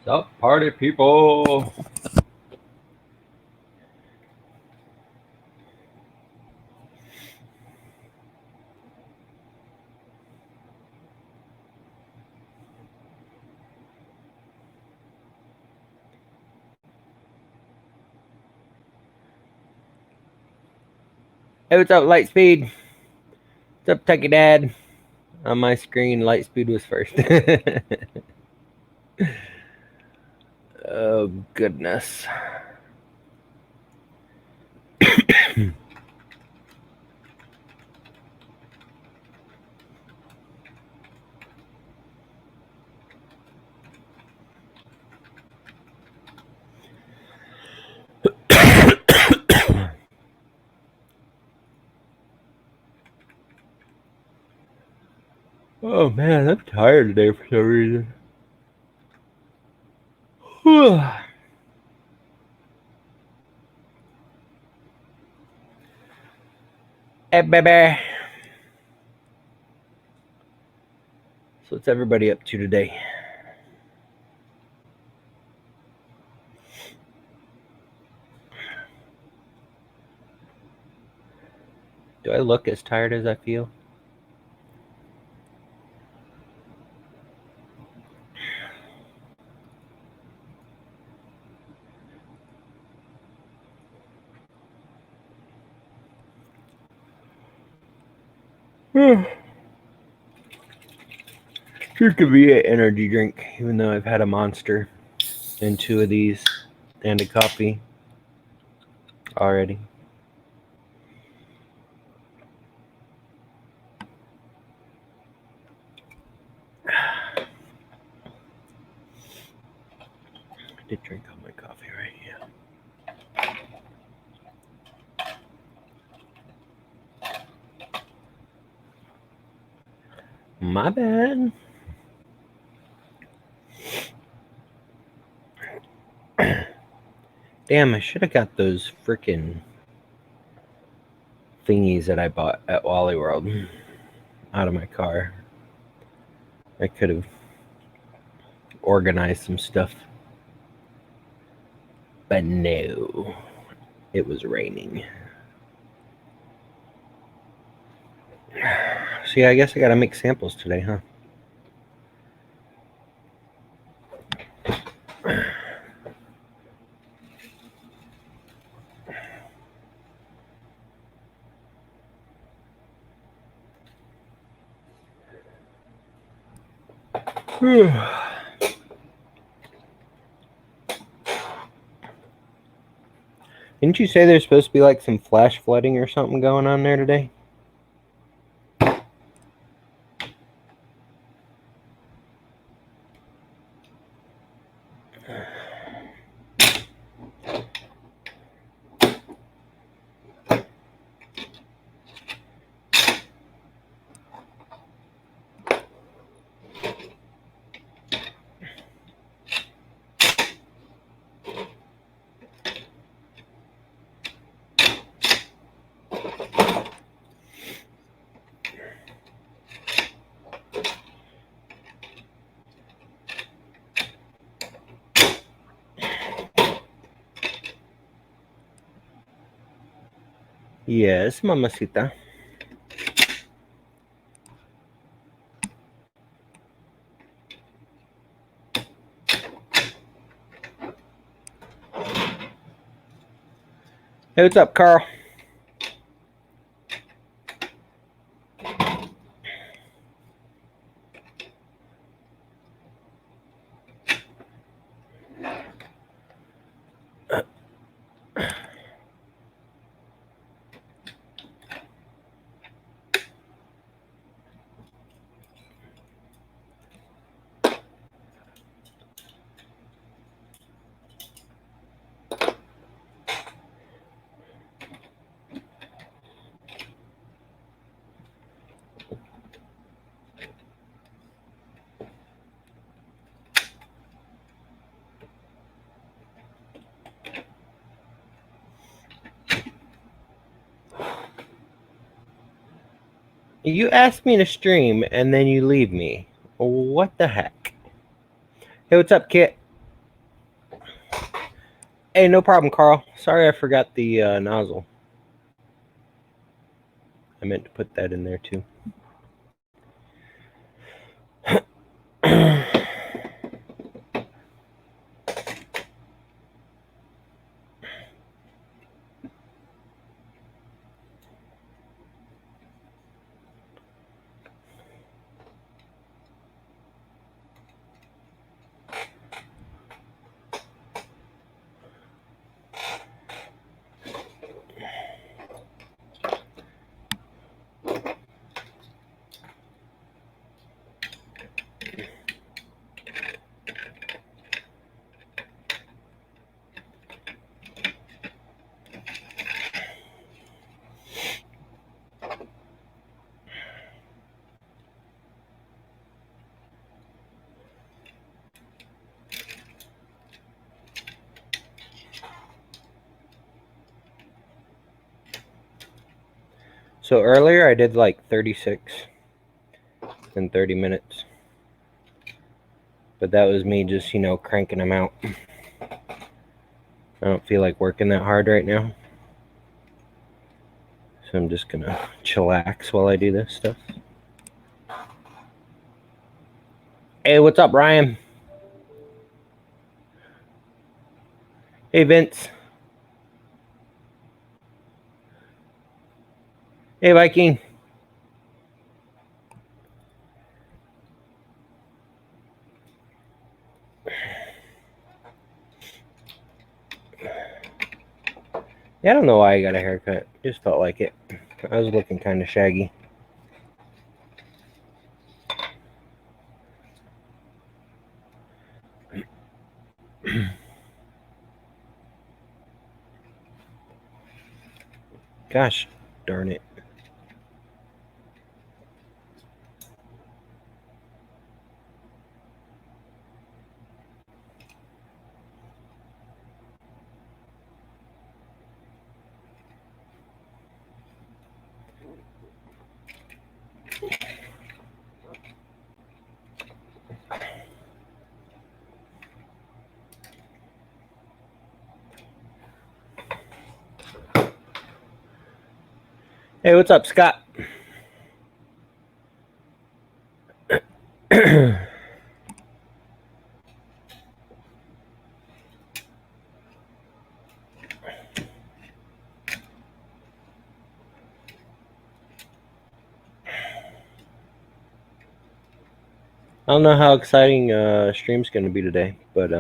Up, party people! Hey, what's up, Lightspeed? What's up, Techie Dad? On my screen, Lightspeed was first. Oh, goodness. Oh, man, I'm tired today for some reason. Hey, baby. So what's everybody up to today? Do I look as tired as I feel? Sure could be an energy drink, even though I've had a Monster and 2 of these and a coffee already. I did drink all my coffee, right? Yeah. My bad. Damn, I should have got those freaking thingies that I bought at Wally World out of my car. I could have organized some stuff. But no, it was raining. So yeah, I guess I gotta make samples today, huh? Didn't you say there's supposed to be like some flash flooding or something going on there today? Yes, mamacita. Hey, what's up, Carl? You ask me to stream and then you leave me. What the heck? Hey, what's up, Kit? Hey, no problem, Carl. Sorry I forgot the nozzle. I meant to put that in there too. So earlier I did like 36 in 30 minutes. But that was me just, cranking them out. I don't feel like working that hard right now. So I'm just gonna chillax while I do this stuff. Hey, what's up, Ryan? Hey, Vince. Hey, Viking. Yeah, I don't know why I got a haircut. Just felt like it. I was looking kind of shaggy. Gosh darn it. Hey, what's up, Scott? I don't know how exciting stream's gonna be today, but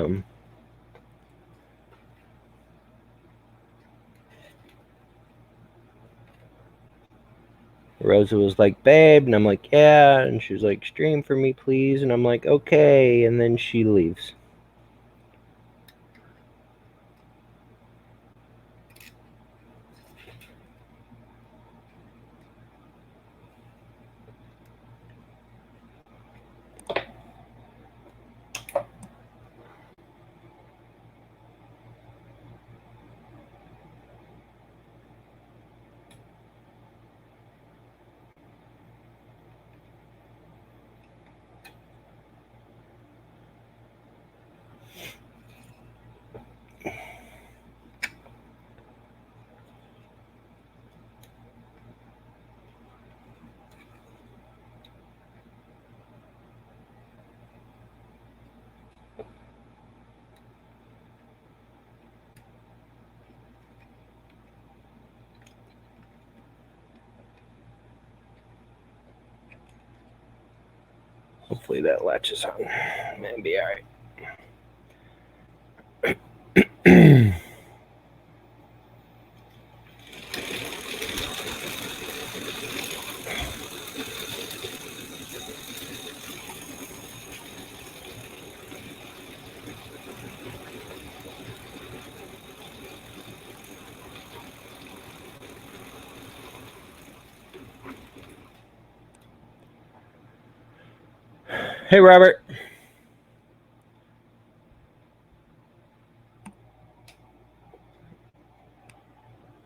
Rosa was like, babe, and I'm like, yeah, and she was like, stream for me, please, and I'm like, okay, and then she leaves. Hopefully that latches on. Maybe all right. Hey, Robert.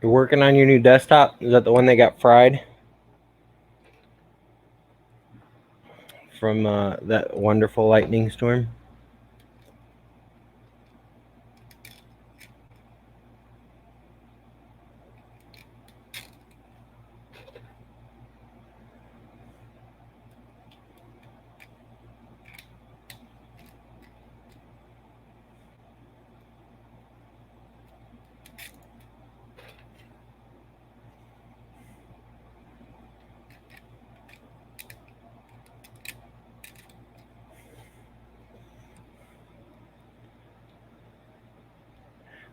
You're working on your new desktop? Is that the one that got fried from that wonderful lightning storm?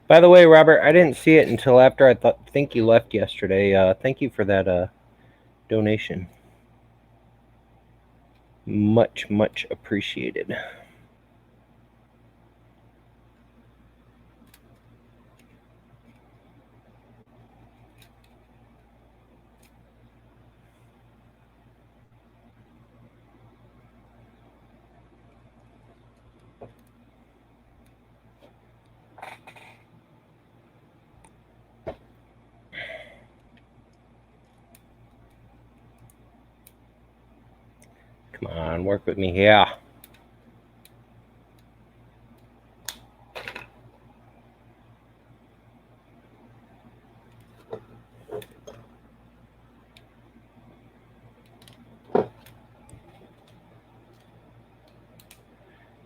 By the way, Robert, I didn't see it until after I think you left yesterday. Thank you for that donation. Much, much appreciated. Come on, work with me. Yeah.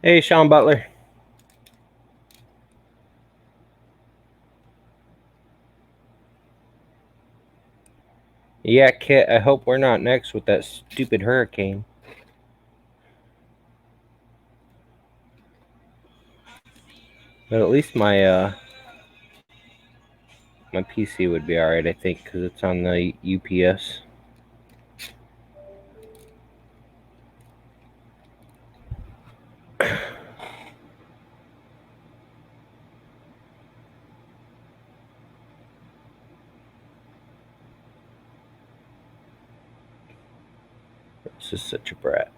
Hey, Sean Butler. Yeah, Kit, I hope we're not next with that stupid hurricane. But at least my PC would be alright, I think, because it's on the UPS. This is such a brat.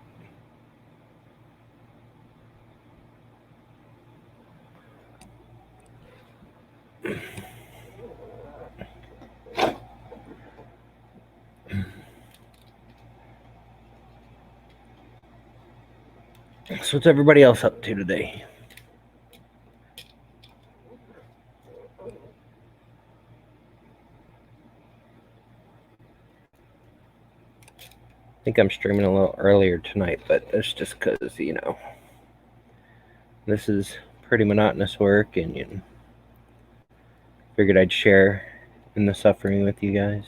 So what's everybody else up to today? I think I'm streaming a little earlier tonight, but that's just because, you know, this is pretty monotonous work, and you know, figured I'd share in the suffering with you guys.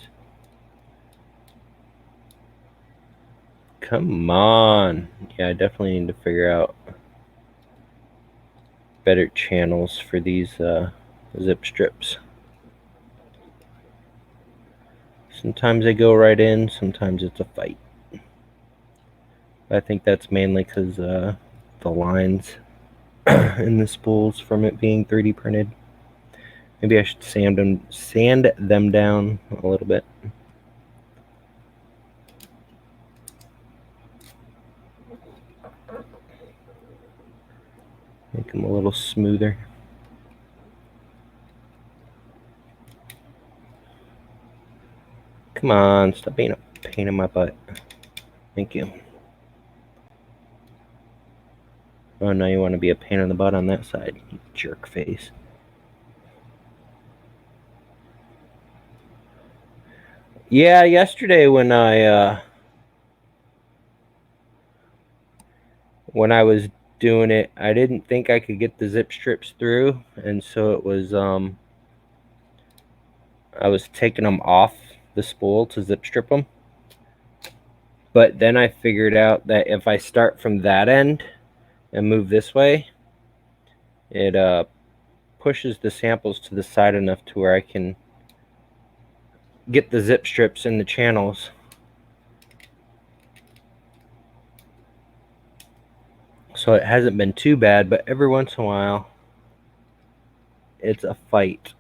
Come on. Yeah, I definitely need to figure out better channels for these zip strips. Sometimes they go right in, sometimes it's a fight. I think that's mainly because the lines in the spools from it being 3D printed. Maybe I should sand them down a little bit. Make them a little smoother. Come on, stop being a pain in my butt. Thank you. Oh, now you want to be a pain in the butt on that side, you jerk face. Yeah, yesterday when I was doing it, I didn't think I could get the zip strips through, and so it was I was taking them off the spool to zip strip them. But then I figured out that if I start from that end and move this way, it pushes the samples to the side enough to where I can get the zip strips in the channels. So it hasn't been too bad, but every once in a while, it's a fight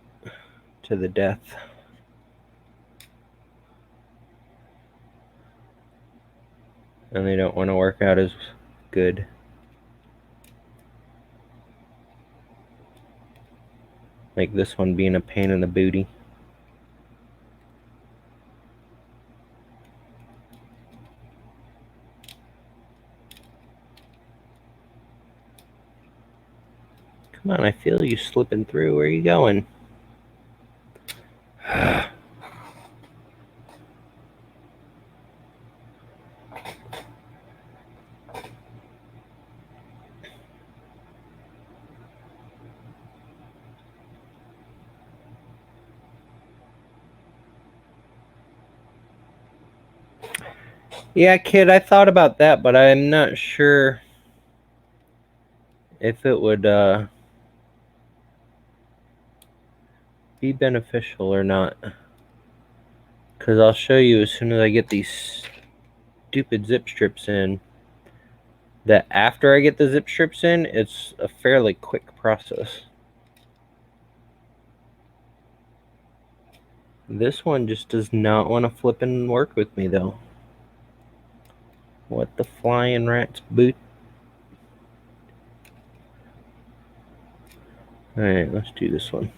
to the death. And they don't want to work out as good. Like this one being a pain in the booty. Come on, I feel you slipping through. Where are you going? Yeah, kid, I thought about that, but I'm not sure if it would be beneficial or not. Because I'll show you as soon as I get these stupid zip strips in, that after I get the zip strips in, it's a fairly quick process. This one just does not want to flip and work with me though. What the flying rat's boot? Alright, let's do this one.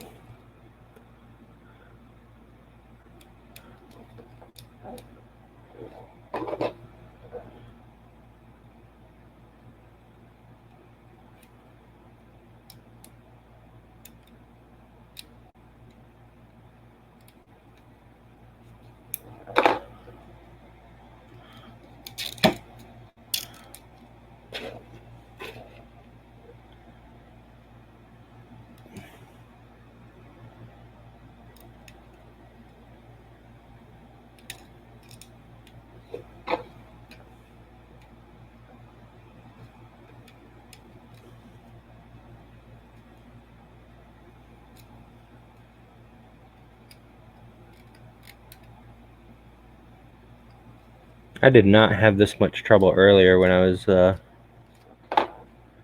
I did not have this much trouble earlier when I was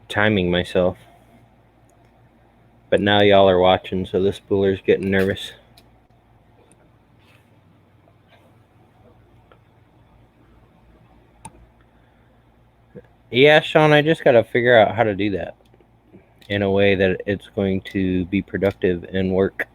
timing myself. But now y'all are watching, so the spooler's getting nervous. Yeah, Sean, I just gotta figure out how to do that in a way that it's going to be productive and work.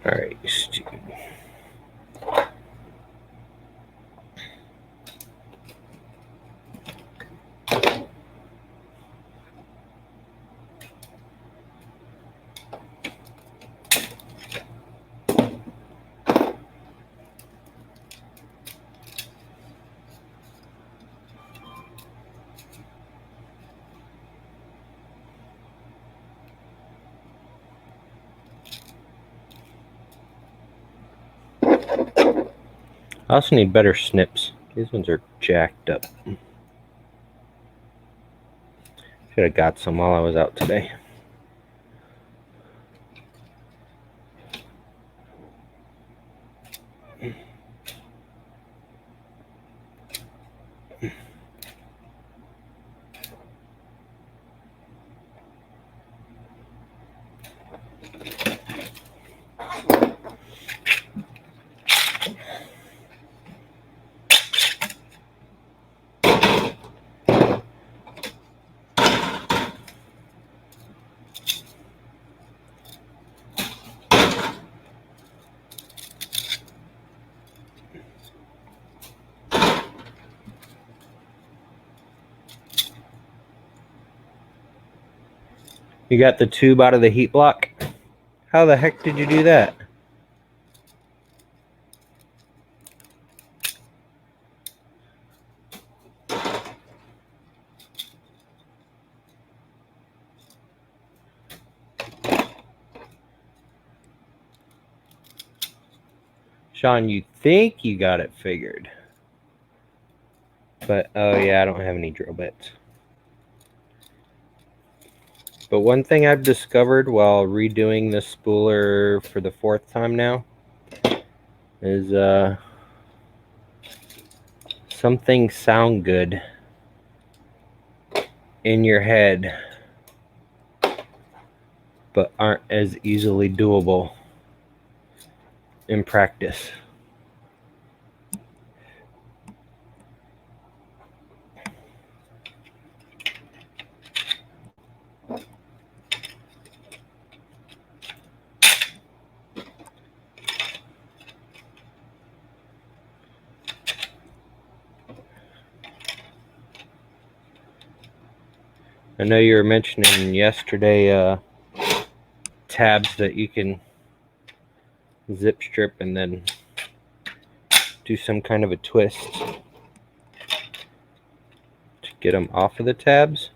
Alright, stupid. I also need better snips. These ones are jacked up. Should have got some while I was out today. You got the tube out of the heat block? How the heck did you do that? Sean, you think you got it figured. But, oh yeah, I don't have any drill bits. But one thing I've discovered while redoing this spooler for the 4th time now is some things sound good in your head, but aren't as easily doable in practice. I know you were mentioning yesterday tabs that you can zip strip and then do some kind of a twist to get them off of the tabs.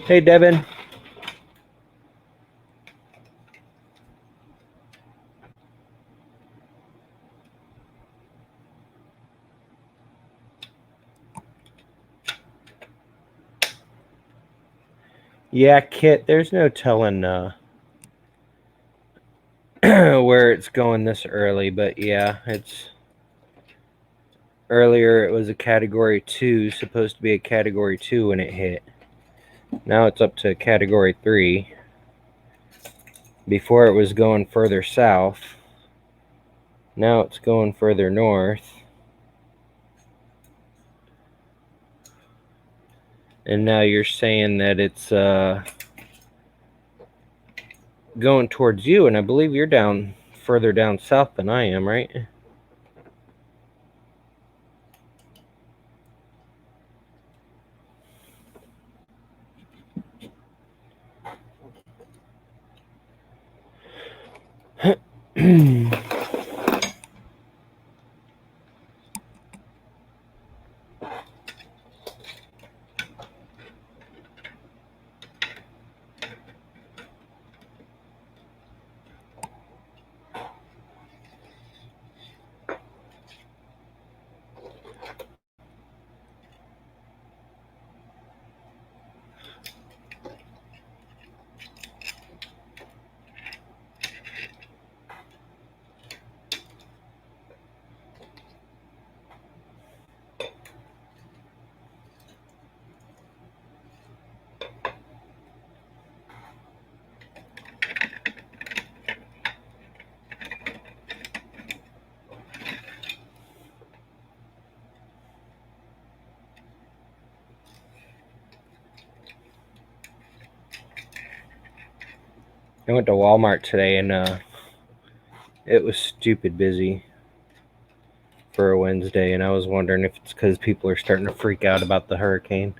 Hey, Devin. Yeah, Kit, there's no telling where it's going this early, but yeah, it's earlier it was a category 2, supposed to be a category 2 when it hit. Now it's up to category 3. Before it was going further south. Now it's going further north. And now you're saying that it's going towards you, and I believe you're down further down south than I am, right? I went to Walmart today, and it was stupid busy for a Wednesday, and I was wondering if it's because people are starting to freak out about the hurricane.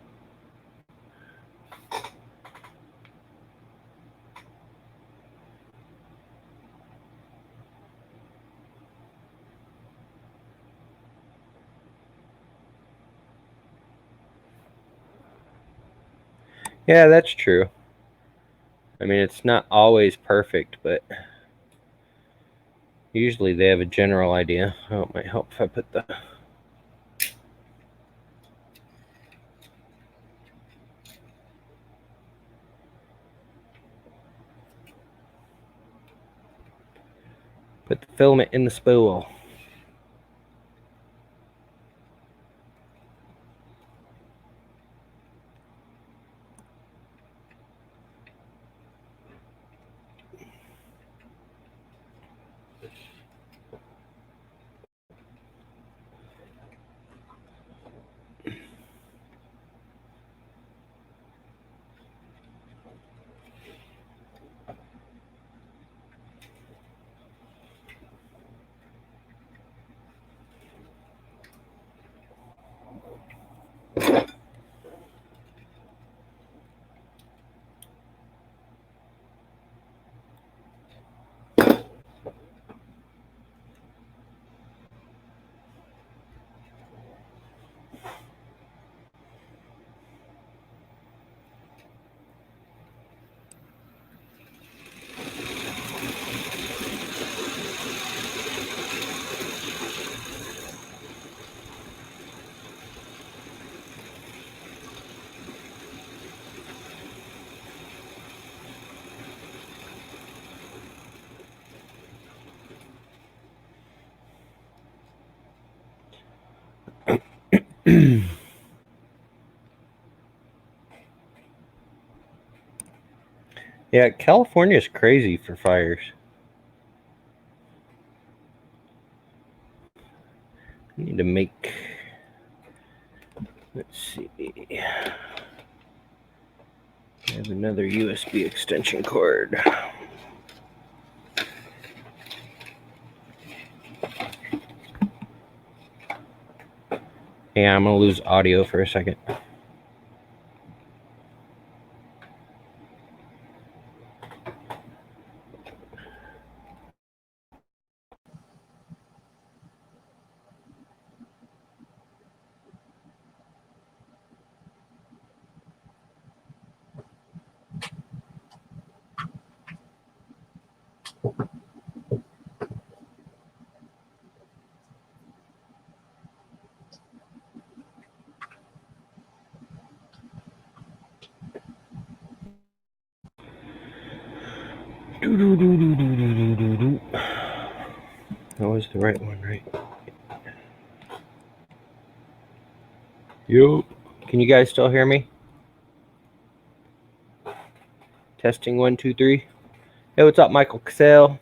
Yeah, that's true. I mean, it's not always perfect, but usually they have a general idea. Oh, it might help if I put the filament in the spool. Yeah, California is crazy for fires. I need to make. Let's see. I have another USB extension cord. Yeah, I'm gonna lose audio for a second. That was the right one, right? Yup. Can you guys still hear me? Testing 1, 2, 3. Hey, what's up, Michael Cassell?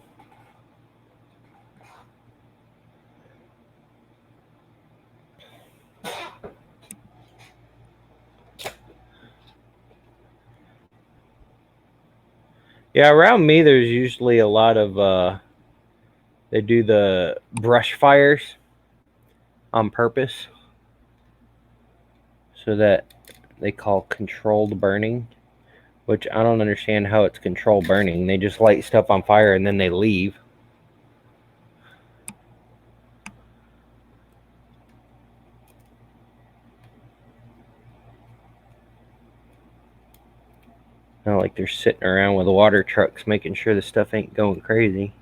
Yeah, around me there's usually a lot of they do the brush fires on purpose so that they call controlled burning, which I don't understand how it's controlled burning. They just light stuff on fire and then they leave. Not like they're sitting around with water trucks making sure the stuff ain't going crazy.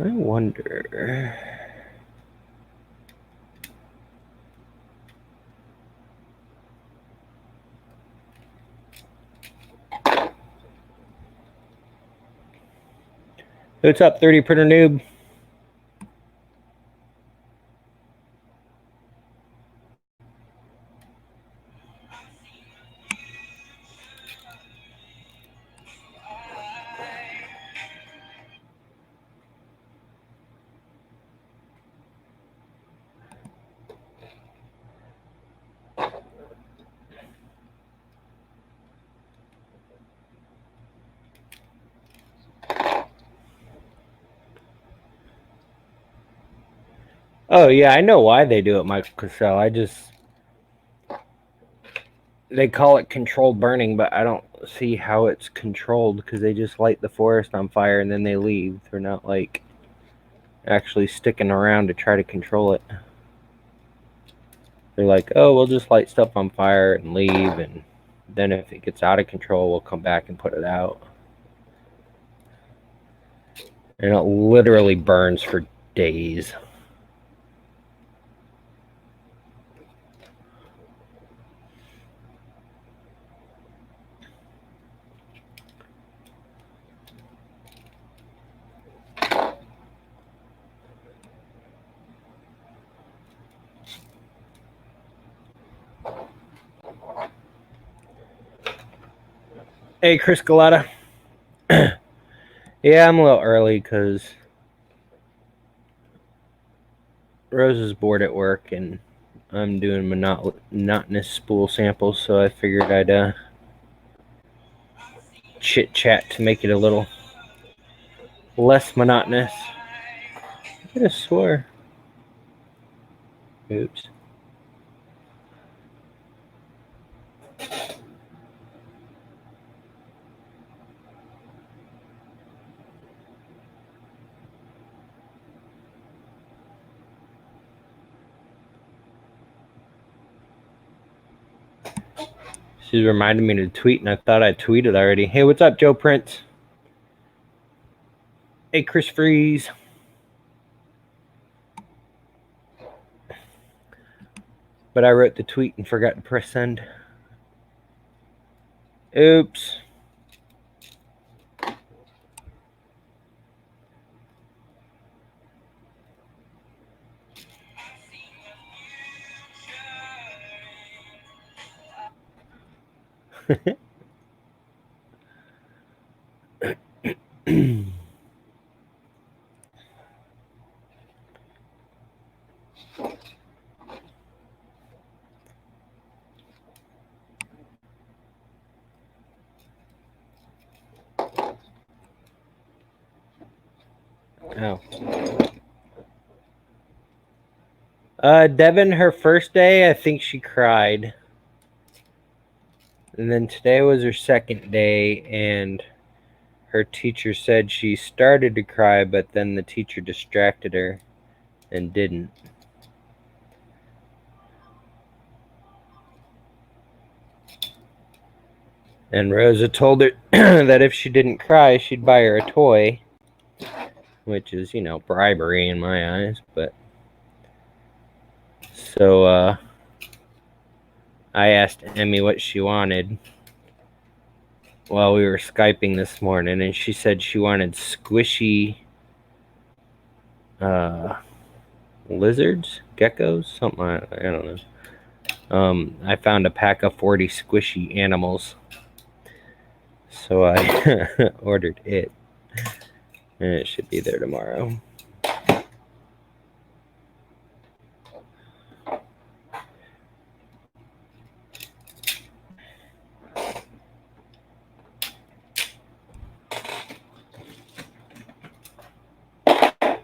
I wonder. What's up, 30 printer noob? Oh yeah, I know why they do it, Michael Cassell. They call it controlled burning, but I don't see how it's controlled because they just light the forest on fire and then they leave. They're not like actually sticking around to try to control it. They're like, oh, we'll just light stuff on fire and leave, and then if it gets out of control, we'll come back and put it out. And it literally burns for days. Hey, Chris Galata. Yeah, I'm a little early because Rose is bored at work and I'm doing monotonous spool samples, so I figured I'd chit chat to make it a little less monotonous. I could have swore. Oops. She reminded me to tweet, and I thought I tweeted already. Hey, what's up, Joe Prince? Hey, Chris Freeze. But I wrote the tweet and forgot to press send. Oops. Oh. Devin, her first day, I think she cried. And then today was her second day, and her teacher said she started to cry, but then the teacher distracted her and didn't. And Rosa told her that if she didn't cry, she'd buy her a toy, which is, you know, bribery in my eyes. But so I asked Emmy what she wanted while we were Skyping this morning, and she said she wanted squishy lizards, geckos, something, I don't know. I found a pack of 40 squishy animals, so I ordered it, and it should be there tomorrow.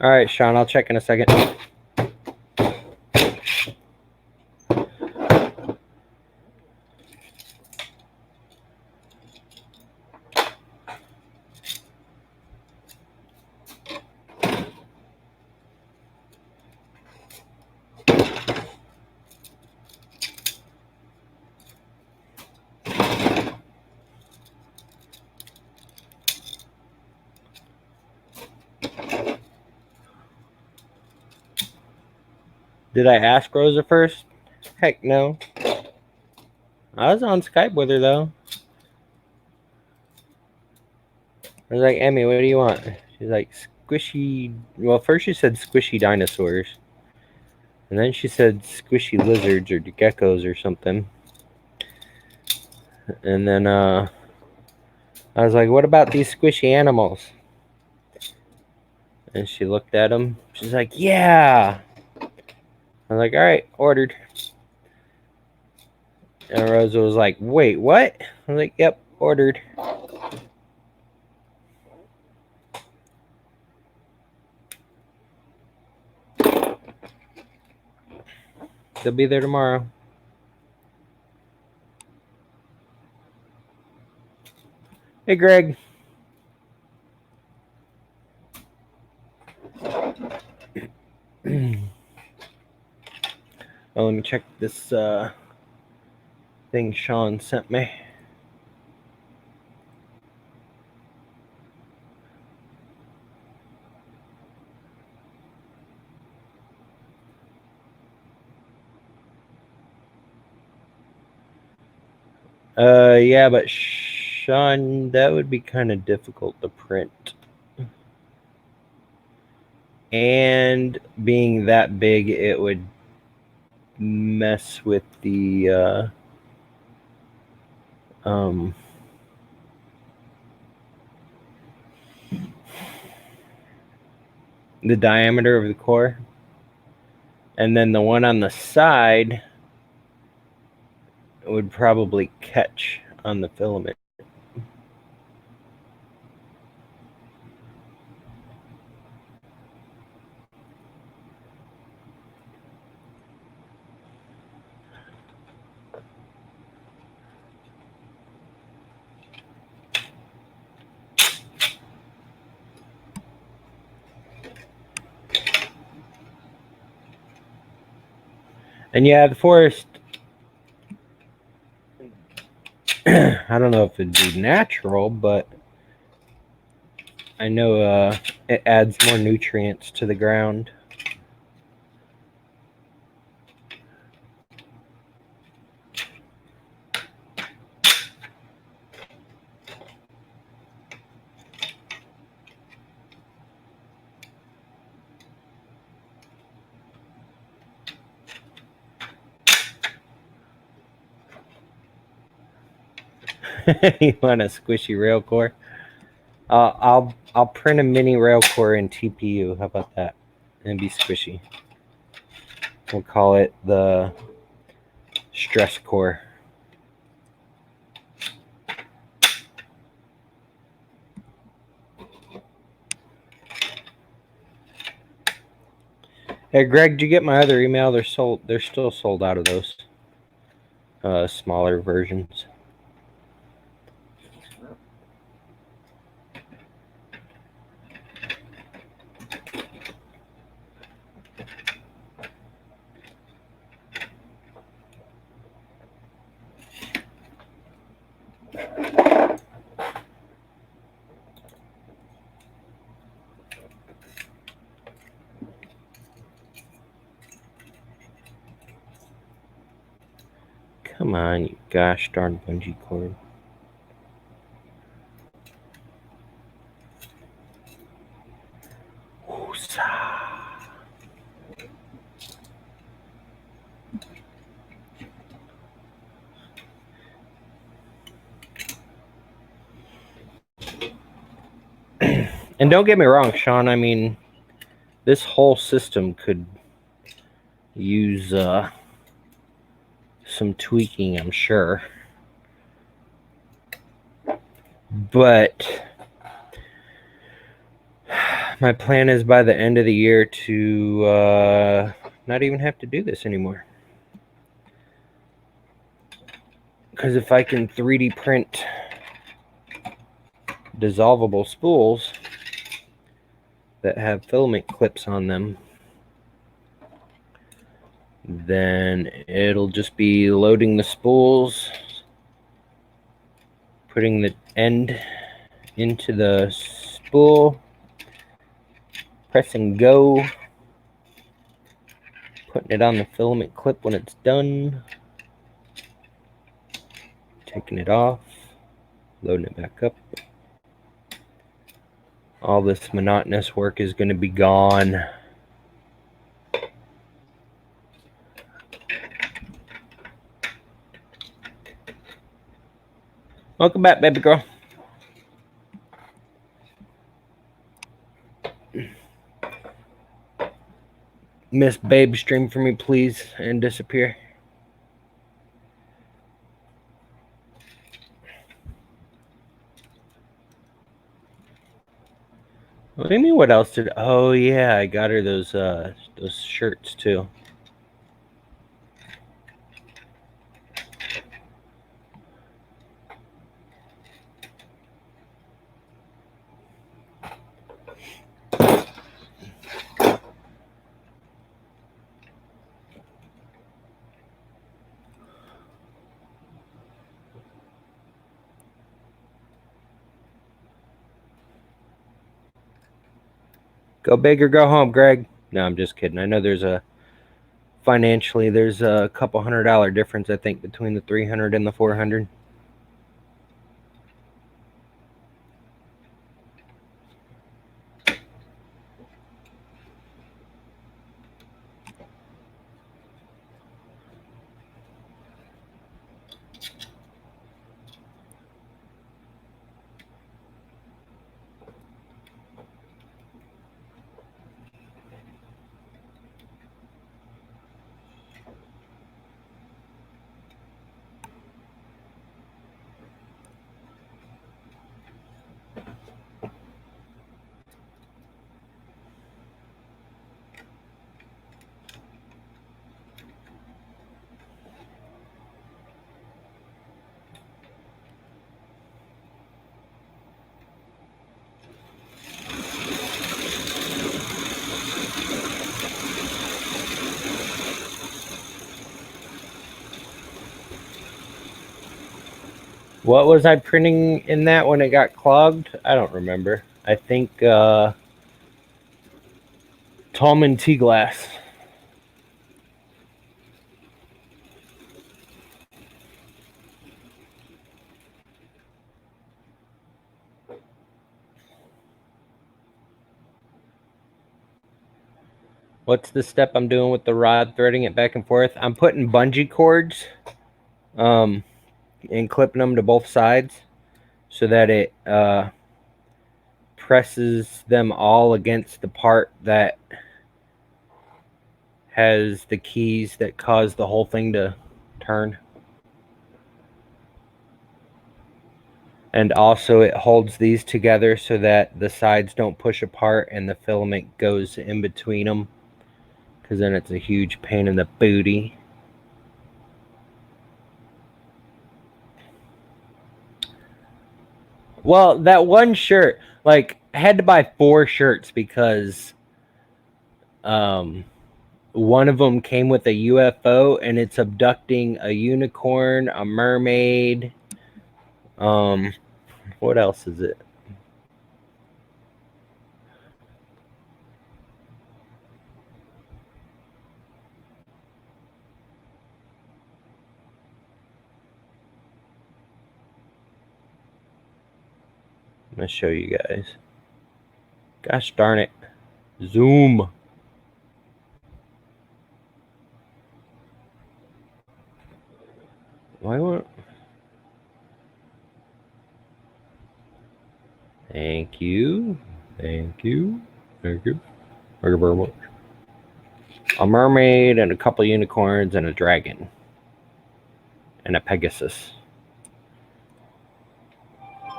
All right, Sean, I'll check in a second. Did I ask Rosa first? Heck no. I was on Skype with her, though. I was like, Emmy, what do you want? She's like, squishy... Well, first she said squishy dinosaurs. And then she said squishy lizards or geckos or something. And then I was like, what about these squishy animals? And she looked at them. She's like, yeah. I was like, all right, ordered. And Rosa was like, wait, what? I was like, yep, ordered. They'll be there tomorrow. Hey, Greg. Oh, let me check this thing Sean sent me. Yeah, but Sean, that would be kind of difficult to print. And being that big, it would mess with the diameter of the core. And then the one on the side would probably catch on the filament. And yeah, the forest, I don't know if it'd be natural, but I know it adds more nutrients to the ground. You want a squishy rail core? I'll print a mini rail core in TPU. How about that? And be squishy. We'll call it the stress core. Hey Greg, did you get my other email? They're still sold out of those smaller versions. Come on, you gosh darn bungee cord. And don't get me wrong, Sean, I mean, this whole system could use some tweaking, I'm sure. But my plan is by the end of the year to not even have to do this anymore. Because if I can 3D print dissolvable spools that have filament clips on them, then it'll just be loading the spools, putting the end into the spool, pressing go, putting it on the filament clip when it's done, taking it off, loading it back up. All this monotonous work is going to be gone. Welcome back, baby girl. Miss Babe, stream for me, please, and disappear. What do you mean? What else did? Oh yeah, I got her those shirts too. Go big or go home, Greg. No, I'm just kidding. I know there's a financially there's a couple $100 difference, I think, between the 300 and the 400. What was I printing in that when it got clogged? I don't remember. I think Tallman tea glass. What's the step I'm doing with the rod, threading it back and forth? I'm putting bungee cords and clipping them to both sides so that it presses them all against the part that has the keys that cause the whole thing to turn. And also it holds these together so that the sides don't push apart and the filament goes in between them, because then it's a huge pain in the booty. Well, that one shirt, like, I had to buy 4 shirts because one of them came with a UFO and it's abducting a unicorn, a mermaid. What else is it? I'm gonna show you guys. Gosh darn it. Zoom. Why won't... Thank you. Thank you. Thank you. Thank you very much. A mermaid and a couple unicorns and a dragon. And a Pegasus.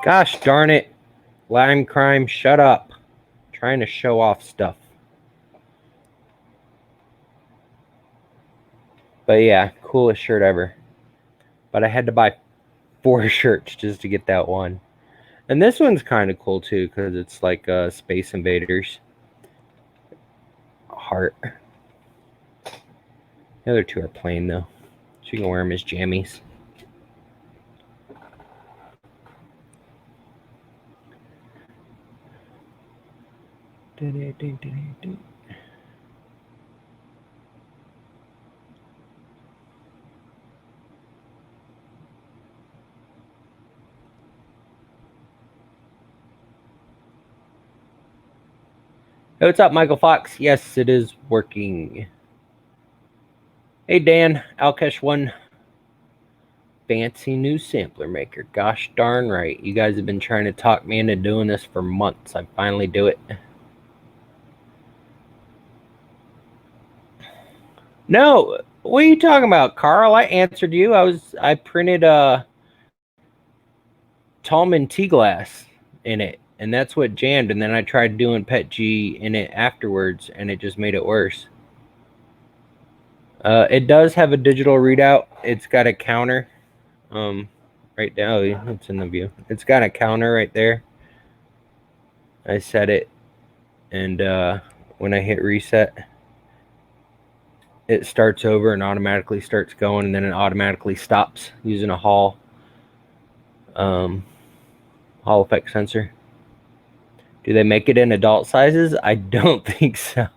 Gosh darn it. Lime crime, shut up. I'm trying to show off stuff. But yeah, coolest shirt ever. But I had to buy 4 shirts just to get that one. And this one's kind of cool too, because it's like Space Invaders heart. The other 2 are plain though, so you can wear them as jammies. Hey, what's up, Michael Fox? Yes, it is working. Hey, Dan, Alkesh1. Fancy new sampler maker. Gosh darn right. You guys have been trying to talk me into doing this for months. I finally do it. No, what are you talking about, Carl? I answered you. I printed Tallman tea glass in it, and that's what jammed, and then I tried doing Pet G in it afterwards, and it just made it worse. It does have a digital readout. It's got a counter right now. It's in the view. It's got a counter right there. I set it, and when I hit reset, it starts over and automatically starts going, and then it automatically stops using a Hall effect sensor. Do they make it in adult sizes? I don't think so.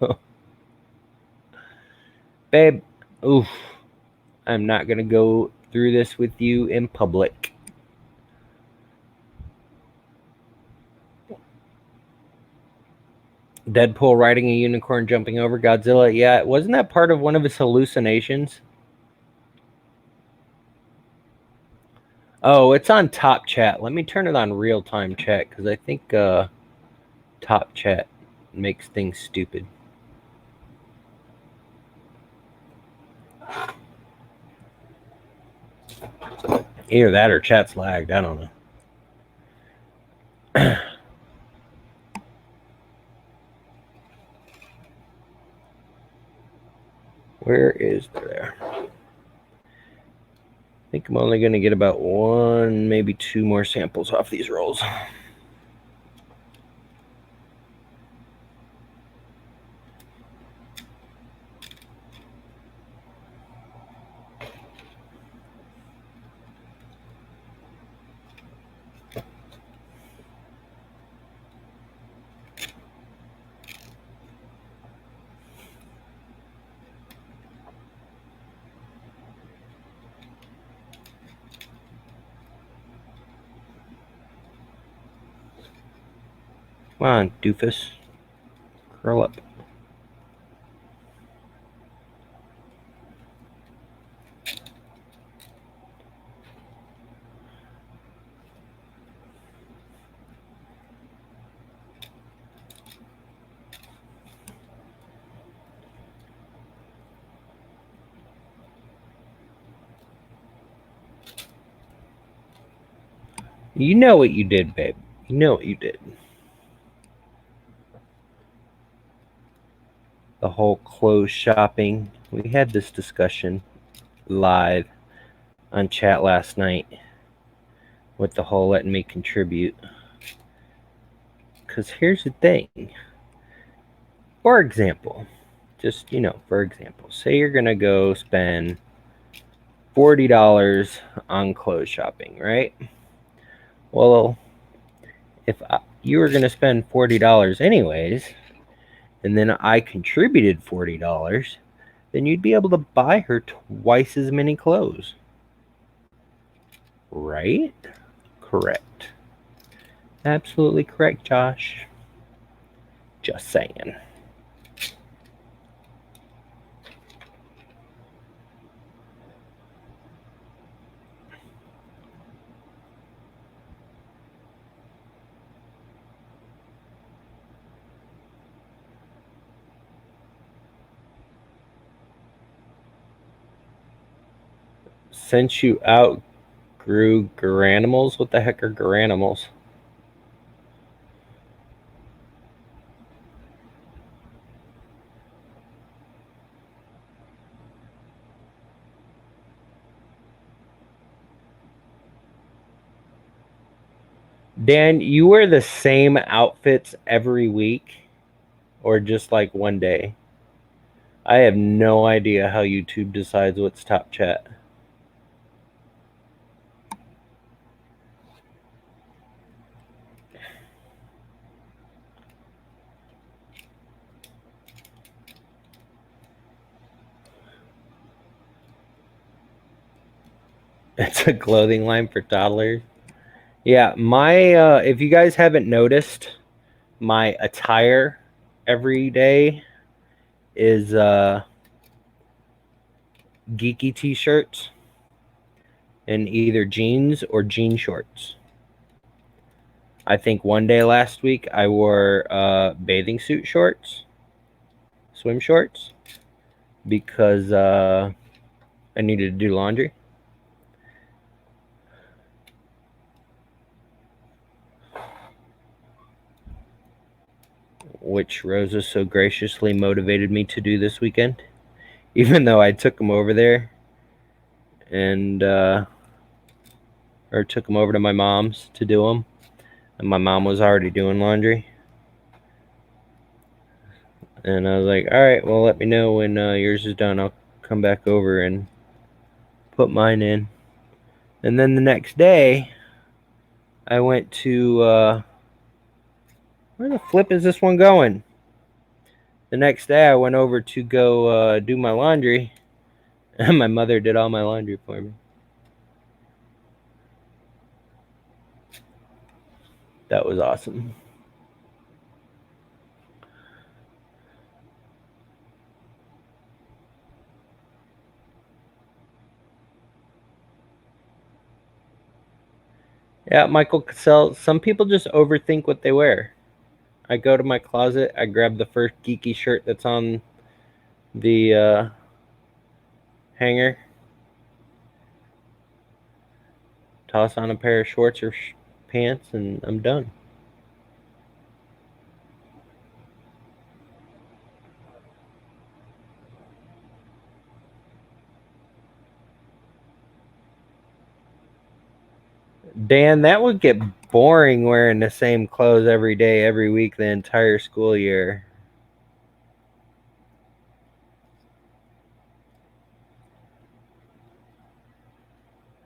Babe, oof. I'm not going to go through this with you in public. Deadpool riding a unicorn jumping over Godzilla. Yeah, wasn't that part of one of his hallucinations? Oh, it's on Top Chat. Let me turn it on real-time chat, because I think Top Chat makes things stupid. Either that or chat's lagged. I don't know. Where is there? I think I'm only going to get about 1, maybe 2 more samples off these rolls. Come on, doofus. Curl up. You know what you did, babe. You know what you did. The whole clothes shopping. We had this discussion live on chat last night with the whole letting me contribute. Because here's the thing. For example, for example, say you're going to go spend $40 on clothes shopping, right? Well, if you were going to spend $40 anyways, and then I contributed $40, then you'd be able to buy her twice as many clothes. Right? Correct. Absolutely correct, Josh. Just saying. Since you outgrew Garanimals, what the heck are Garanimals? Dan, you wear the same outfits every week or just like one day? I have no idea how YouTube decides what's top chat. It's a clothing line for toddlers. Yeah, my if you guys haven't noticed, my attire every day is geeky t-shirts and either jeans or jean shorts. I think one day last week I wore bathing suit shorts, swim shorts, because I needed to do laundry. Which Rosa so graciously motivated me to do this weekend, even though I took them over there and or took them over to my mom's to do them, and my mom was already doing laundry. And I was like, all right, well, let me know when yours is done. I'll come back over and put mine in. And then the next day, I went to where the flip is this one going? The next day, I went over to go do my laundry, and my mother did all my laundry for me. That was awesome. Yeah, Michael Cassell, some people just overthink what they wear. I go to my closet, I grab the first geeky shirt that's on the hanger, toss on a pair of shorts or pants, and I'm done. Dan, that would get boring wearing the same clothes every day, every week, the entire school year.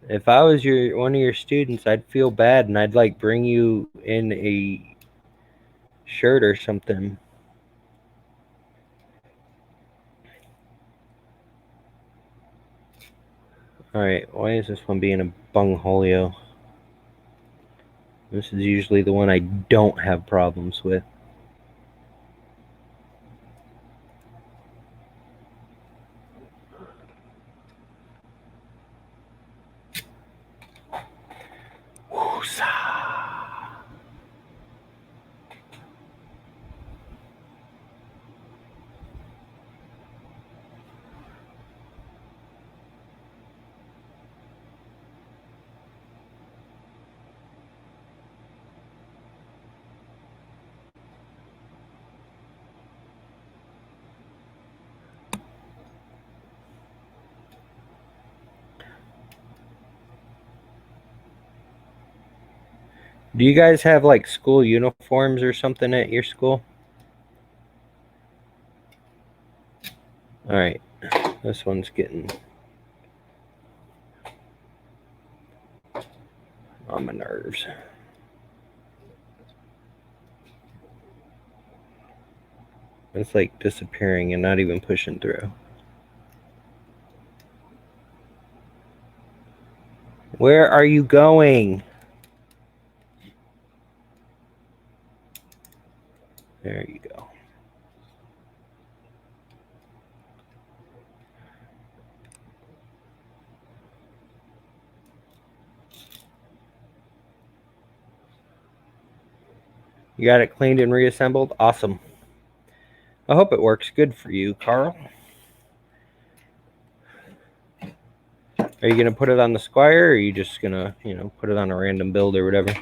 If I was one of your students, I'd feel bad and I'd like bring you in a shirt or something. Alright, why is this one being a bungholio? This is usually the one I don't have problems with. Do you guys have like school uniforms or something at your school? All right, this one's getting on my nerves. It's like disappearing and not even pushing through. Where are you going? There you go. You got it cleaned and reassembled? Awesome. I hope it works good for you, Carl. Are you going to put it on the Squire, or are you just going to, put it on a random build or whatever?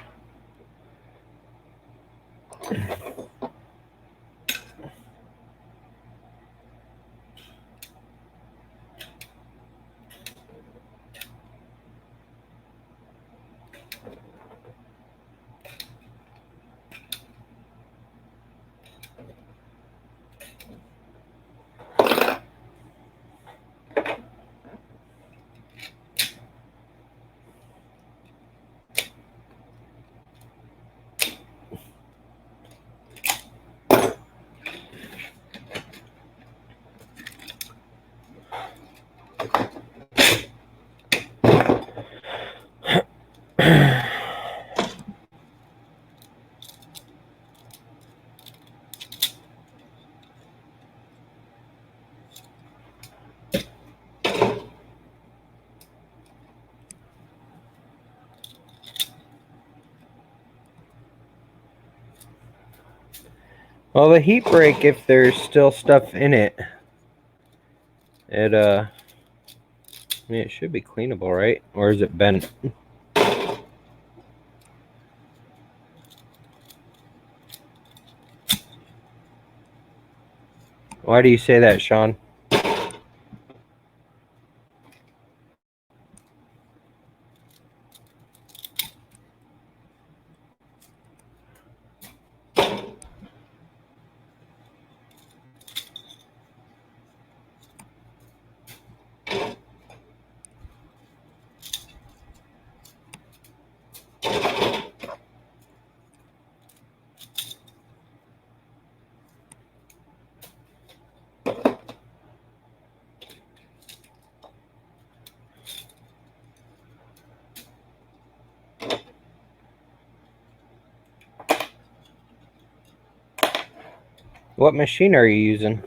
Well, the heat break, if there's still stuff in it, it should be cleanable, right? Or is it bent? Why do you say that, Sean? What machine are you using?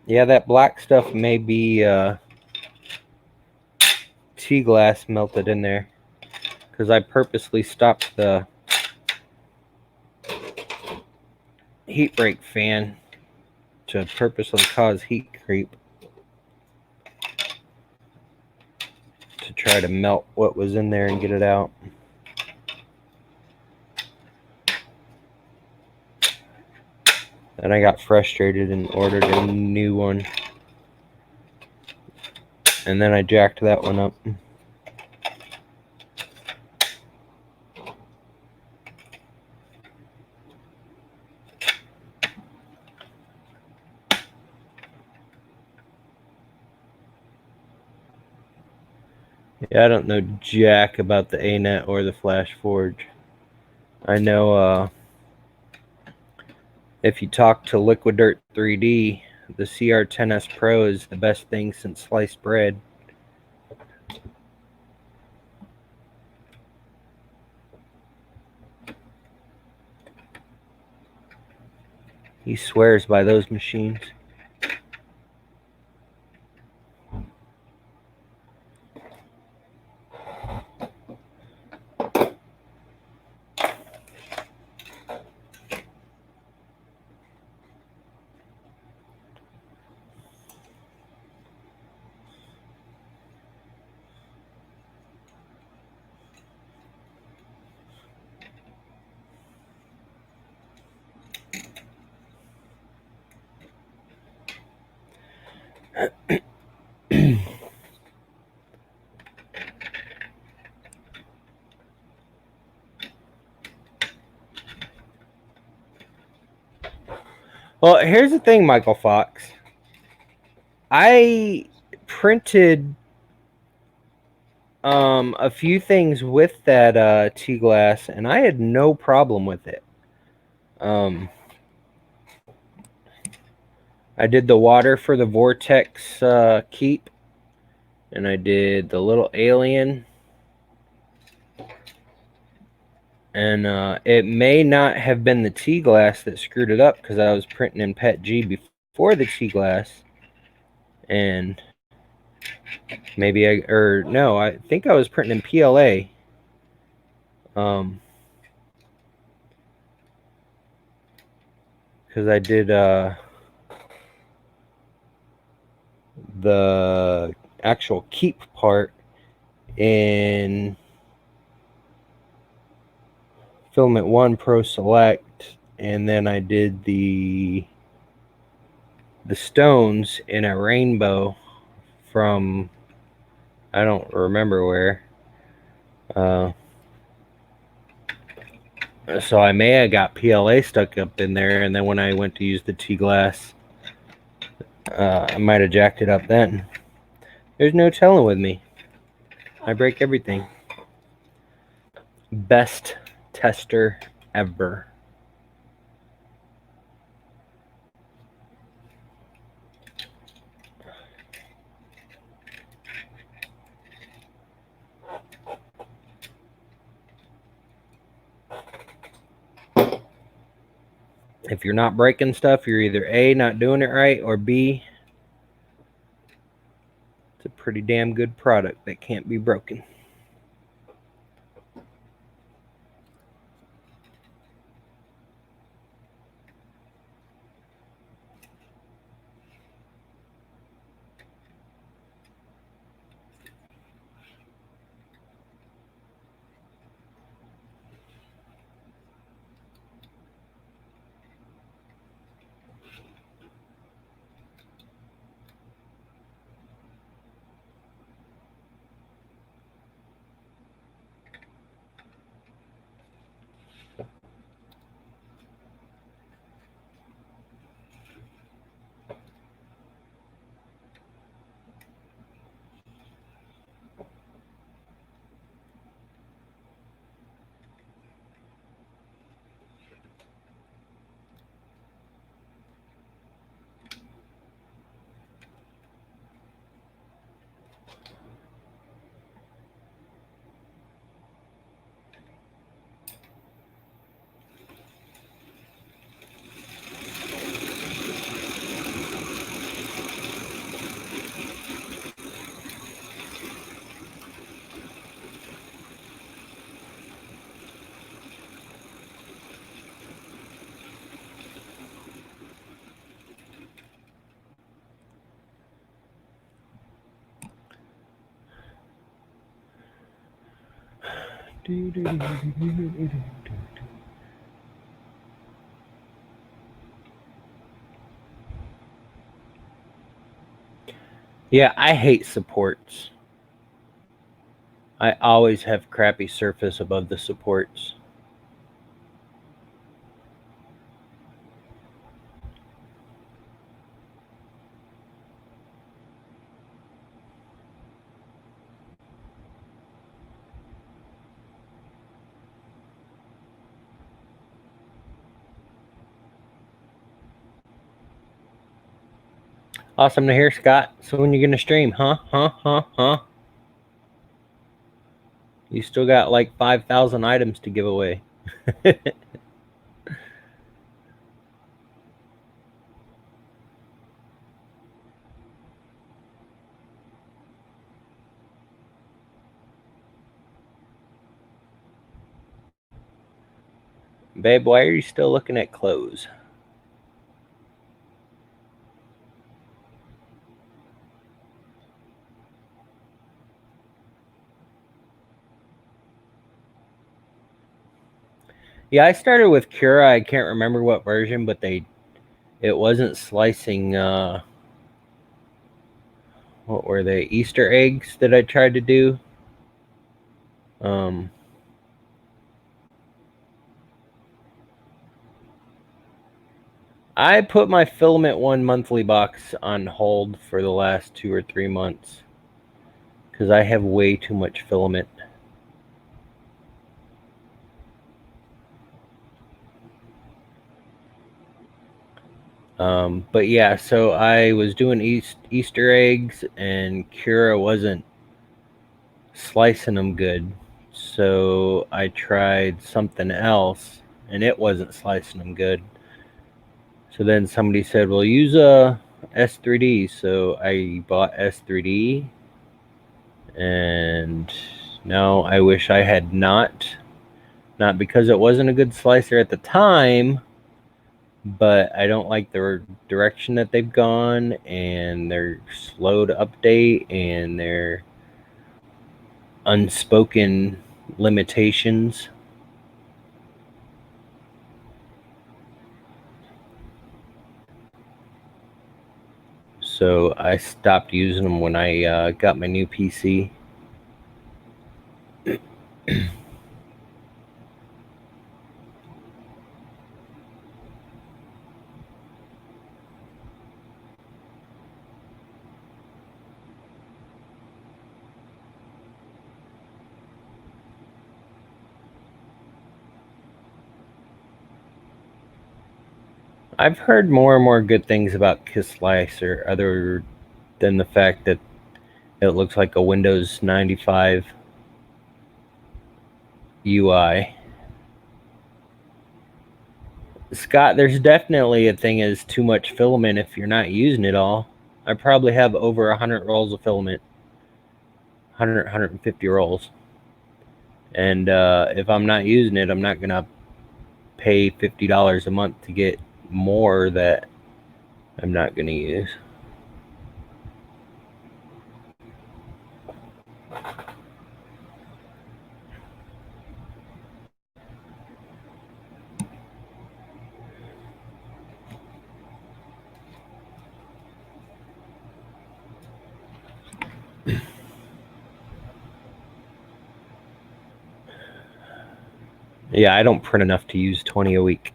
Yeah, that black stuff may be tea glass melted in there, because I purposely stopped the heat break fan to purposely cause heat creep to try to melt what was in there and get it out. And I got frustrated and ordered a new one. And then I jacked that one up. Yeah, I don't know jack about the A-Net or the Flash Forge. I know if you talk to Liquid Dirt 3D, the CR10S Pro is the best thing since sliced bread. He swears by those machines. Well, here's the thing, Michael Fox. I printed a few things with that tea glass, and I had no problem with it. I did the water for the vortex keep, and I did the little alien. And it may not have been the tea glass that screwed it up, because I was printing in PET G before the tea glass. And maybe I think I was printing in PLA. Because I did the actual keep part in Filament 1 Pro Select, and then I did the stones in a rainbow from, I don't remember where. So I may have got PLA stuck up in there, and then when I went to use the tea glass, I might have jacked it up then. There's no telling with me. I break everything. Best tester ever. If you're not breaking stuff, you're either A, not doing it right, or B, it's a pretty damn good product that can't be broken. Yeah, I hate supports. I always have crappy surface above the supports. Awesome to hear, Scott. So when you gonna stream? Huh? You still got like 5,000 items to give away. Babe, why are you still looking at clothes? Yeah, I started with Cura. I can't remember what version, but it wasn't slicing what were they? Easter eggs that I tried to do. I put my Filament One monthly box on hold for the last 2 or 3 months because I have way too much filament. But yeah, so I was doing Easter eggs, and Kira wasn't slicing them good. So I tried something else, and it wasn't slicing them good. So then somebody said, well, use a S3D. So I bought S3D, and no, I wish I had not. Not because it wasn't a good slicer at the time, but I don't like the direction that they've gone, and they're slow to update, and their unspoken limitations. So I stopped using them when I got my new PC. I've heard more and more good things about Kiss Slicer, other than the fact that it looks like a Windows 95 UI. Scott, there's definitely a thing as too much filament if you're not using it all. I probably have over 100 rolls of filament, 150 rolls. And if I'm not using it, I'm not going to pay $50 a month to get more that I'm not going to use. Yeah, I don't print enough to use 20 a week.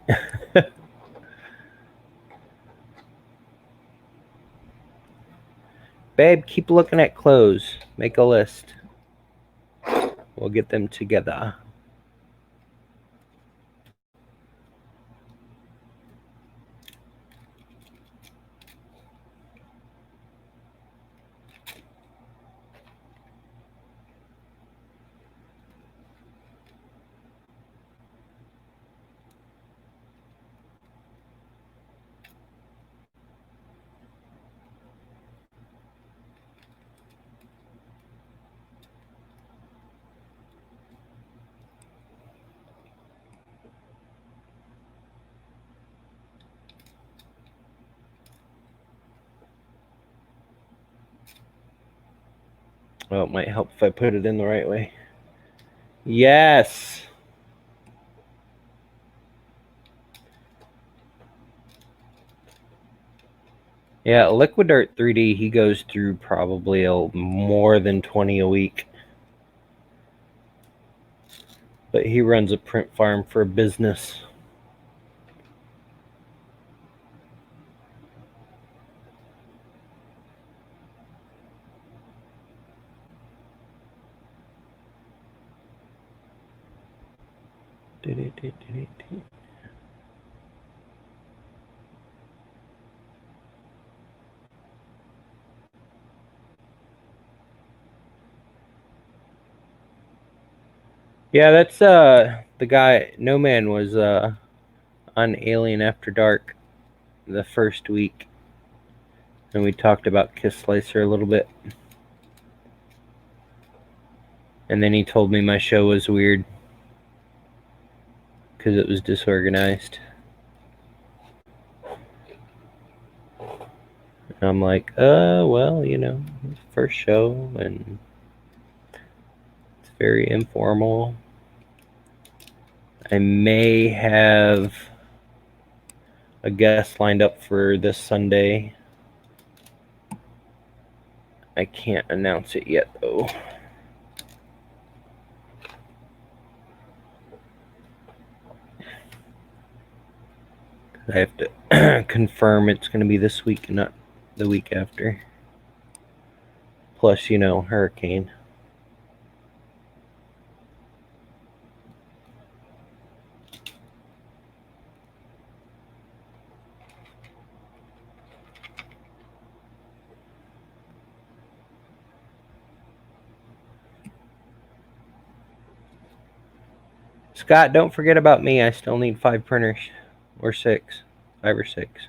Babe, keep looking at clothes. Make a list. We'll get them together. Well, it might help if I put it in the right way. Yes. Yeah, Liquid Art 3D, he goes through probably more than 20 a week. But he runs a print farm for a business. Yeah, that's the guy. No Man was on Alien After Dark the first week, and we talked about Kiss Slicer a little bit. And then he told me my show was weird because it was disorganized. And I'm like, well, you know, it's the first show, and it's very informal. I may have a guest lined up for this Sunday. I can't announce it yet, though. I have to confirm it's going to be this week, not the week after. Plus, you know, hurricane. Scott, don't forget about me. I still need 5 printers. Or 6. 5 or 6.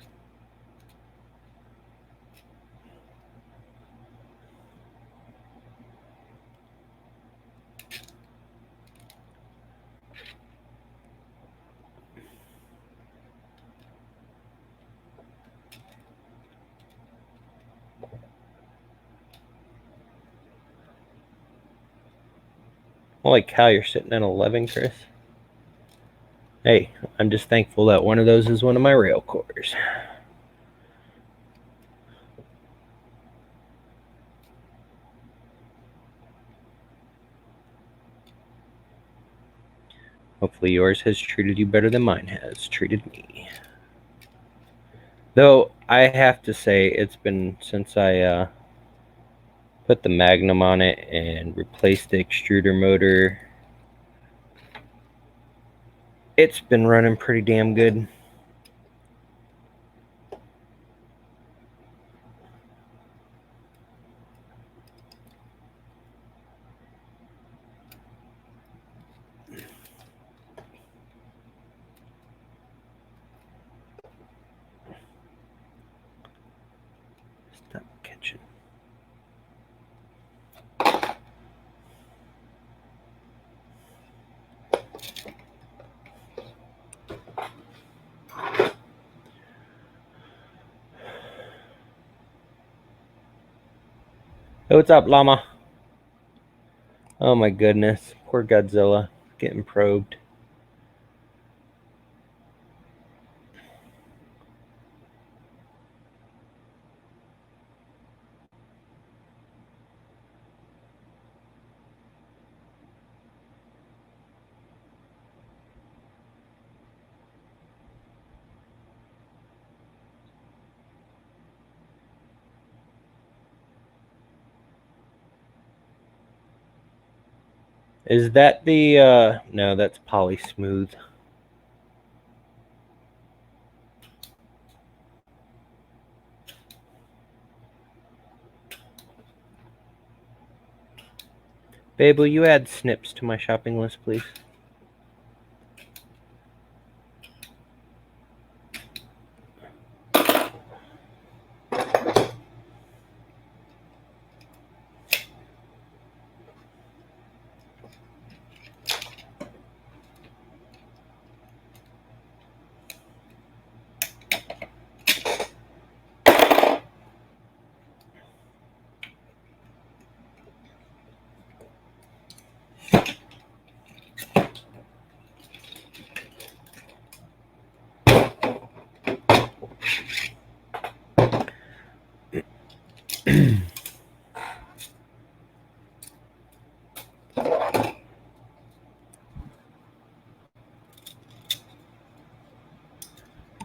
Holy cow, you're sitting at 11, Chris. Hey, I'm just thankful that one of those is one of my rail cores. Hopefully yours has treated you better than mine has treated me. Though, I have to say, it's been since I put the Magnum on it and replaced the extruder motor. It's been running pretty damn good. Stop catching. Hey, what's up, llama? Oh my goodness, poor Godzilla getting probed. Is that the, no, that's Poly Smooth. Babe, will you add snips to my shopping list, please?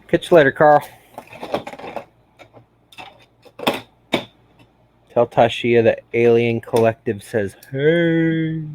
Catch you later, Carl. Tell Tashia the Alien Collective says, hey.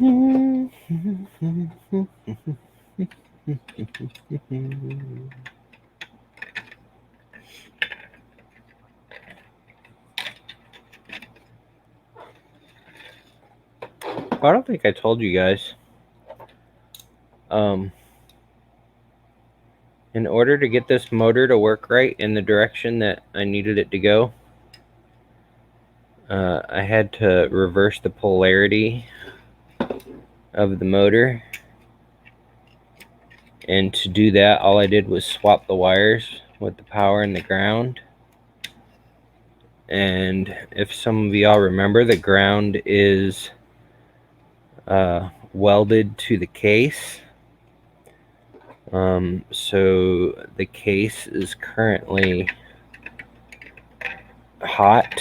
I don't think I told you guys. In order to get this motor to work right in the direction that I needed it to go, I had to reverse the polarity of the motor. And to do that, all I did was swap the wires with the power and the ground. And if some of y'all remember, the ground is welded to the case. So the case is currently hot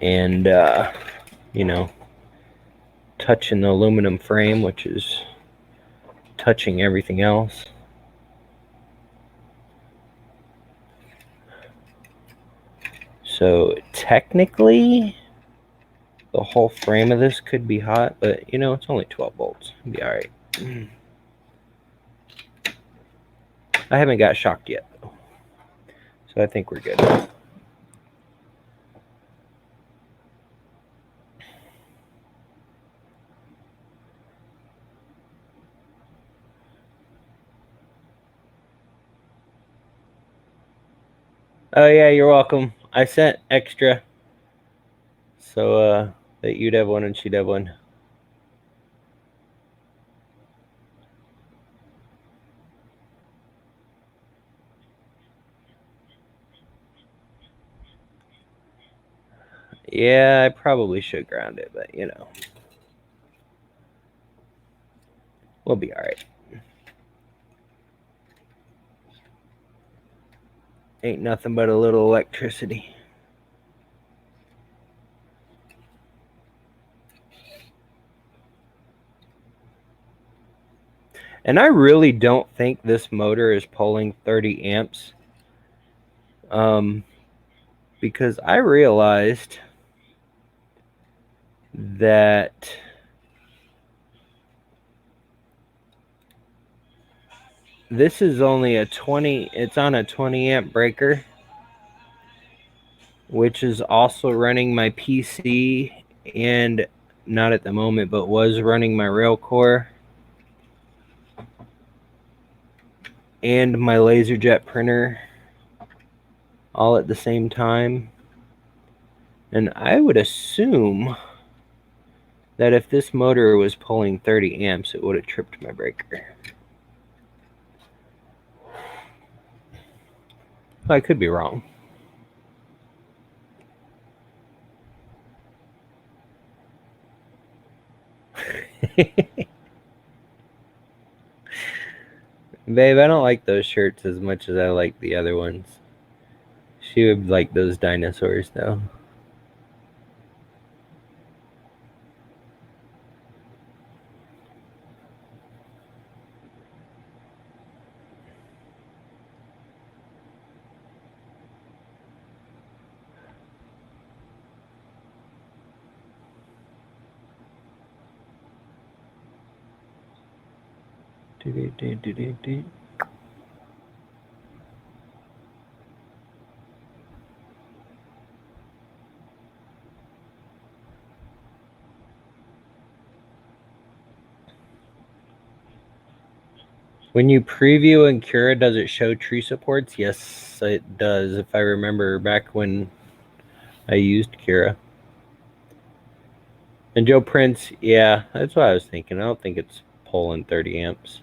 and you know, touching the aluminum frame, which is touching everything else. So technically the whole frame of this could be hot, but you know, it's only 12 volts. It'll be all right. I haven't got shocked yet though, so I think we're good. Oh yeah, you're welcome. I sent extra so that you'd have one and she'd have one. Yeah, I probably should ground it, but you know, we'll be all right. Ain't nothing but a little electricity. And I really don't think this motor is pulling 30 amps. Because I realized that this is only a 20, it's on a 20 amp breaker, which is also running my PC and not at the moment, but was running my rail core and my LaserJet printer all at the same time. And I would assume that if this motor was pulling 30 amps, it would have tripped my breaker. I could be wrong. Babe, I don't like those shirts as much as I like the other ones. She would like those dinosaurs, though. When you preview in Cura, does it show tree supports? Yes, it does. If I remember back when I used Cura. And Joe Prince, yeah, that's what I was thinking. I don't think it's pulling 30 amps.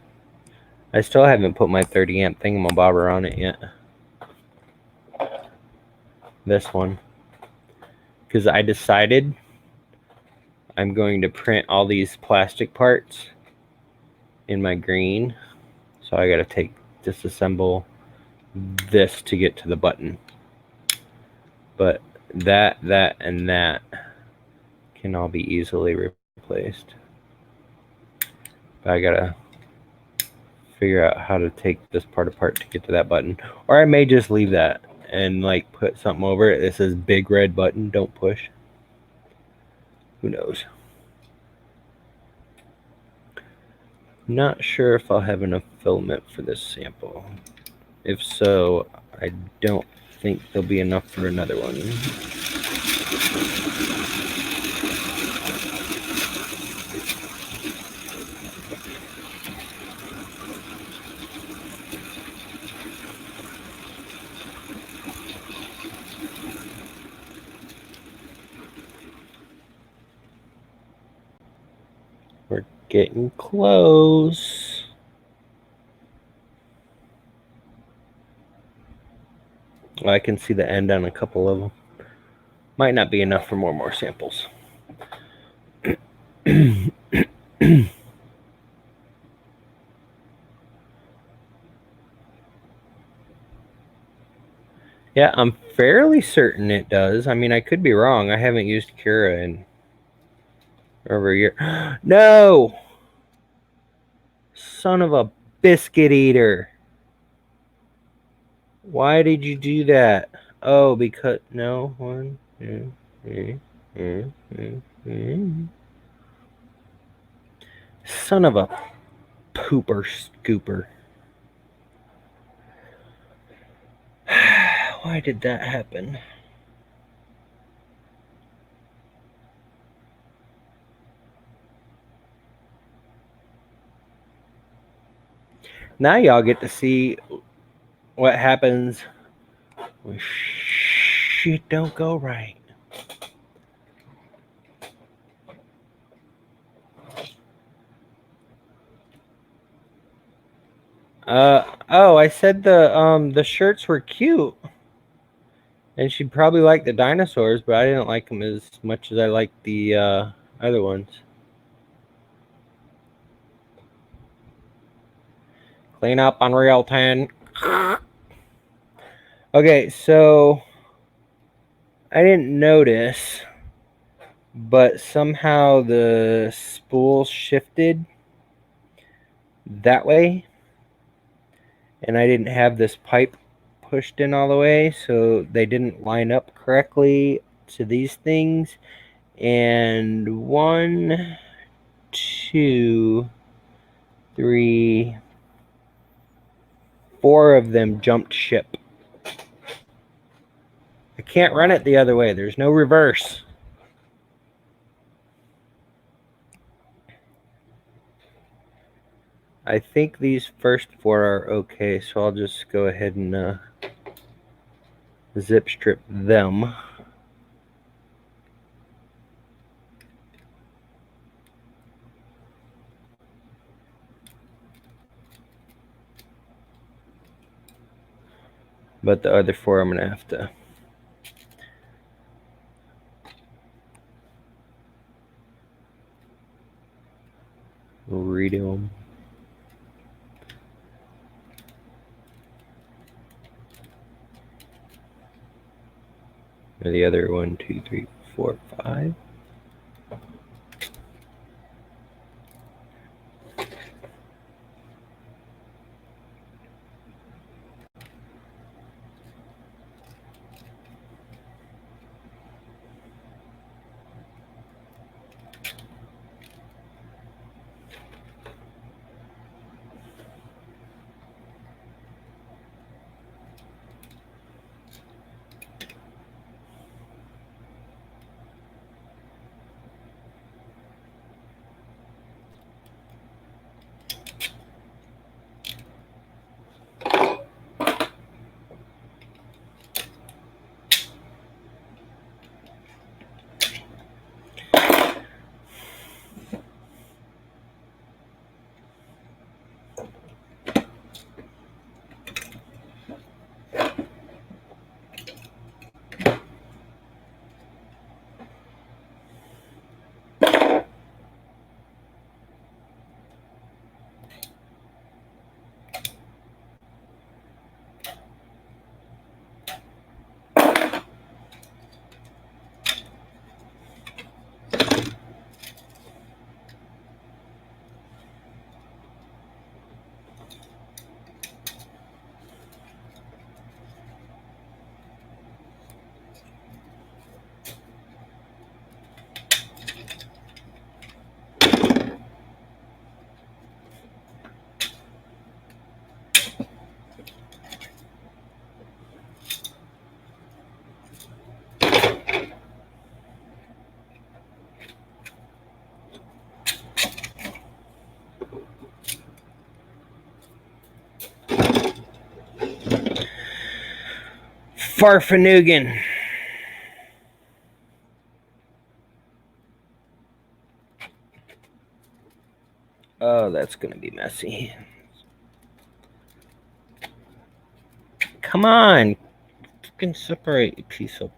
I still haven't put my 30 amp thingamabobber on it yet. This one. Because I decided I'm going to print all these plastic parts in my green. So I got to disassemble this to get to the button. But that, and that can all be easily replaced. But I got to figure out how to take this part apart to get to that button. Or I may just leave that and like put something over it that says big red button, don't push. Who knows? Not sure if I'll have enough filament for this sample. If so, I don't think there'll be enough for another one. We're getting close. I can see the end on a couple of them. Might not be enough for more samples. Yeah, I'm fairly certain it does. I mean, I could be wrong. I haven't used Cura in over a year. No! Son of a biscuit eater. Why did you do that? Oh, because... No. One, two, three, Son of a pooper scooper. Why did that happen? Now y'all get to see what happens when shit don't go right. Oh, I said the shirts were cute. And she'd probably like the dinosaurs, but I didn't like them as much as I liked the other ones. Clean up Unreal 10. Okay, so I didn't notice, but somehow the spool shifted that way, and I didn't have this pipe pushed in all the way, so they didn't line up correctly to these things. And 1, 2, 3, 4 of them jumped ship. I can't run it the other way. There's no reverse. I think these first 4 are okay, so I'll just go ahead and zip strip them. But the other 4 I'm going to have to redo them. And the other 1, 2, 3, 4, 5. Farfanugan. Oh, that's gonna be messy. Come on. You can separate, you piece of...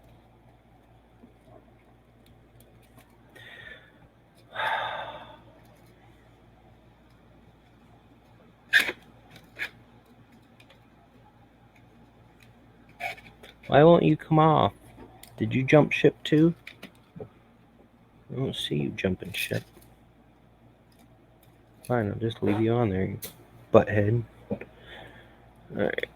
Why won't you come off? Did you jump ship too? I don't see you jumping ship. Fine, I'll just leave you on there, you butthead. Alright.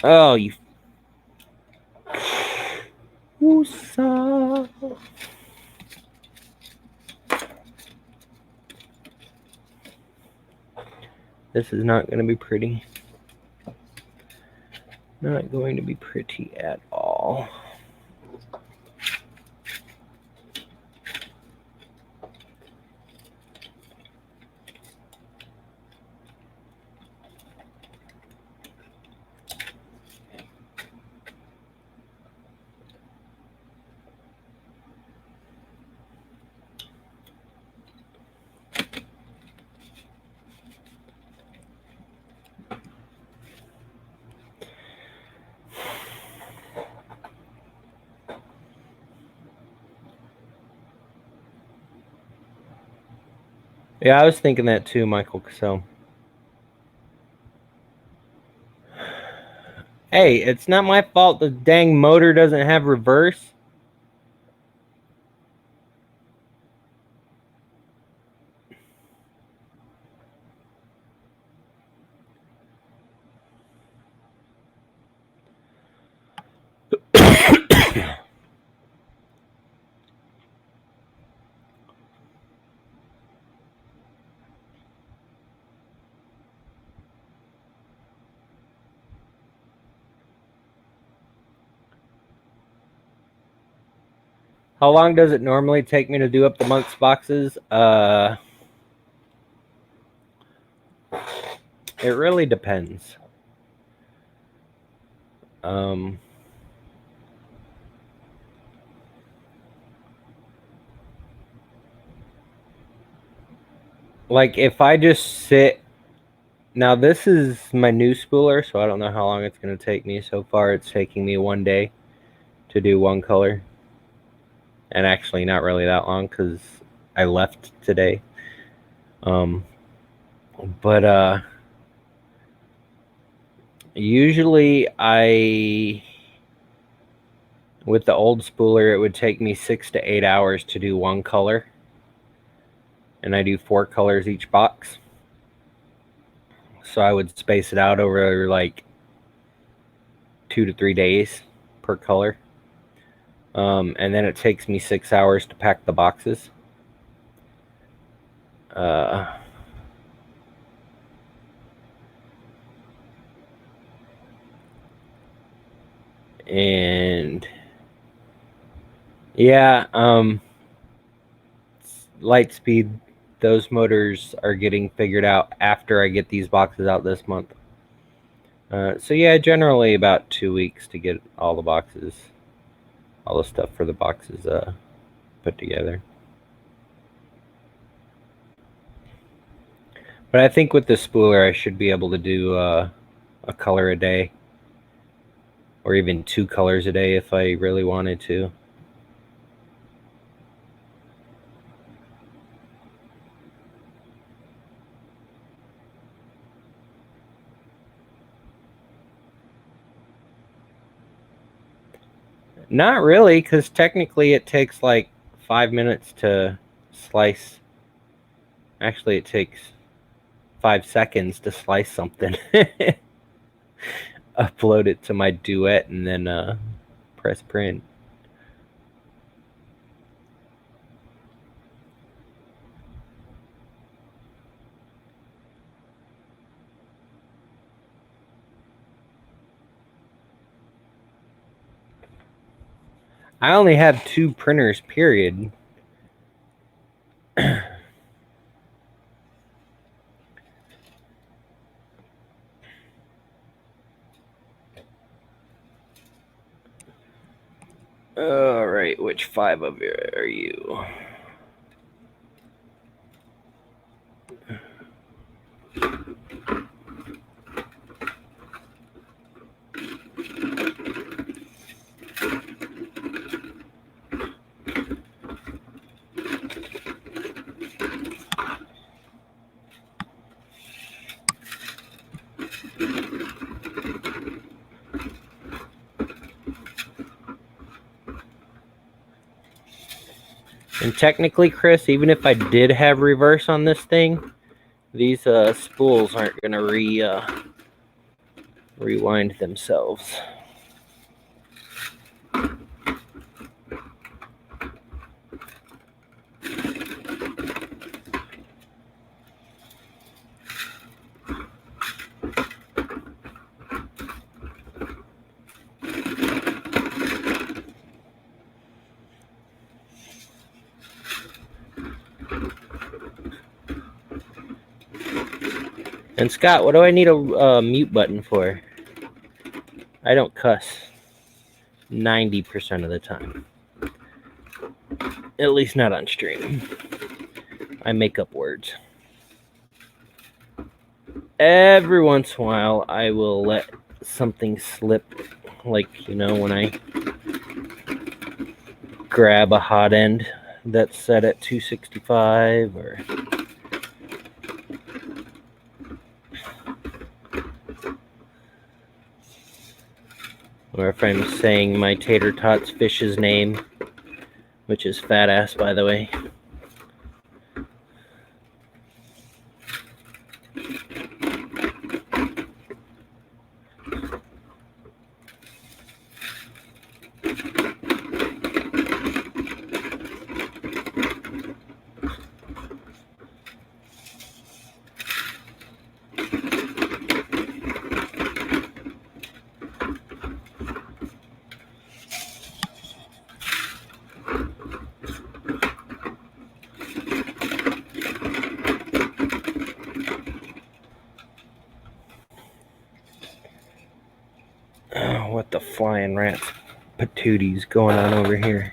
Oh, you... Woosah. This is not going to be pretty. Not going to be pretty at all. Yeah, I was thinking that too, Michael. So, hey, it's not my fault the dang motor doesn't have reverse. How long does it normally take me to do up the month's boxes? It really depends. Like if I just sit... Now this is my new spooler, so I don't know how long it's going to take me. So far it's taking me 1 day to do one color. And actually not really that long because I left today. Usually with the old spooler, it would take me 6 to 8 hours to do one color. And I do 4 colors each box. So I would space it out over like 2 to 3 days per color. And then it takes me 6 hours to pack the boxes. And yeah, Lightspeed, those motors are getting figured out after I get these boxes out this month. So yeah, generally about 2 weeks to get all the boxes, all the stuff for the boxes put together. But I think with the spooler, I should be able to do a color a day, or even 2 colors a day if I really wanted to. Not really, because technically it takes like 5 minutes to slice. Actually, it takes 5 seconds to slice something. Upload it to my Duet and then press print. I only have 2 printers, period. All right, which 5 of you are you? And technically, Chris, even if I did have reverse on this thing, these spools aren't going to rewind themselves. And Scott, what do I need a mute button for? I don't cuss 90% of the time. At least not on stream. I make up words. Every once in a while, I will let something slip, like, you know, when I grab a hot end that's set at 265 or if I'm saying my tater tots fish's name, which is fat ass, by the way. Oh, what the flying rats patooties going on over here?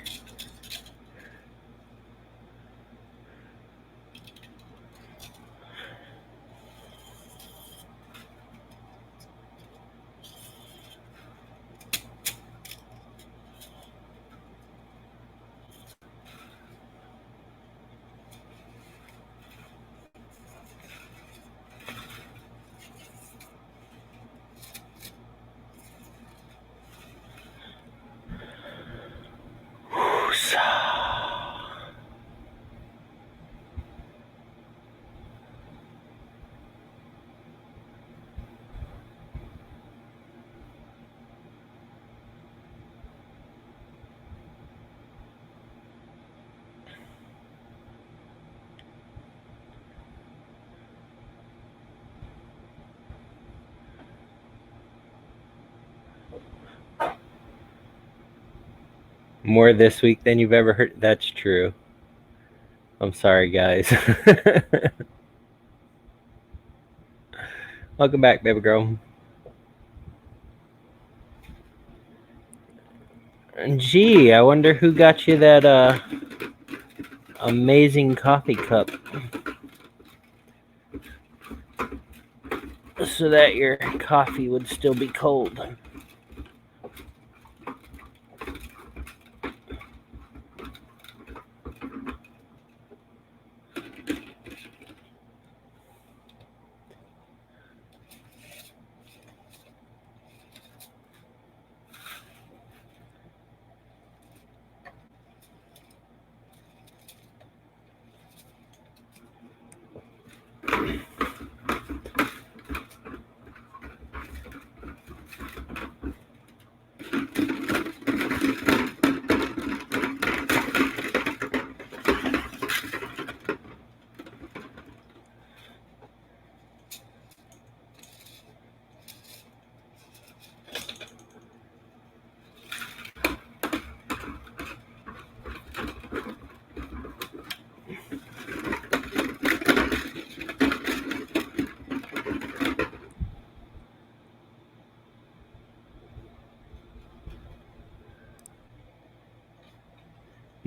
More this week than you've ever heard. That's true. I'm sorry, guys. Welcome back, baby girl. Gee, I wonder who got you that amazing coffee cup so that your coffee would still be cold.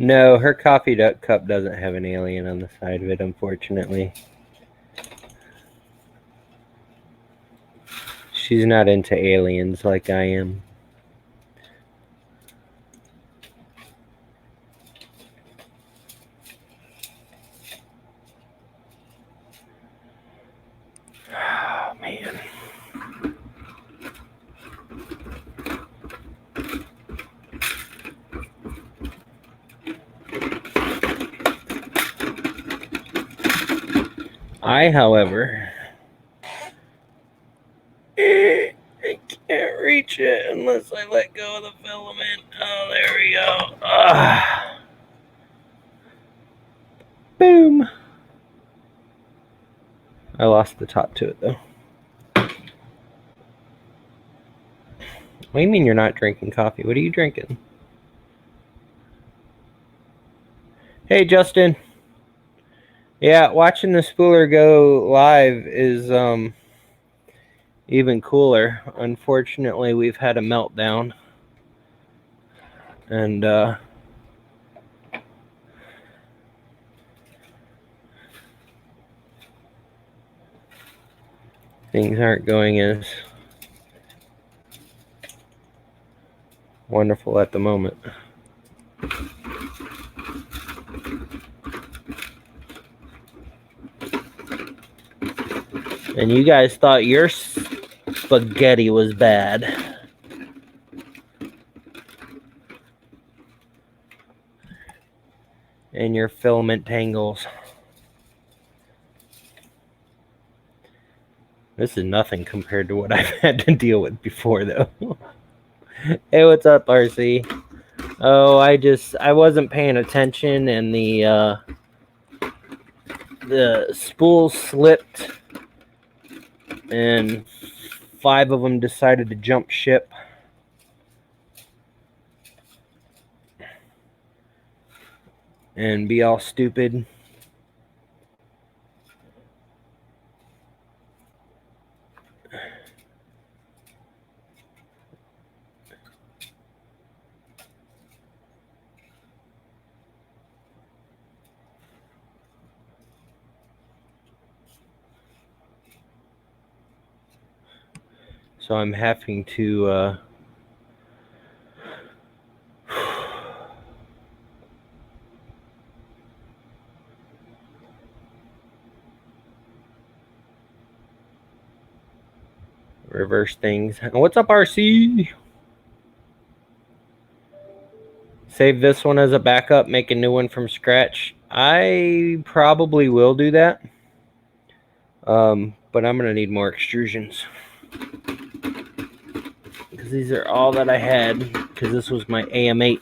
No, her coffee cup doesn't have an alien on the side of it, unfortunately. She's not into aliens like I am. Oh, man. I, however, I can't reach it unless I let go of the filament. Oh, there we go. Boom. I lost the top to it, though. What do you mean you're not drinking coffee? What are you drinking? Hey, Justin. Yeah, watching the Spooler go live is even cooler. Unfortunately, we've had a meltdown. And things aren't going as wonderful at the moment. And you guys thought your spaghetti was bad. And your filament tangles. This is nothing compared to what I've had to deal with before, though. Hey, what's up, RC? Oh, I wasn't paying attention, and the spool slipped, and 5 of them decided to jump ship. And be all stupid. So I'm having to reverse things. What's up, RC? Save this one as a backup, make a new one from scratch. I probably will do that. But I'm going to need more extrusions. Because these are all that I had. Because this was my AM8.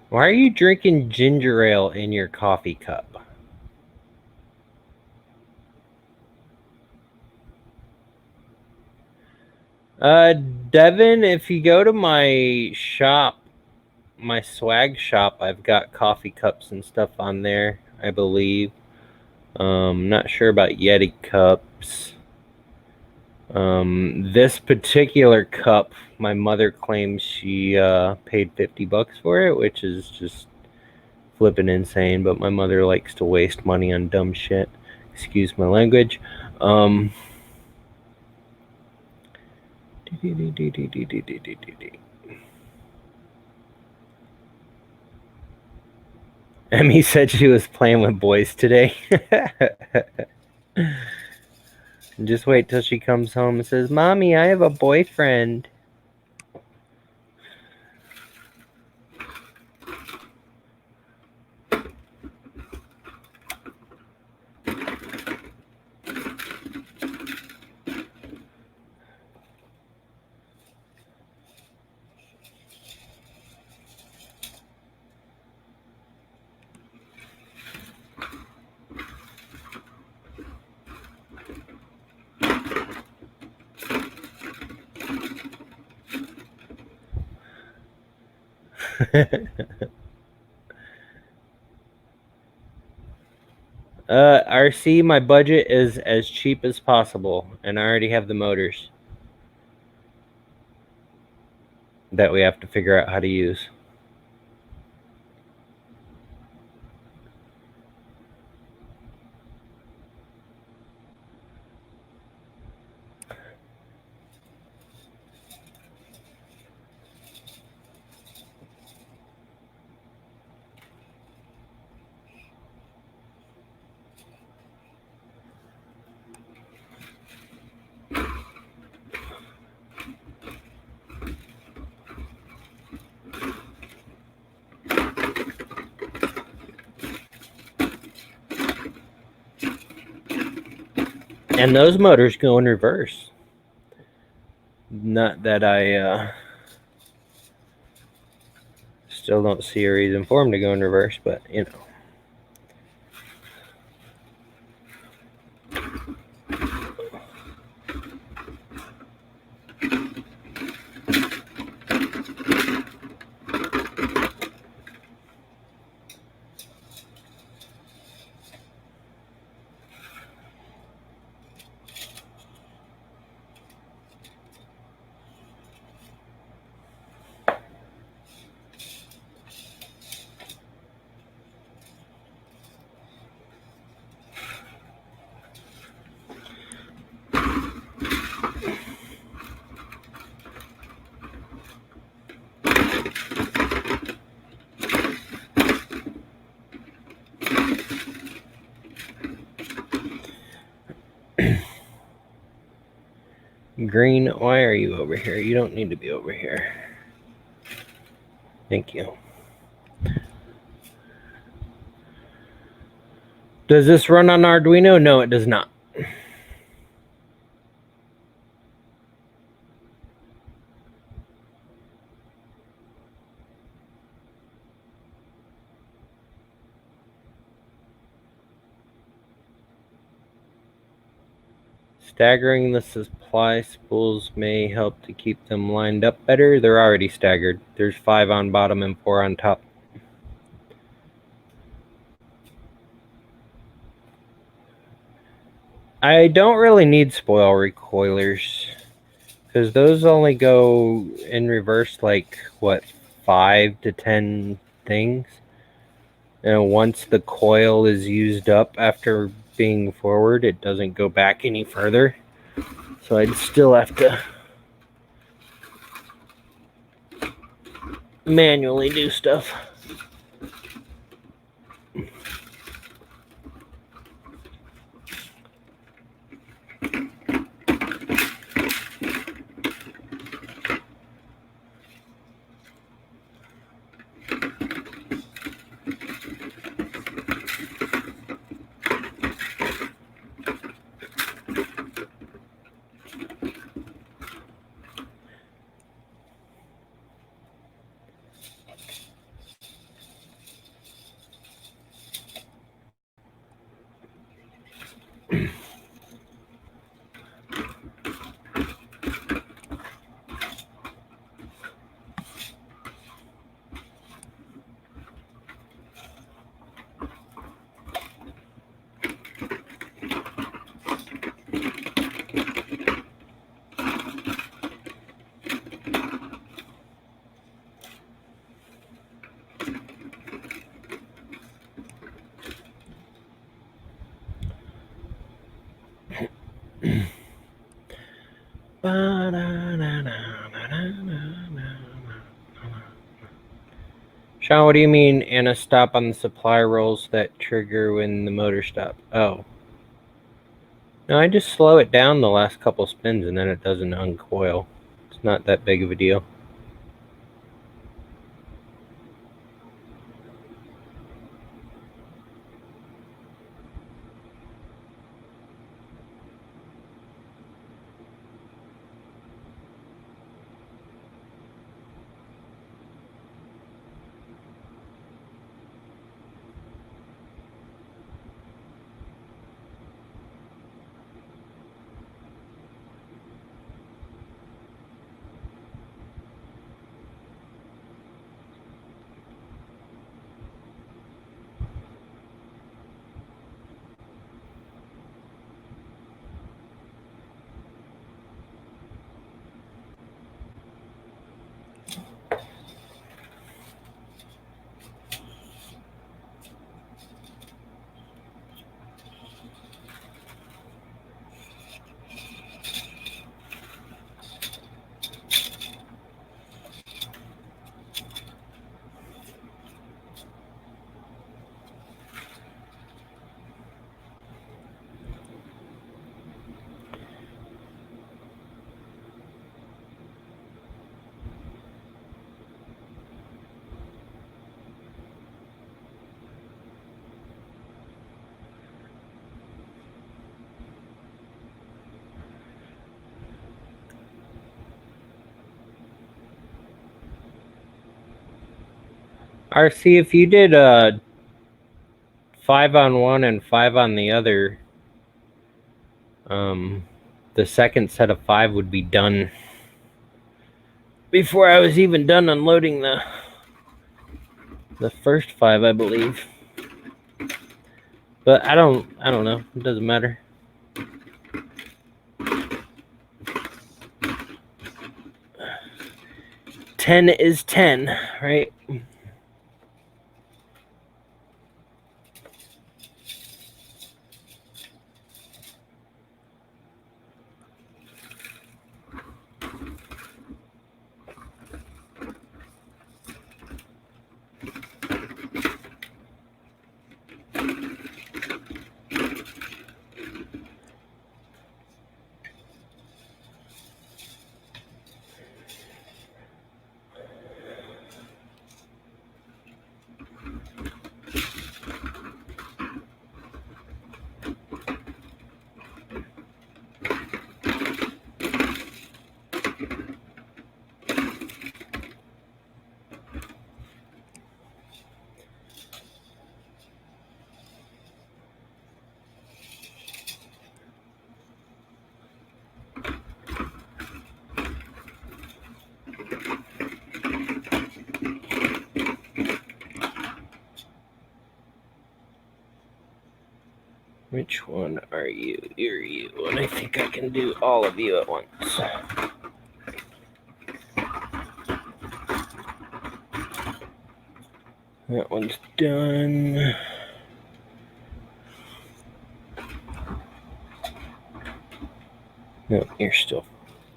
Why are you drinking ginger ale in your coffee cup? Devin, if you go to my shop, my swag shop, I've got coffee cups and stuff on there, I believe. Not sure about Yeti cups. This particular cup, my mother claims she paid $50 for it, which is just flipping insane. But my mother likes to waste money on dumb shit. Excuse my language. Emmy said she was playing with boys today. Just wait till she comes home and says, "Mommy, I have a boyfriend." RC, my budget is as cheap as possible, and I already have the motors that we have to figure out how to use. And those motors go in reverse. Not that I still don't see a reason for them to go in reverse, but you know. Green, why are you over here? You don't need to be over here. Thank you. Does this run on Arduino? No, it does not. Staggering the supply spools may help to keep them lined up better. They're already staggered. There's 5 on bottom and 4 on top. I don't really need spoil recoilers because those only go in reverse like, what, 5 to 10 things? And once the coil is used up after being forward, it doesn't go back any further. So I'd still have to manually do stuff. Sean, what do you mean, and a stop on the supply rolls that trigger when the motor stops? Oh. No, I just slow it down the last couple spins and then it doesn't uncoil. It's not that big of a deal. RC, if you did 5 on one and 5 on the other, the second set of 5 would be done before I was even done unloading the first 5, I believe. But I don't know. It doesn't matter. Ten is 10, right? Which one are you? You're you. And I think I can do all of you at once. That one's done. No, you're still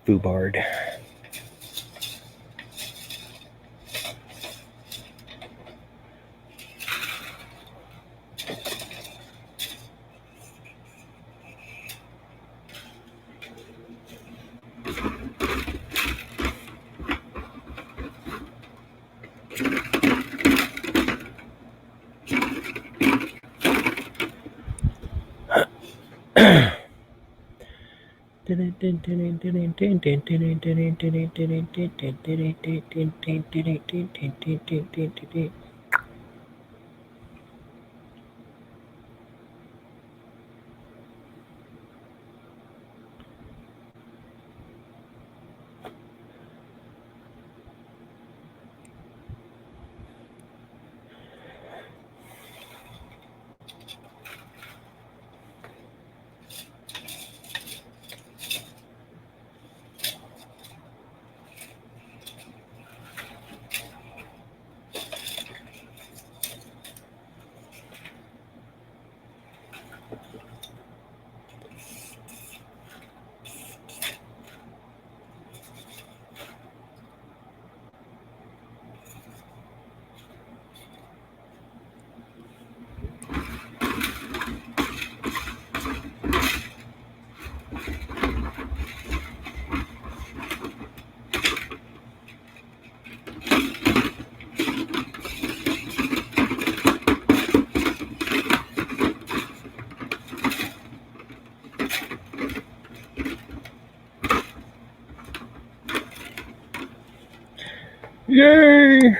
foobarred. Yay!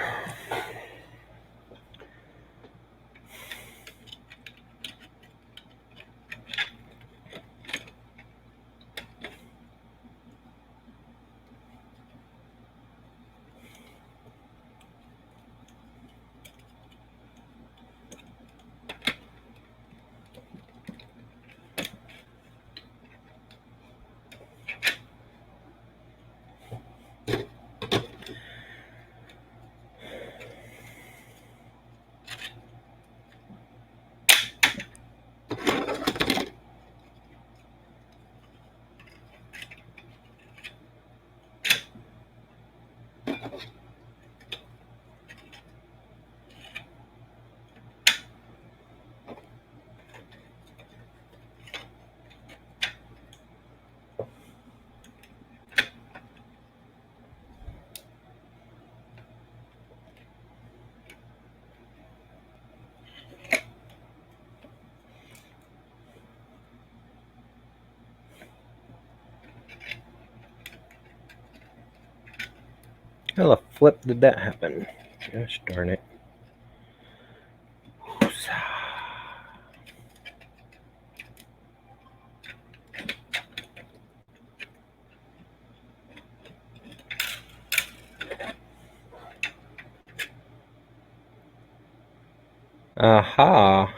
How the flip did that happen? Gosh darn it. Aha!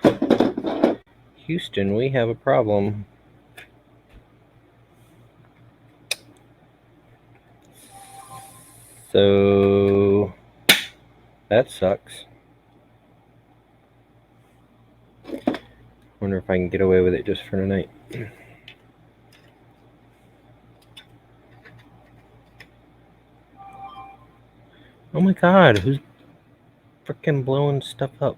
Houston, we have a problem. So that sucks. Wonder if I can get away with it just for tonight. Oh my god, who's freaking blowing stuff up?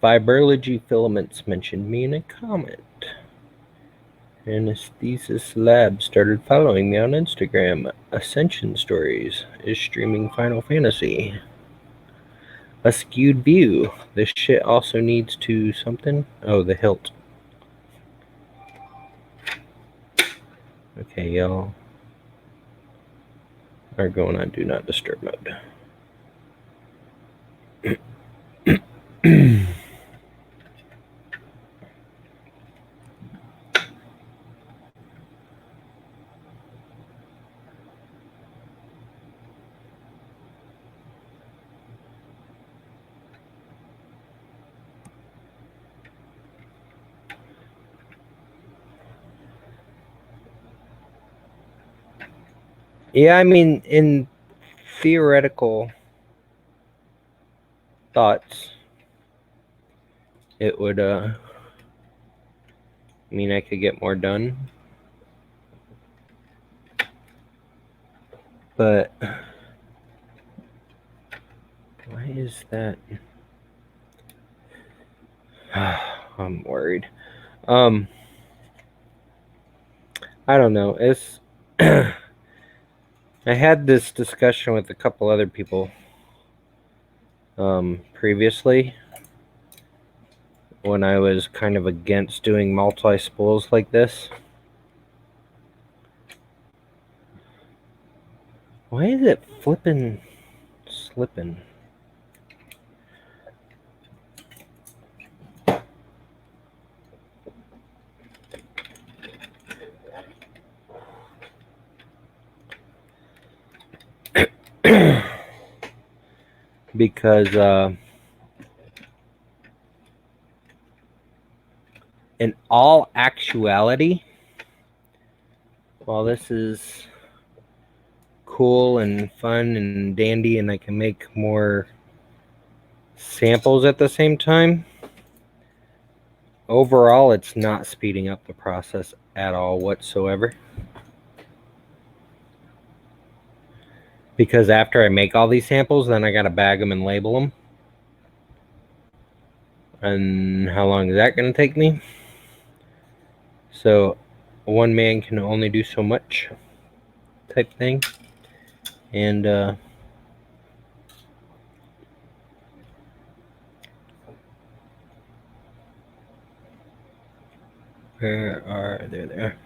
Fibrology filaments mentioned me in a comment. Anesthesis Lab started following me on Instagram. Ascension Stories is streaming Final Fantasy. A skewed view. This shit also needs to something. Oh, the hilt. Okay, y'all are going on Do Not Disturb mode. Yeah, I mean, in theoretical thoughts, it would mean I could get more done. But why is that? I'm worried. I don't know. It's I had this discussion with a couple other people previously when I was kind of against doing multi-spools like this. Why is it slipping? Because in all actuality, while this is cool and fun and dandy, and I can make more samples at the same time, overall it's not speeding up the process at all whatsoever. Because after I make all these samples, then I gotta bag them and label them. And how long is that gonna take me? So one man can only do so much type thing. And where are there?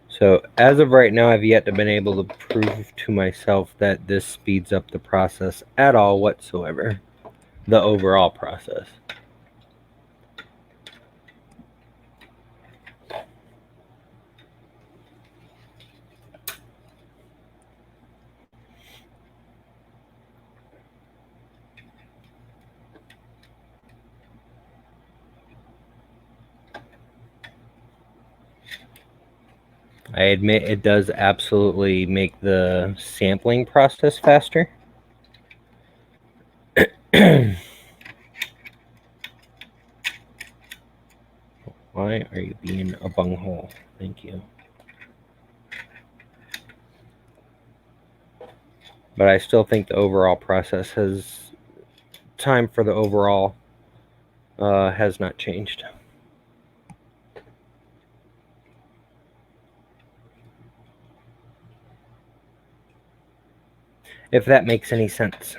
So as of right now, I've yet to been able to prove to myself that this speeds up the process at all whatsoever. The overall process. I admit it does absolutely make the sampling process faster. Why are you being a bunghole? Thank you. But I still think the overall process has time for the overall has not changed. If that makes any sense.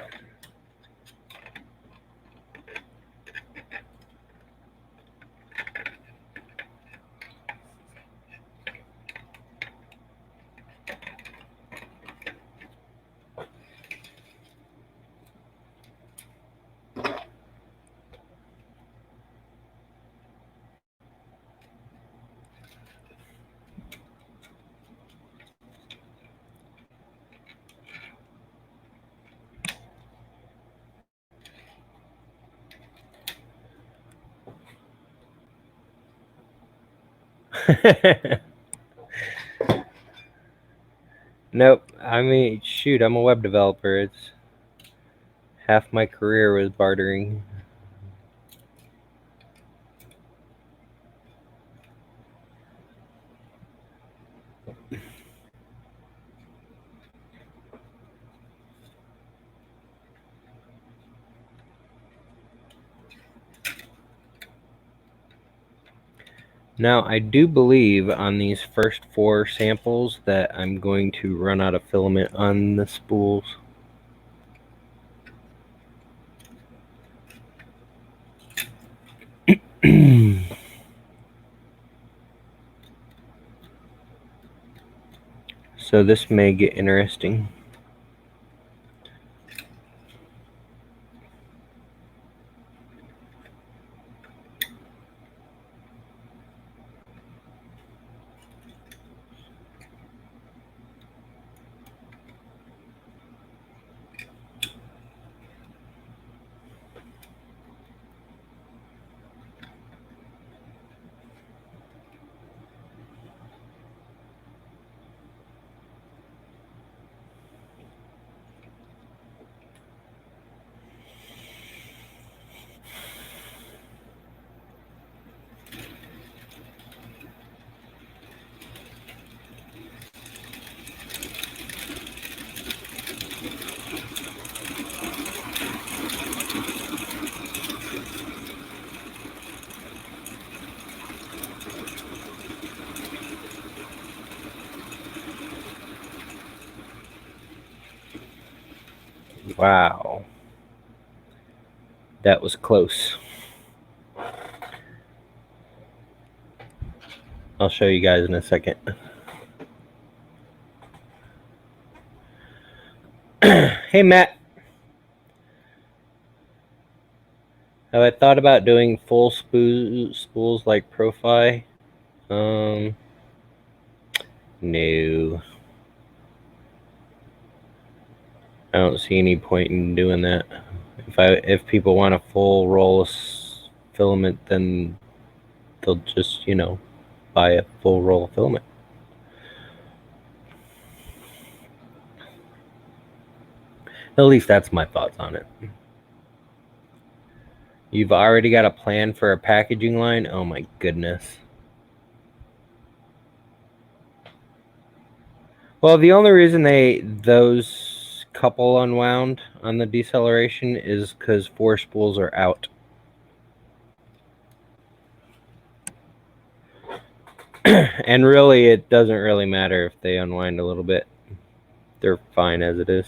Nope. I mean, shoot, I'm a web developer. It's half my career was bartering. Now, I do believe on these first 4 samples that I'm going to run out of filament on the spools. So this may get interesting. Wow. That was close. I'll show you guys in a second. Hey, Matt. Have I thought about doing full spools like Profi? No. I don't see any point in doing that. If people want a full roll of filament, then they'll just, you know, buy a full roll of filament. At least that's my thoughts on it. You've already got a plan for a packaging line? Oh my goodness. Well, the only reason those couple unwound on the deceleration is because 4 spools are out. And really, it doesn't really matter if they unwind a little bit. They're fine as it is.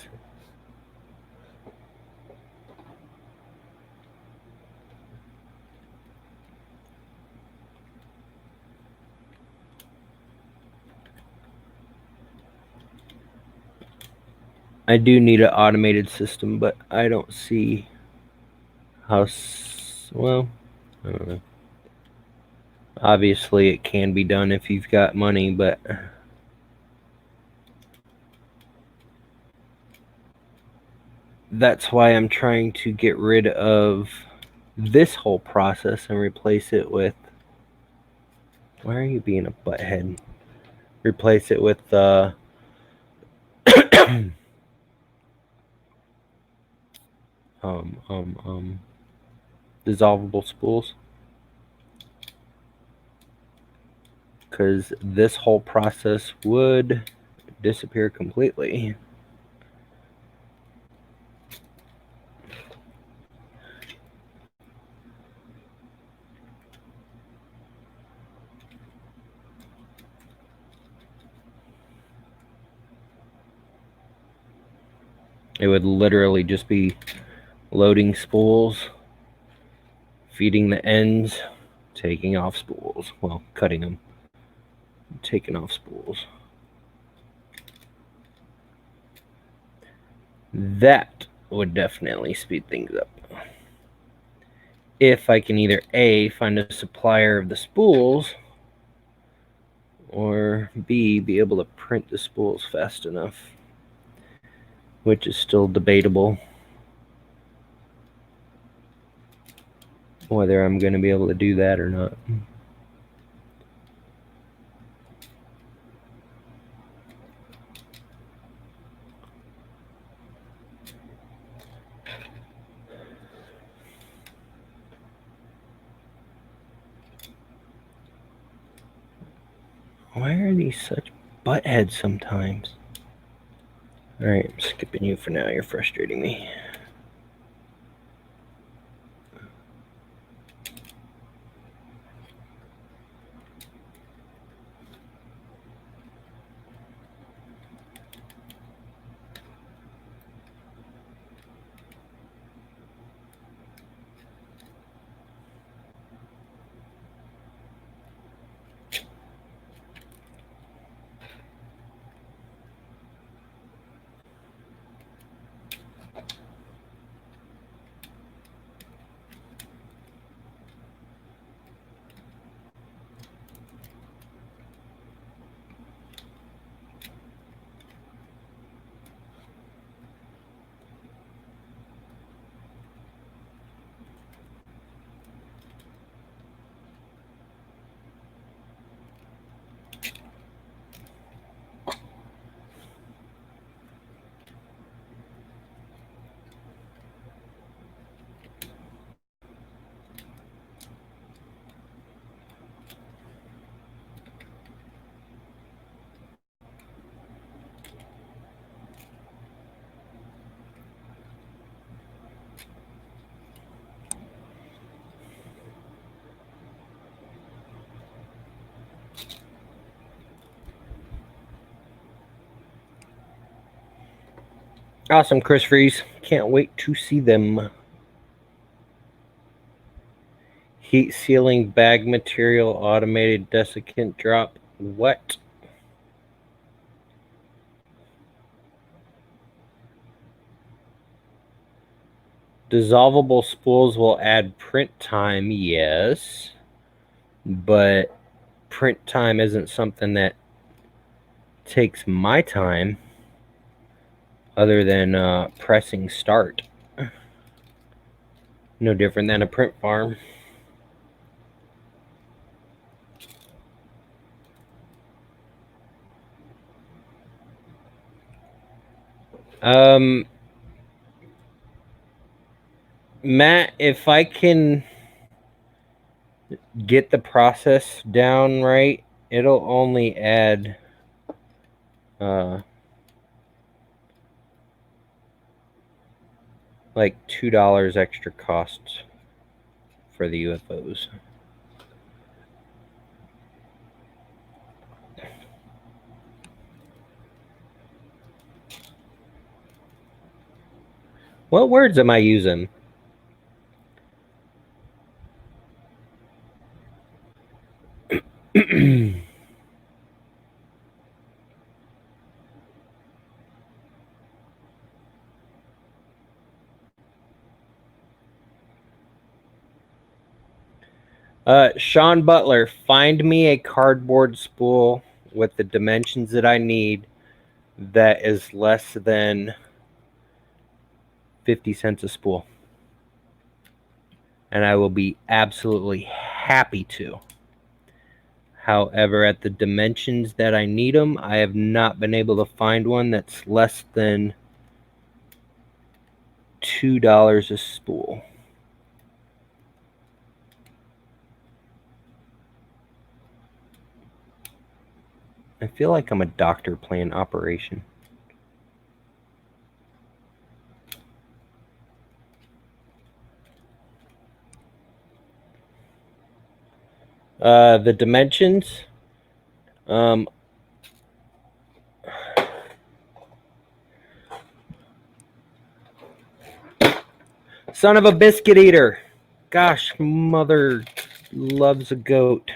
I do need an automated system, but I don't see how, well, I don't know. Obviously, it can be done if you've got money, but that's why I'm trying to get rid of this whole process and replace it with, why are you being a butthead? Replace it with dissolvable spools, because this whole process would disappear completely. It would literally just be loading spools, feeding the ends, taking off spools. Well, cutting them, taking off spools. That would definitely speed things up. If I can either A, find a supplier of the spools, or B, be able to print the spools fast enough, which is still debatable whether I'm going to be able to do that or not. Why are these such buttheads sometimes? Alright, I'm skipping you for now. You're frustrating me. Awesome, Chris Freeze. Can't wait to see them. Heat sealing bag material automated desiccant drop. What? Dissolvable spools will add print time, yes. But print time isn't something that takes my time other than pressing start. No different than a print farm. Matt, if I can get the process down right, it'll only add like $2 extra costs for the UFOs. What words am I using? Sean Butler, find me a cardboard spool with the dimensions that I need that is less than 50 cents a spool. And I will be absolutely happy to. However, at the dimensions that I need them, I have not been able to find one that's less than $2 a spool. I feel like I'm a doctor playing Operation. The dimensions. Son of a biscuit eater. Gosh, mother loves a goat.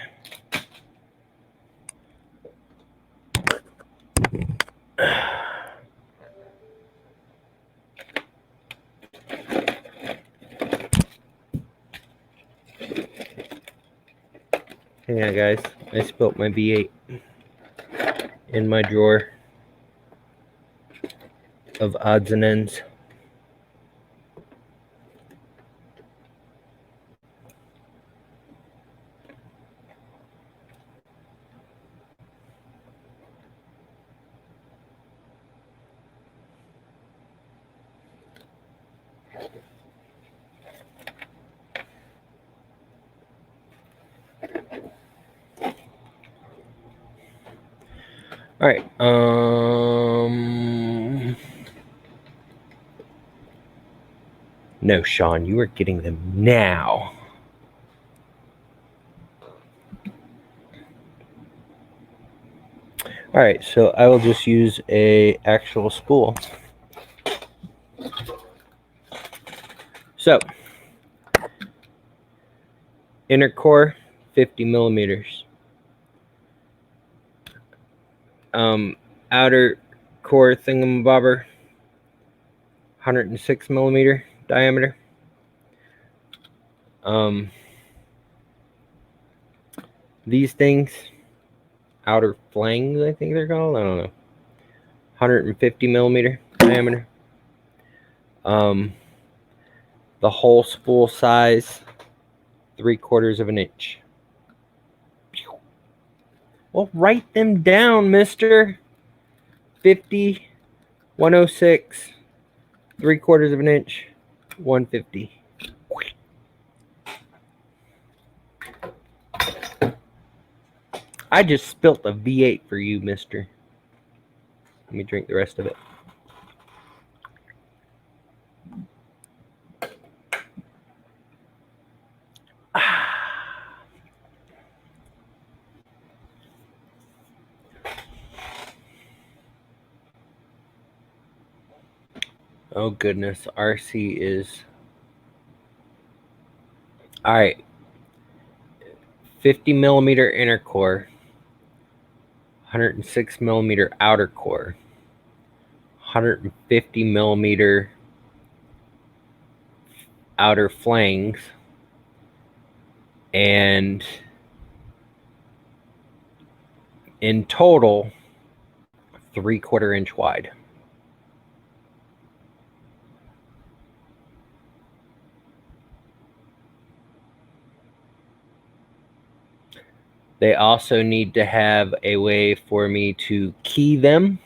Hang on, guys. I spilt my V8 in my drawer of odds and ends. All right. No, Sean, you are getting them now. All right, so I will just use a actual spool. So, inner core, 50 millimeters. Outer core thingamabobber, 106 millimeter diameter. These things, outer flanges, I think they're called. I don't know. 150 millimeter diameter. The whole spool size, 3/4 of an inch. Well, write them down, mister. 50, 106, 3/4 of an inch, 150. I just spilt a V8 for you, mister. Let me drink the rest of it. Oh, goodness. RC is... All right. 50 millimeter inner core, 106 millimeter outer core, 150 millimeter outer flanges, and in total 3/4 inch wide. They also need to have a way for me to key them.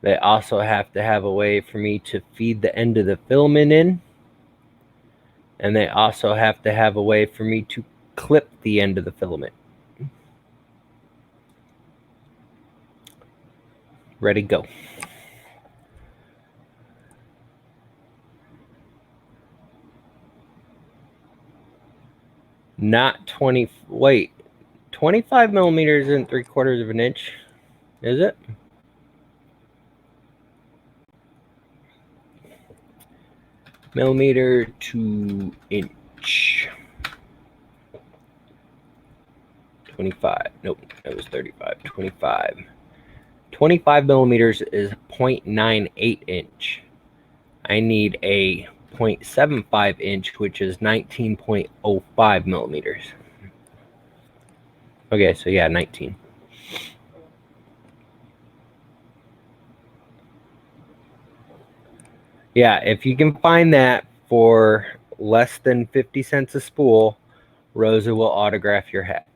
They also have to have a way for me to feed the end of the filament in. And they also have to have a way for me to clip the end of the filament. Ready, go. Not 20, wait, 25 millimeters and 3/4 of an inch, is it? Millimeter to inch. 25, nope, that was 35, 25. 25 millimeters is 0.98 inch. I need a 0.75 inch, which is 19.05 millimeters. Okay, so yeah, 19. Yeah, if you can find that for less than 50 cents a spool, Rosa will autograph your hat.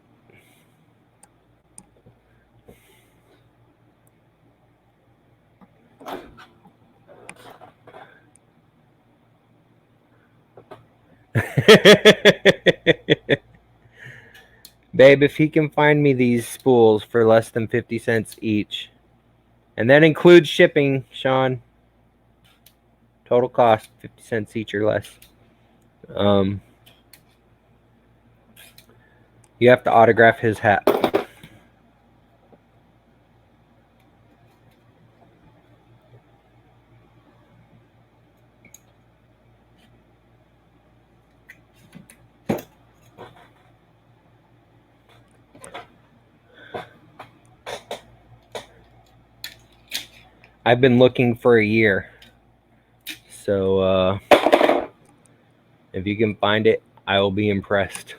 Babe, if he can find me these spools for less than 50 cents each, and that includes shipping, Sean, total cost 50 cents each or less, you have to autograph his hat. I've been looking for a year, so if you can find it, I will be impressed.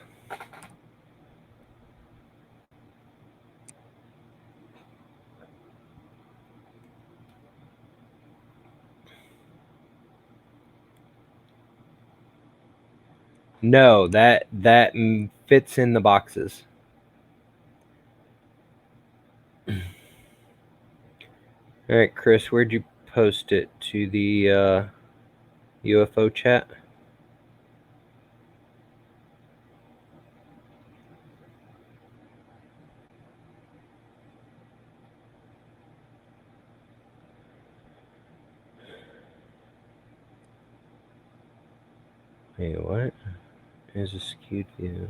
No, that fits in the boxes. All right, Chris, where'd you post it? To the UFO chat? Wait, what? Is a skewed view.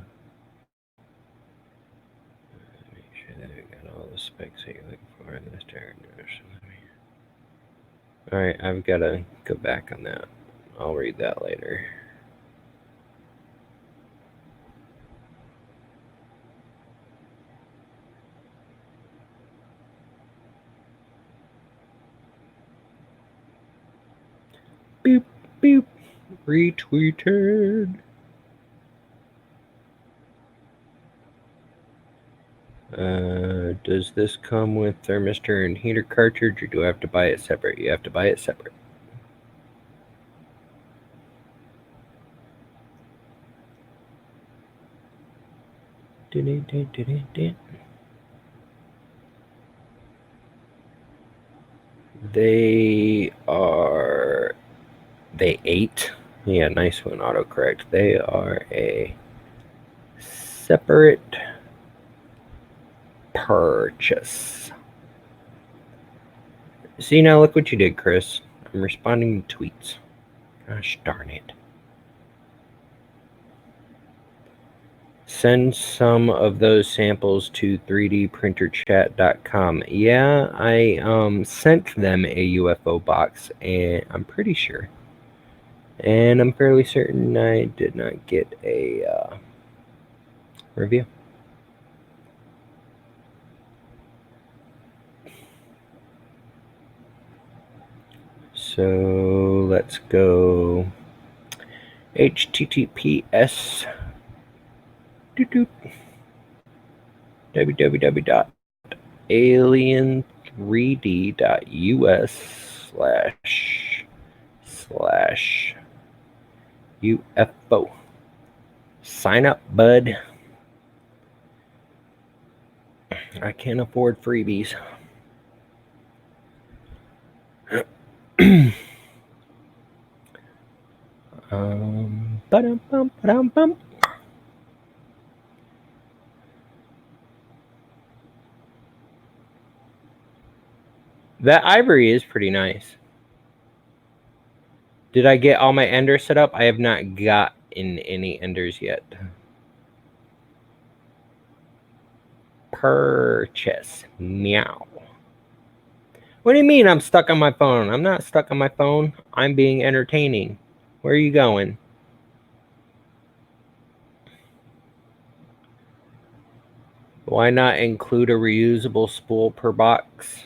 Make sure that I got all the specs that you're looking for in this diagram. Alright, I've got to go back on that. I'll read that later. Beep, beep. Retweeted. Does this come with thermistor and heater cartridge, or do I have to buy it separate? You have to buy it separate. They are... They ate. Yeah, nice one, autocorrect. They are a separate purchase. See, now look what you did, Chris. I'm responding to tweets. Gosh darn it. Send some of those samples to 3dprinterchat.com. Yeah, I sent them a UFO box, and I'm pretty sure. And I'm fairly certain I did not get a review. So let's go https alien3d.us/UFO. Sign up, bud. I can't afford freebies. Ba-dum-bum. That ivory is pretty nice. Did I get all my enders set up? I have not gotten any enders yet. Purchase. Meow. What do you mean I'm stuck on my phone? I'm not stuck on my phone. I'm being entertaining. Where are you going? Why not include a reusable spool per box?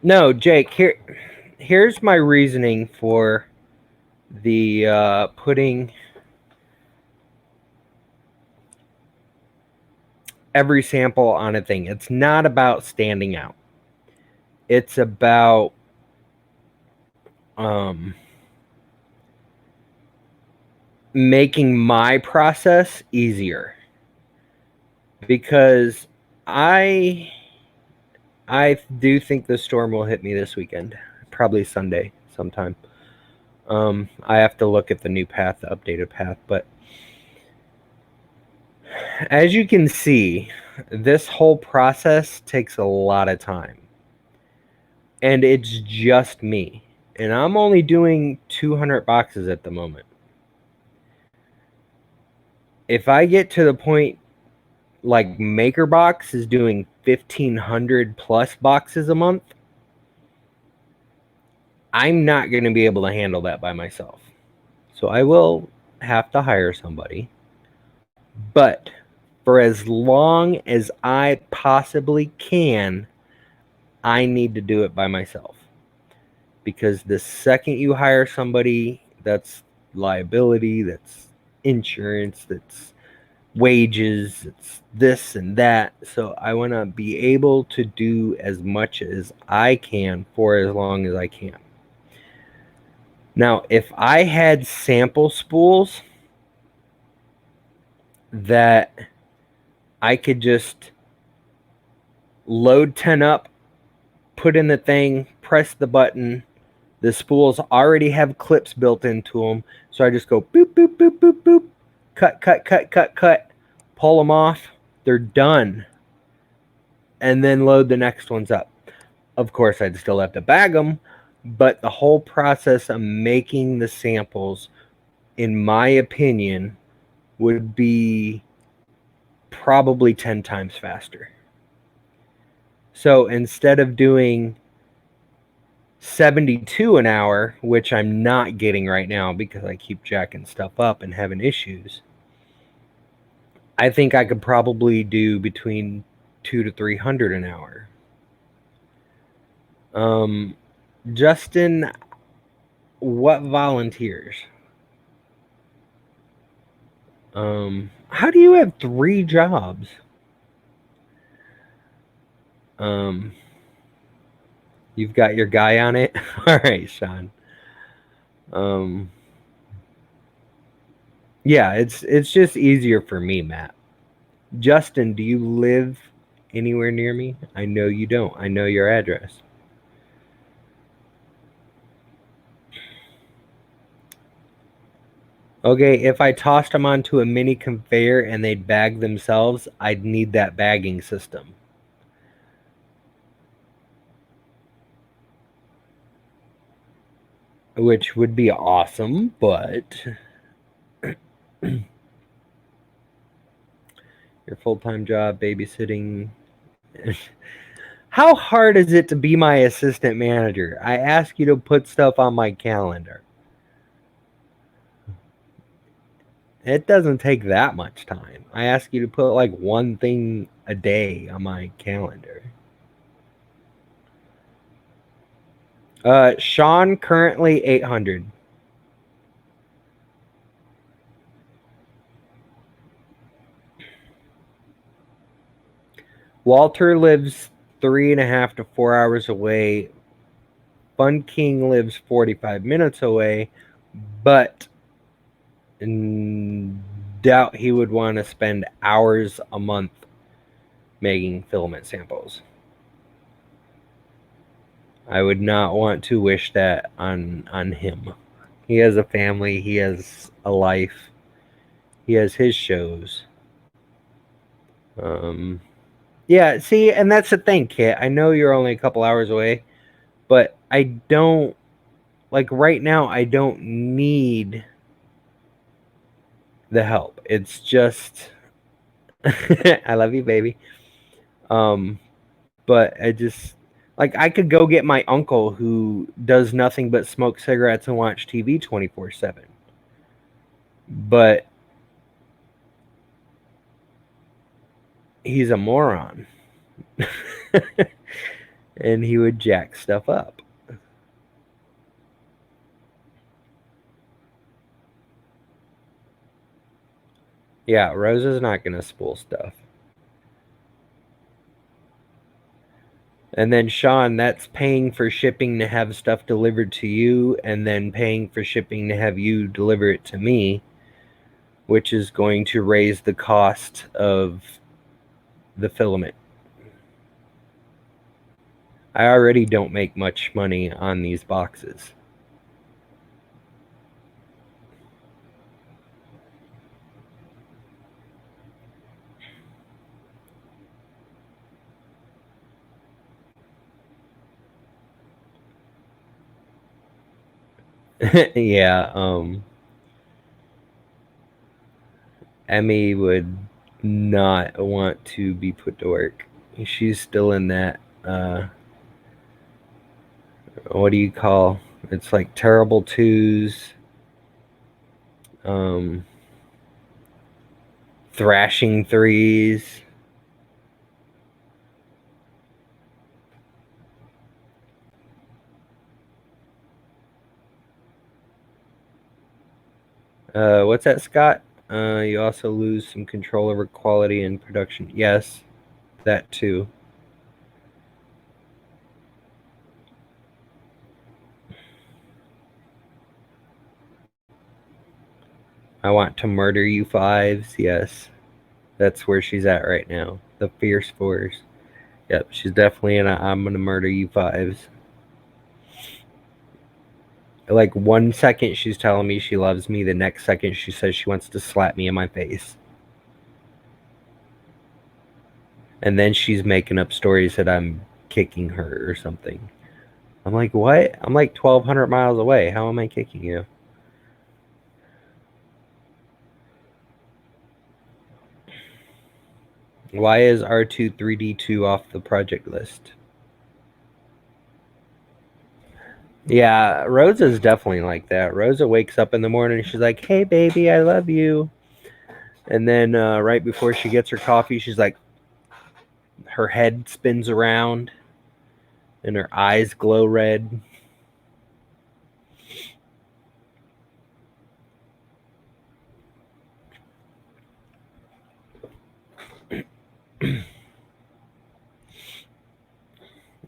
No, Jake, here's my reasoning for the putting every sample on a thing. It's not about standing out. It's about making my process easier, because I do think the storm will hit me this weekend, probably Sunday sometime. I have to look at the new path, the updated path, but as you can see, this whole process takes a lot of time, and it's just me, and I'm only doing 200 boxes at the moment. If I get to the point like MakerBox is doing 1,500 plus boxes a month, I'm not going to be able to handle that by myself. So I will have to hire somebody. But for as long as I possibly can, I need to do it by myself. Because the second you hire somebody, that's liability, that's insurance, that's wages, it's this and that. So I want to be able to do as much as I can for as long as I can. Now, if I had sample spools that I could just load 10 up, put in the thing, press the button, the spools already have clips built into them, so I just go boop, boop, boop, boop, boop, cut, pull them off, they're done, and then load the next ones up. Of course, I'd still have to bag them, but the whole process of making the samples, in my opinion, would be probably 10 times faster. So instead of doing 72 an hour, which I'm not getting right now because I keep jacking stuff up and having issues, I think I could probably do between 200 to 300 an hour. Justin, what volunteers? How do you have 3 jobs? You've got your guy on it? All right, Sean. Yeah, it's just easier for me, Matt. Justin, do you live anywhere near me? I know you don't. I know your address. Okay, if I tossed them onto a mini conveyor and they'd bag themselves, I'd need that bagging system. Which would be awesome, but your full-time job, babysitting. How hard is it to be my assistant manager? I ask you to put stuff on my calendar. It doesn't take that much time. I ask you to put like one thing a day on my calendar. Sean, currently 800. Walter lives 3.5 to 4 hours away. Fun King lives 45 minutes away, but doubt he would want to spend hours a month making filament samples. I would not want to wish that on him. He has a family, he has a life, he has his shows. Yeah, see, and that's the thing, Kit. I know you're only a couple hours away, but I don't, like, right now, I don't need the help. It's just, I love you, baby. But I just, like, I could go get my uncle who does nothing but smoke cigarettes and watch TV 24/7. But he's a moron. And he would jack stuff up. Yeah, Rosa's not going to spool stuff. And then, Sean, that's paying for shipping to have stuff delivered to you, and then paying for shipping to have you deliver it to me, which is going to raise the cost of the filament. I already don't make much money on these boxes. Yeah, Emmy would not want to be put to work. She's still in that, what do you call, it's like terrible twos, thrashing threes. What's that, Scott? You also lose some control over quality and production. Yes, that too. I want to murder you fives. Yes, that's where she's at right now. The fierce fours. Yep, she's definitely in a I'm gonna murder you fives. Like 1 second she's telling me she loves me, the next second she says she wants to slap me in my face. And then she's making up stories that I'm kicking her or something. I'm like, what? I'm like 1,200 miles away. How am I kicking you? Why is R2-3D2 off the project list? Yeah, Rosa's definitely like that. Rosa wakes up in the morning and she's like, hey, baby, I love you. And then right before she gets her coffee, she's like, her head spins around and her eyes glow red.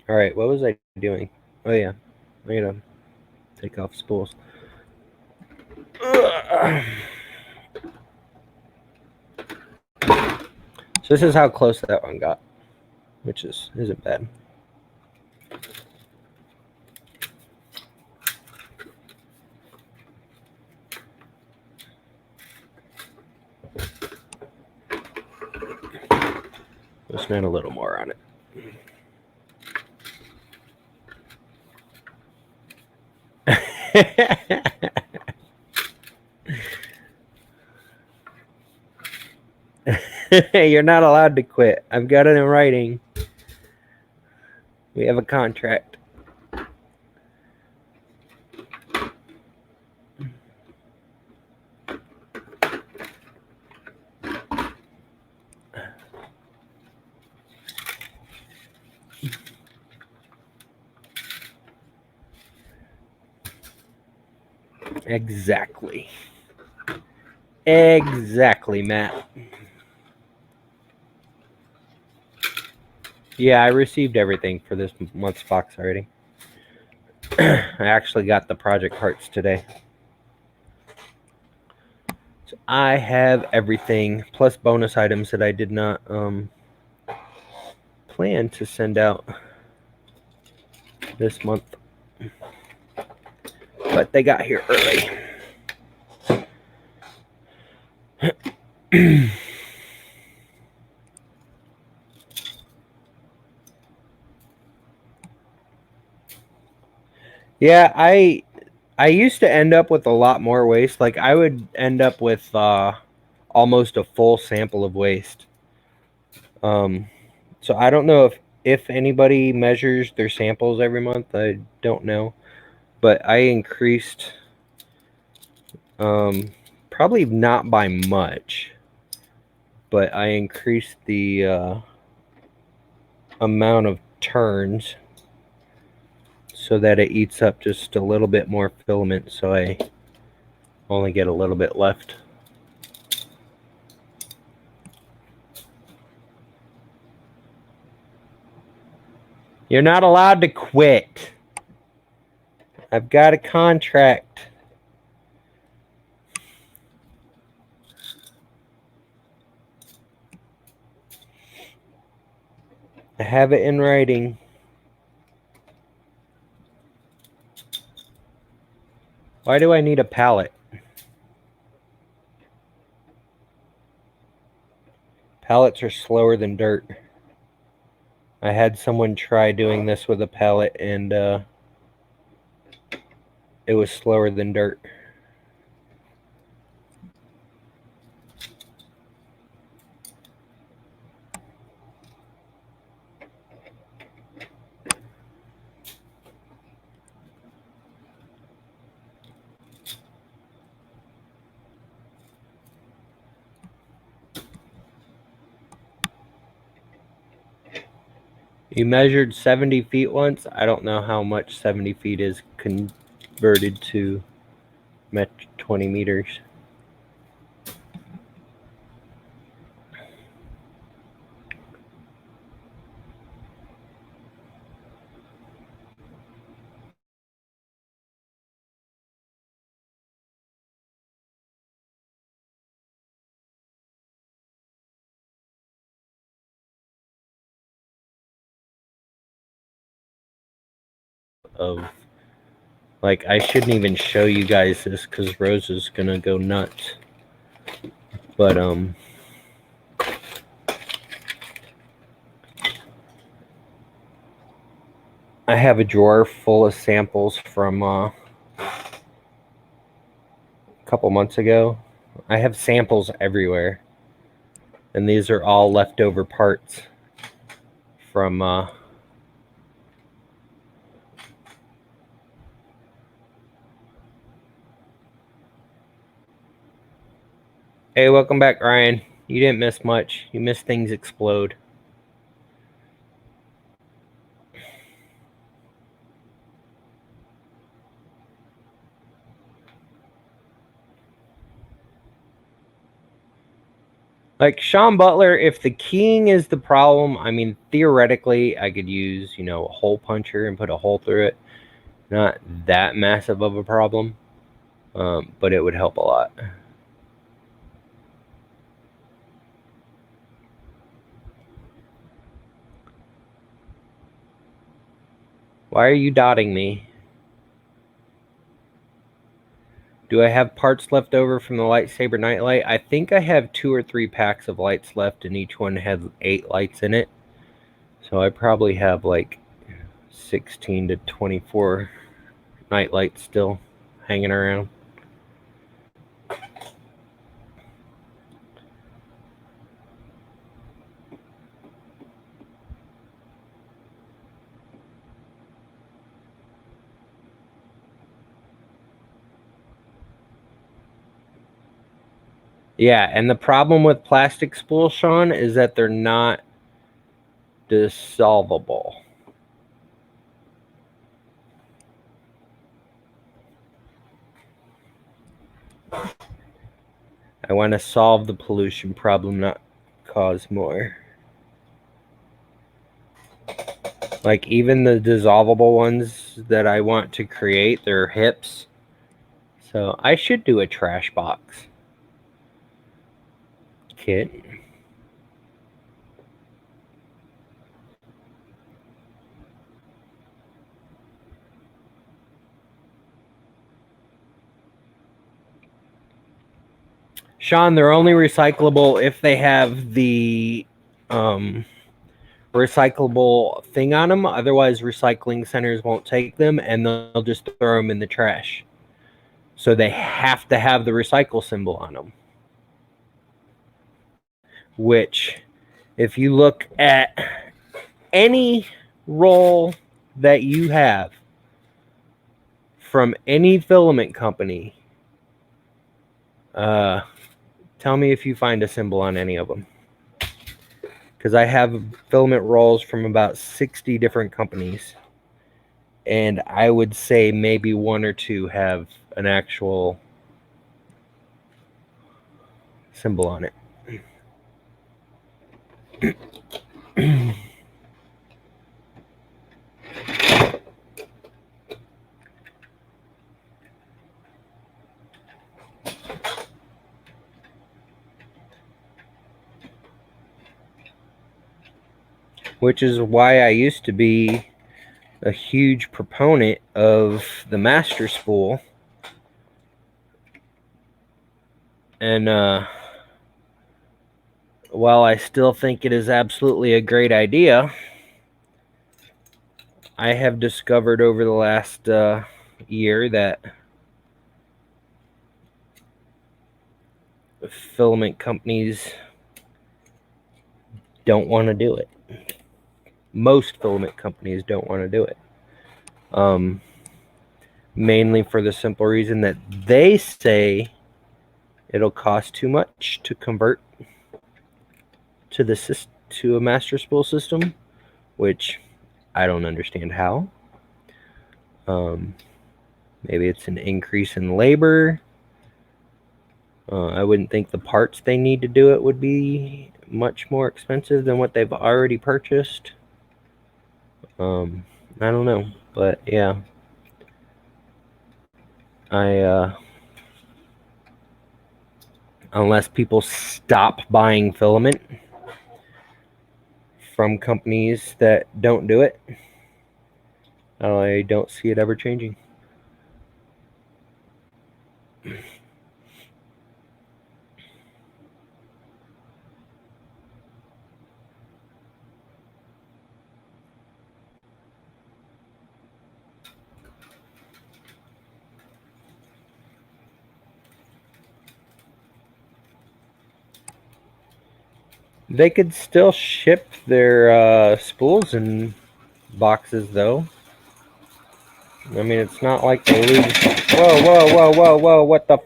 All right, what was I doing? Oh, yeah. I gotta take off spools. So this is how close that one got, which isn't bad. Just add a little more on it. You're not allowed to quit. I've got it in writing. We have a contract. Exactly. Exactly, Matt. Yeah, I received everything for this month's box already. I actually got the project parts today. I have everything, plus bonus items that I did not plan to send out this month. But they got here early. Yeah, I used to end up with a lot more waste. Like I would end up with almost a full sample of waste. So I don't know if anybody measures their samples every month. I don't know, but I increased probably not by much, but I increased the amount of turns so that it eats up just a little bit more filament, so I only get a little bit left. You're not allowed to quit. I've got a contract. I have it in writing. Why do I need a pallet? Pallets are slower than dirt. I had someone try doing this with a pallet, and it was slower than dirt. You measured 70 feet once. I don't know how much 70 feet is converted to 20 meters. Of like, I shouldn't even show you guys this because Rose is gonna go nuts. But I have a drawer full of samples from a couple months ago. I have samples everywhere, and these are all leftover parts from Hey, welcome back, Ryan. You didn't miss much. You missed things explode. Like Sean Butler, if the keying is the problem, I mean, theoretically, I could use, a hole puncher and put a hole through it. Not that massive of a problem, but it would help a lot. Why are you dotting me? Do I have parts left over from the lightsaber nightlight? I think I have 2 or 3 packs of lights left, and each one had 8 lights in it. So I probably have like 16 to 24 night lights still hanging around. Yeah, and the problem with plastic spools, Sean, is that they're not dissolvable. I want to solve the pollution problem, not cause more. Like, even the dissolvable ones that I want to create, they're hips. So I should do a trash box. kit. Sean, they're only recyclable if they have the recyclable thing on them. Otherwise, recycling centers won't take them, and they'll just throw them in the trash. So they have to have the recycle symbol on them. Which, if you look at any roll that you have from any filament company, tell me if you find a symbol on any of them. Because I have filament rolls from about 60 different companies. And I would say maybe one or two have an actual symbol on it. Which is why I used to be a huge proponent of the master spool. And while I still think it is absolutely a great idea, I have discovered over the last year that filament companies don't want to do it. Most filament companies don't want to do it. Mainly for the simple reason that they say it'll cost too much to convert to a master spool system, which I don't understand how. Maybe it's an increase in labor. I wouldn't think the parts they need to do it would be much more expensive than what they've already purchased. I don't know, but yeah. Unless people stop buying filament from companies that don't do it, I don't see it ever changing. They could still ship their spools in boxes, though. I mean, it's not like they lose. Whoa, whoa, whoa, whoa, whoa! What the?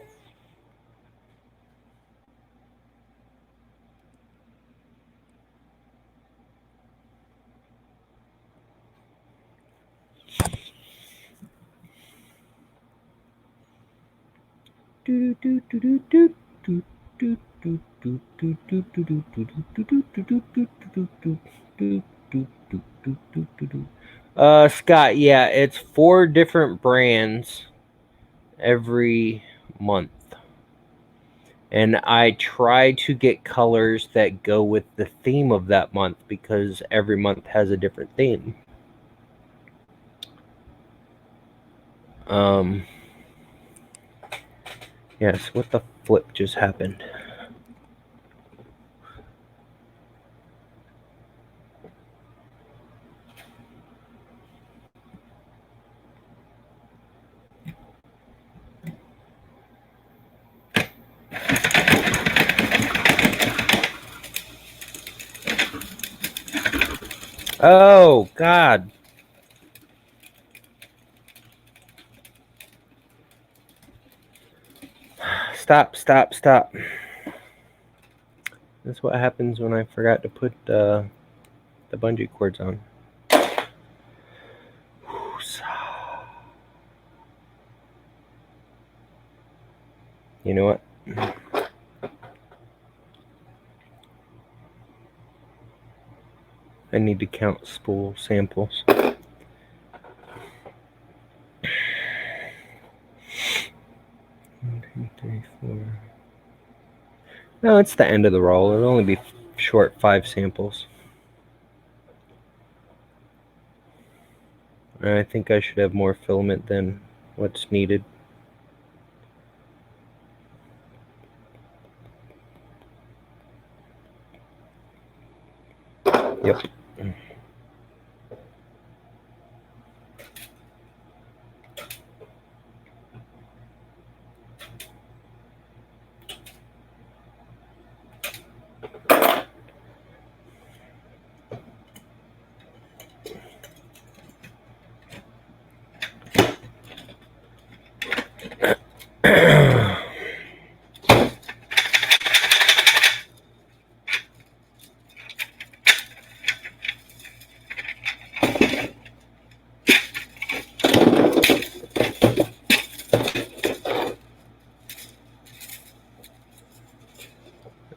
Scott, yeah, it's 4 different brands every month. And I try to get colors that go with the theme of that month because every month has a different theme. Yes, what the flip just happened? Oh, God. Stop, stop, stop. That's what happens when I forgot to put the bungee cords on. You know what? I need to count spool samples. 1, 2, 3, 4. No, it's the end of the roll. It'll only be short 5 samples. I think I should have more filament than what's needed. Yep.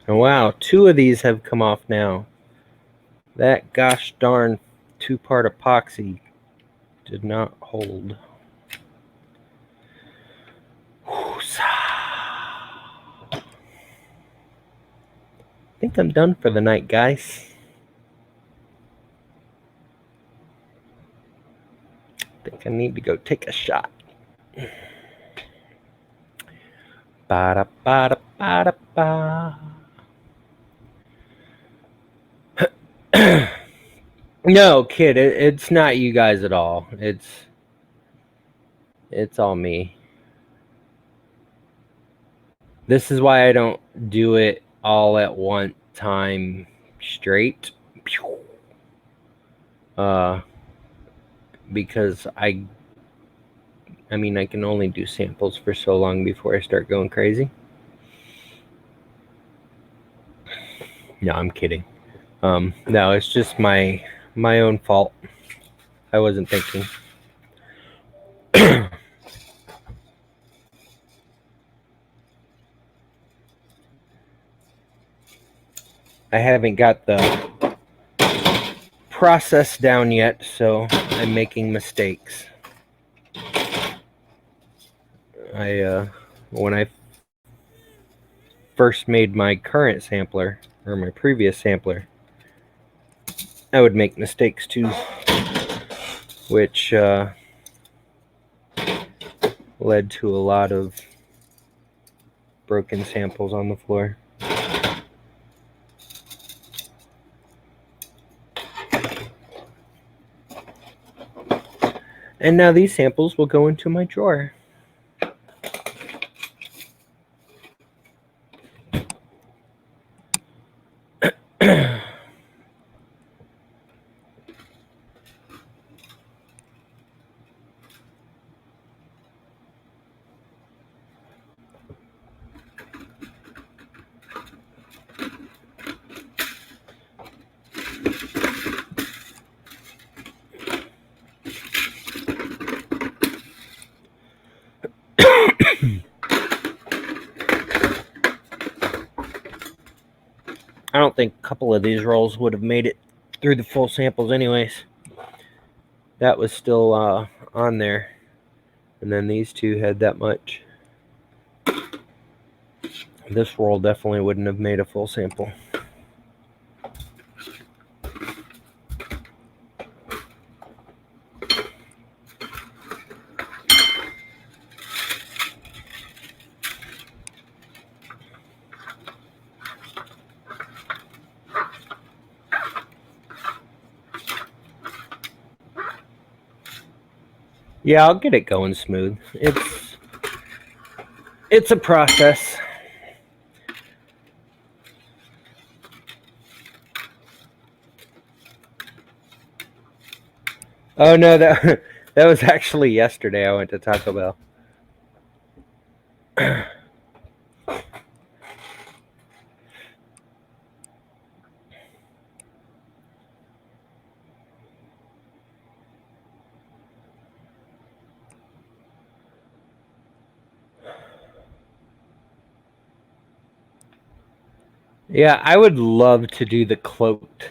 And wow, 2 of these have come off now. That gosh darn 2-part epoxy did not hold. I think I'm done for the night, guys. I think I need to go take a shot. Ba-da-ba-da-ba-da-ba. No, kid, it's not you guys at all. It's all me. This is why I don't do it all at one time straight. Because I mean, I can only do samples for so long before I start going crazy. No, I'm kidding. No, it's just my own fault. I wasn't thinking. I haven't got the process down yet, so I'm making mistakes. When I first made my current sampler, or my previous sampler, I would make mistakes too, which led to a lot of broken samples on the floor. And now these samples will go into my drawer. I don't think a couple of these rolls would have made it through the full samples anyways. That was still on there. And then these two had that much. This roll definitely wouldn't have made a full sample. Yeah, I'll get it going smooth. It's a process. Oh no, that was actually yesterday. I went to Taco Bell. Yeah, I would love to do the cloaked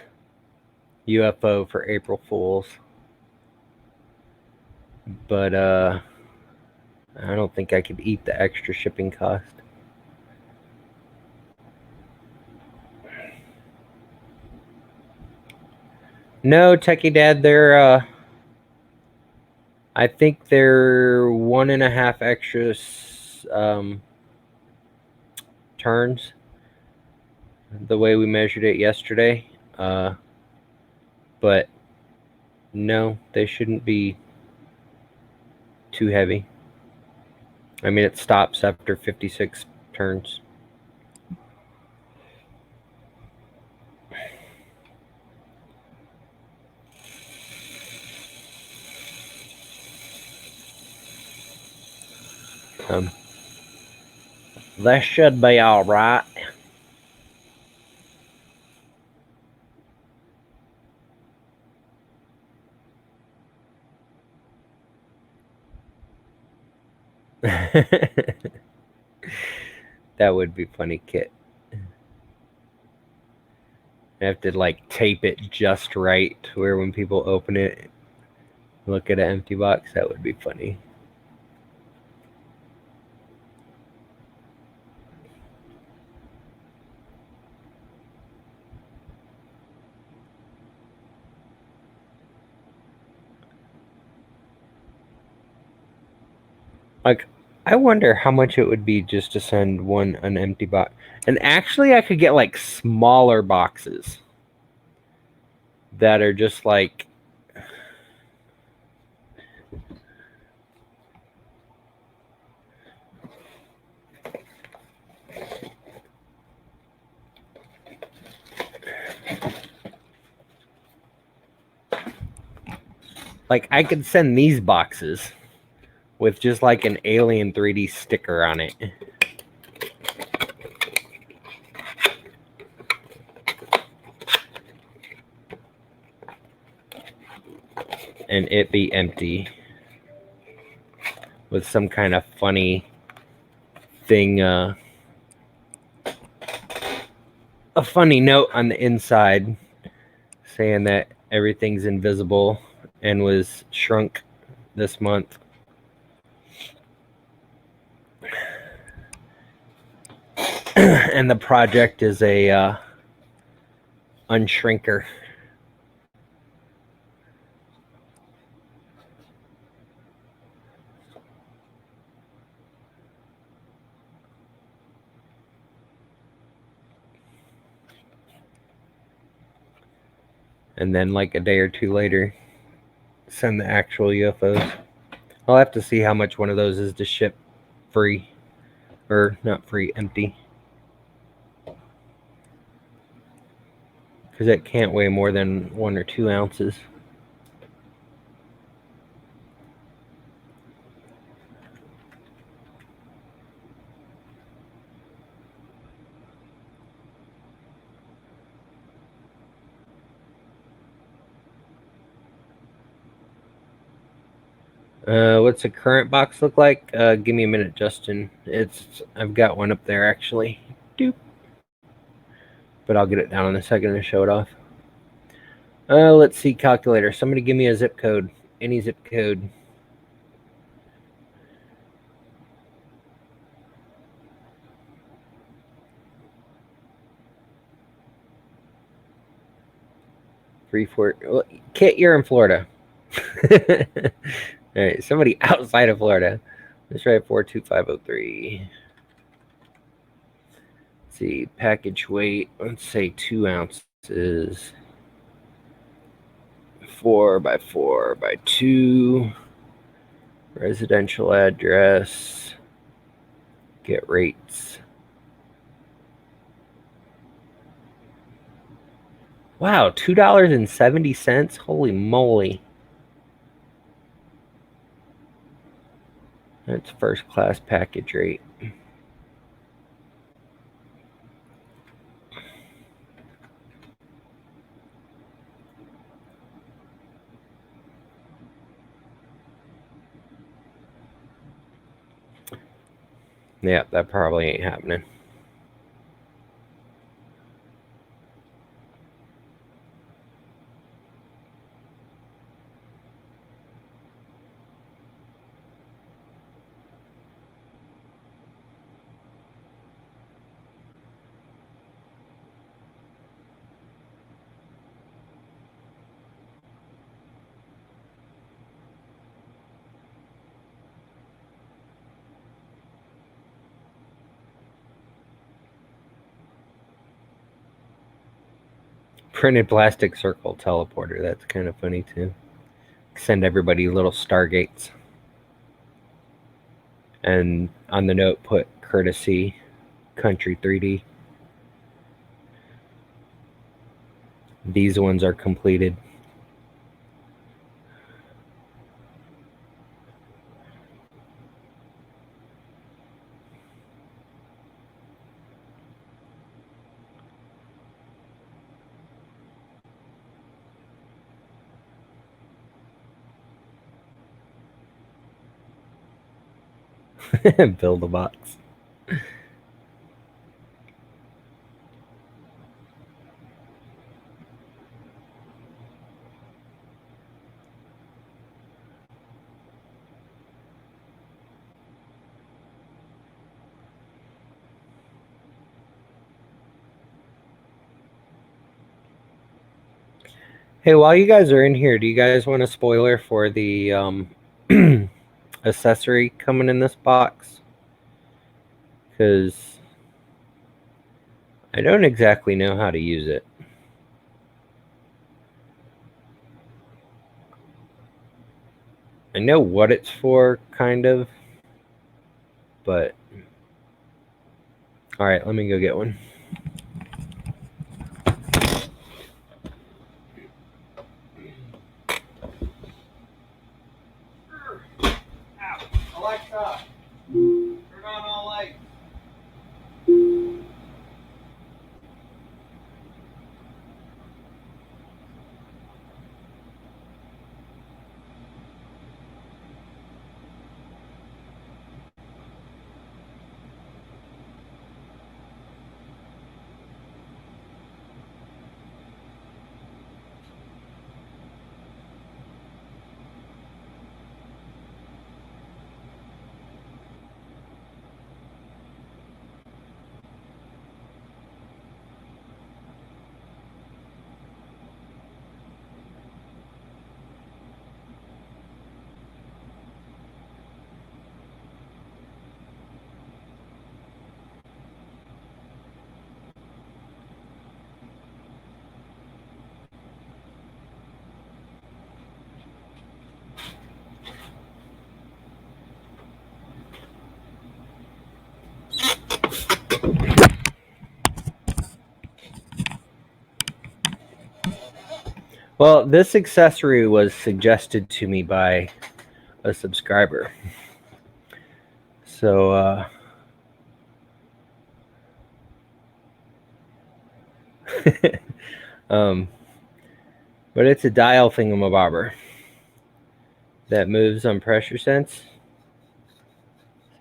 UFO for April Fools. But I don't think I could eat the extra shipping cost. No, Techie Dad, they're I think they're 1.5 extra turns the way we measured it yesterday. But no, they shouldn't be too heavy. I mean, it stops after 56 turns. That should be all right. That would be funny, Kit. I have to like tape it just right to where when people open it, look at an empty box. That would be funny. Like, I wonder how much it would be just to send an empty box. And actually, I could get like smaller boxes that are just like I could send these boxes with just like an Alien 3D sticker on it. And it be empty with some kind of funny thing, a funny note on the inside saying that everything's invisible and was shrunk this month. And the project is a unshrinker. And then like a day or two later, send the actual UFOs. I'll have to see how much one of those is to ship free. Or not free, empty. Because it can't weigh more than 1 or 2 ounces. What's the current box look like? Give me a minute, Justin. I've got one up there actually. Doop. But I'll get it down in a second and show it off. Let's see, calculator. Somebody give me a zip code. Any zip code. Well, Kit, you're in Florida. All right, somebody outside of Florida. Let's try 42503. Let's see, package weight. Let's say 2 ounces. 4x4x2. Residential address. Get rates. Wow, $2.70. Holy moly. That's first class package rate. Yeah, that probably ain't happening. Printed plastic circle teleporter. That's kind of funny too. Send everybody little stargates. And on the note, put courtesy country 3D. These ones are completed. Build a box. Hey, while you guys are in here, do you guys want a spoiler for the accessory coming in this box? Because I don't exactly know how to use it. I know what it's for, kind of, but all right, let me go get one. Alexa, turn on all lights. Well, this accessory was suggested to me by a subscriber. So, but it's a dial thingamabobber that moves on pressure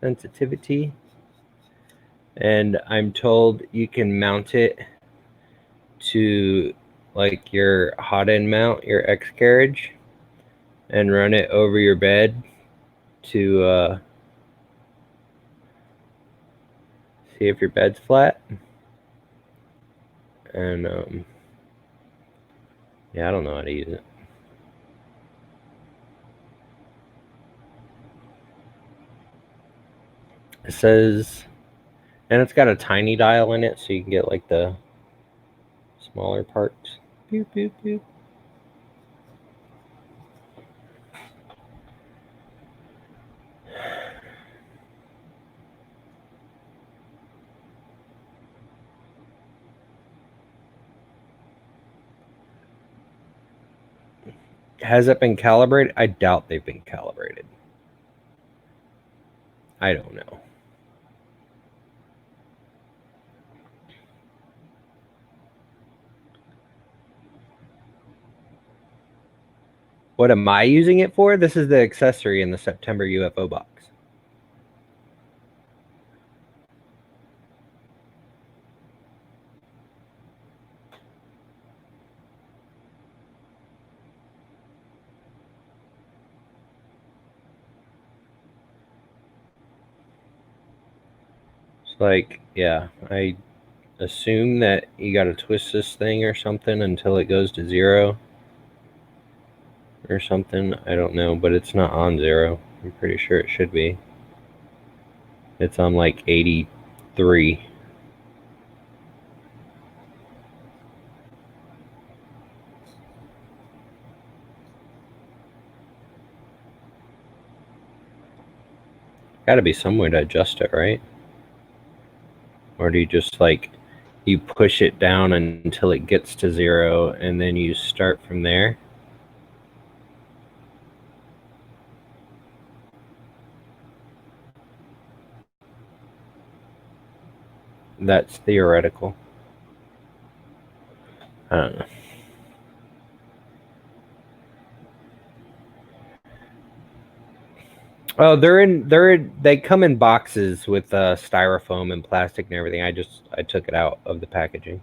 sensitivity. And I'm told you can mount it to like your hot end mount, your X carriage, and run it over your bed to see if your bed's flat. And yeah, I don't know how to use it. It says, and it's got a tiny dial in it, so you can get like the smaller parts. Boop, boop, boop. Has it been calibrated? I doubt they've been calibrated. I don't know. What am I using it for? This is the accessory in the September UFO box. It's like, yeah, I assume that you got to twist this thing or something until it goes to 0 or something. I don't know, but it's not on 0. I'm pretty sure it should be. It's on like 83. Got to be some way to adjust it, right? Or do you just like you push it down until it gets to 0 and then you start from there? That's theoretical. I don't know. Oh, they come in boxes with styrofoam and plastic and everything. I took it out of the packaging.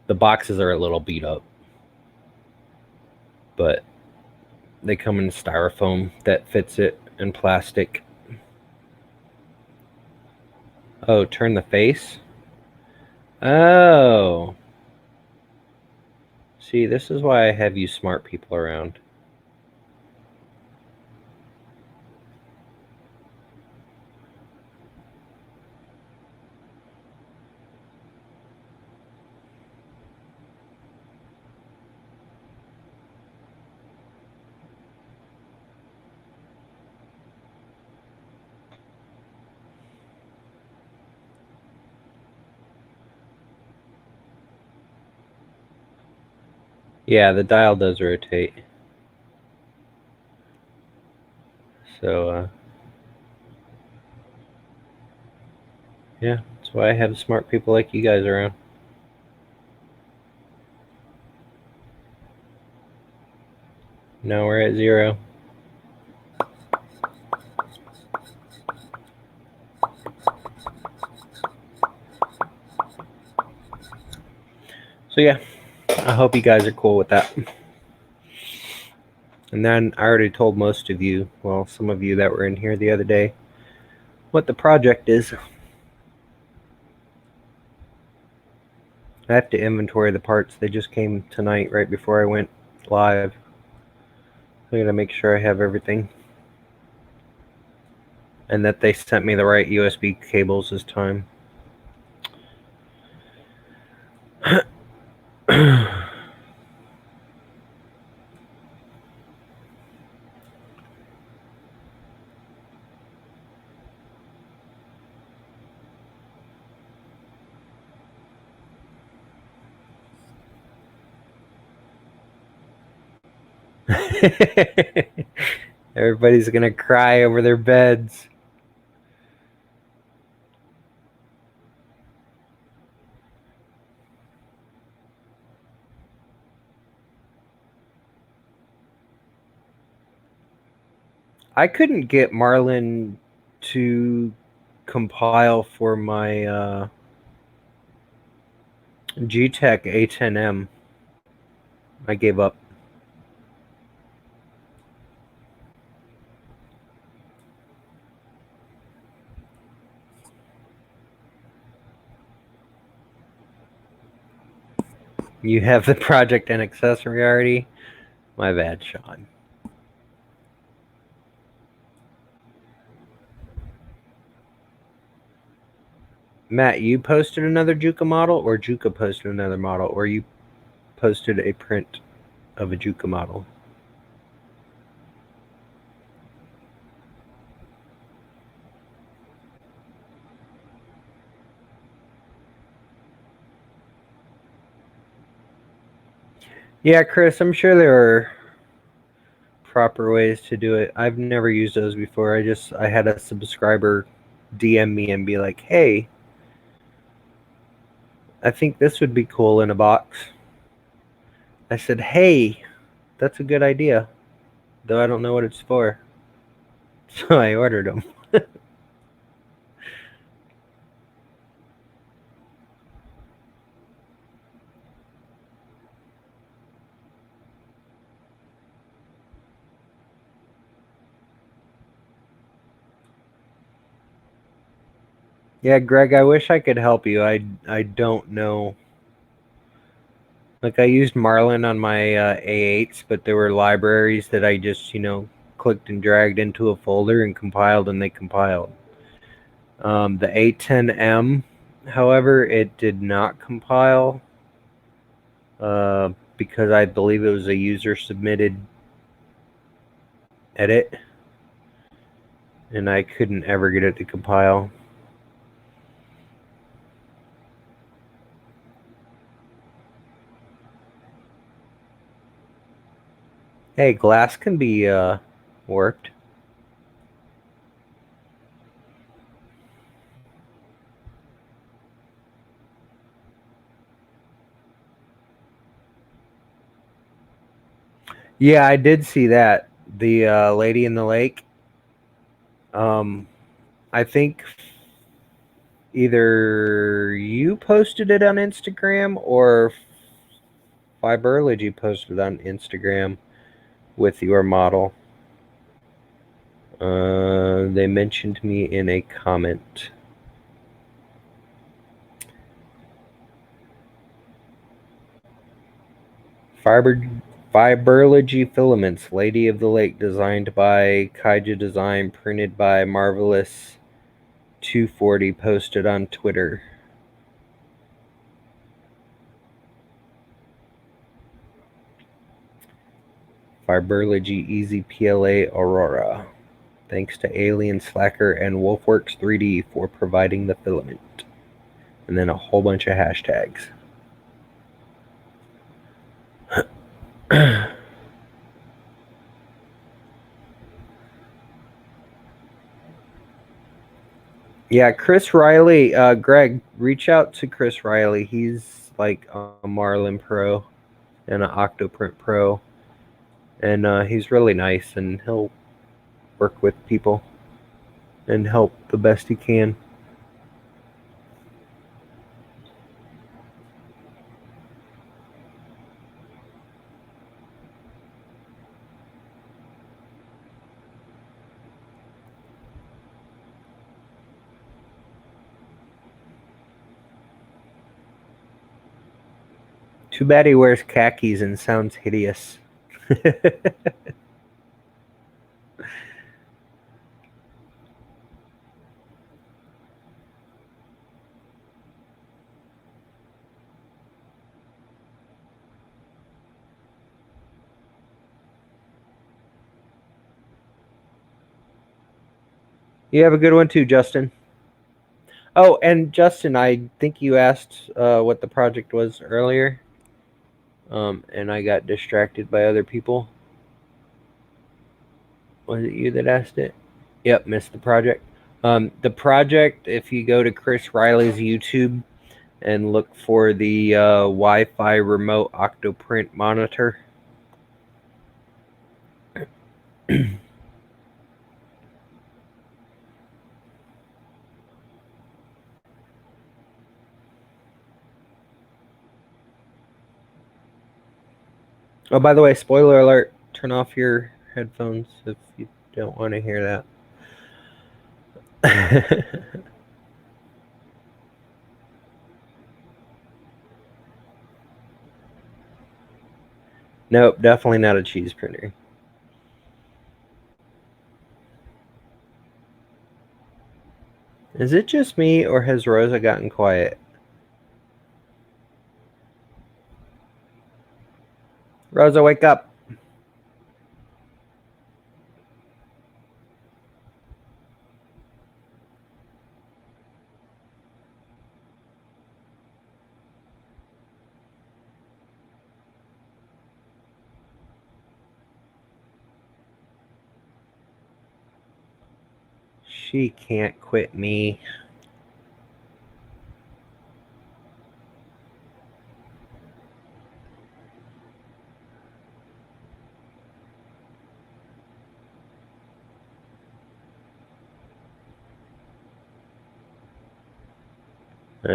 The boxes are a little beat up, but they come in styrofoam that fits it and plastic. Oh, turn the face? Oh. See, this is why I have you smart people around. Yeah, the dial does rotate. So, yeah, that's why I have smart people like you guys around. Now we're at 0. So, yeah, I hope you guys are cool with that. And then I already told most of you, well, some of you that were in here the other day, what the project is. I have to inventory the parts. They just came tonight right before I went live. I gotta make sure I have everything. And that they sent me the right USB cables this time. Everybody's gonna cry over their beds. I couldn't get Marlin to compile for my G-Tech A10M. I gave up. You have the project and accessory already? My bad, Sean. Matt, you posted another Juka model, or Juka posted another model, or you posted a print of a Juka model? Yeah, Chris, I'm sure there are proper ways to do it. I've never used those before. I had a subscriber DM me and be like, hey, I think this would be cool in a box. I said, hey, that's a good idea, though I don't know what it's for. So I ordered them. Yeah, Greg, I wish I could help you. I don't know. Like, I used Marlin on my A8s, but there were libraries that I just, clicked and dragged into a folder and compiled, and they compiled. The A10M, however, it did not compile because I believe it was a user-submitted edit. and I couldn't ever get it to compile. Hey, glass can be warped. Yeah, I did see that. The lady in the lake. Um, I think either you posted it on Instagram or Fiberlogy posted on Instagram with your model. They mentioned me in a comment. Fiberlogy filaments, Lady of the Lake, designed by Kaija Design, printed by Marvelous 240, posted on Twitter. Fiberlogy Easy PLA Aurora. Thanks to Alien Slacker and Wolfworks 3D for providing the filament. And then a whole bunch of hashtags. Yeah, Chris Riley, Greg, reach out to Chris Riley. He's like a Marlin Pro and an Octoprint Pro. And he's really nice, and he'll work with people and help the best he can. Too bad he wears khakis and sounds hideous. You have a good one too, Justin. Oh, and Justin, I think you asked what the project was earlier, and I got distracted by other people. Was it you that asked it? Yep, missed the project. The project, if you go to Chris Riley's YouTube and look for the Wi-Fi remote Octoprint monitor. Oh, by the way, spoiler alert, turn off your headphones if you don't want to hear that. Nope, definitely not a cheese printer. Is it just me, or has Rosa gotten quiet? Rosa, wake up. She can't quit me.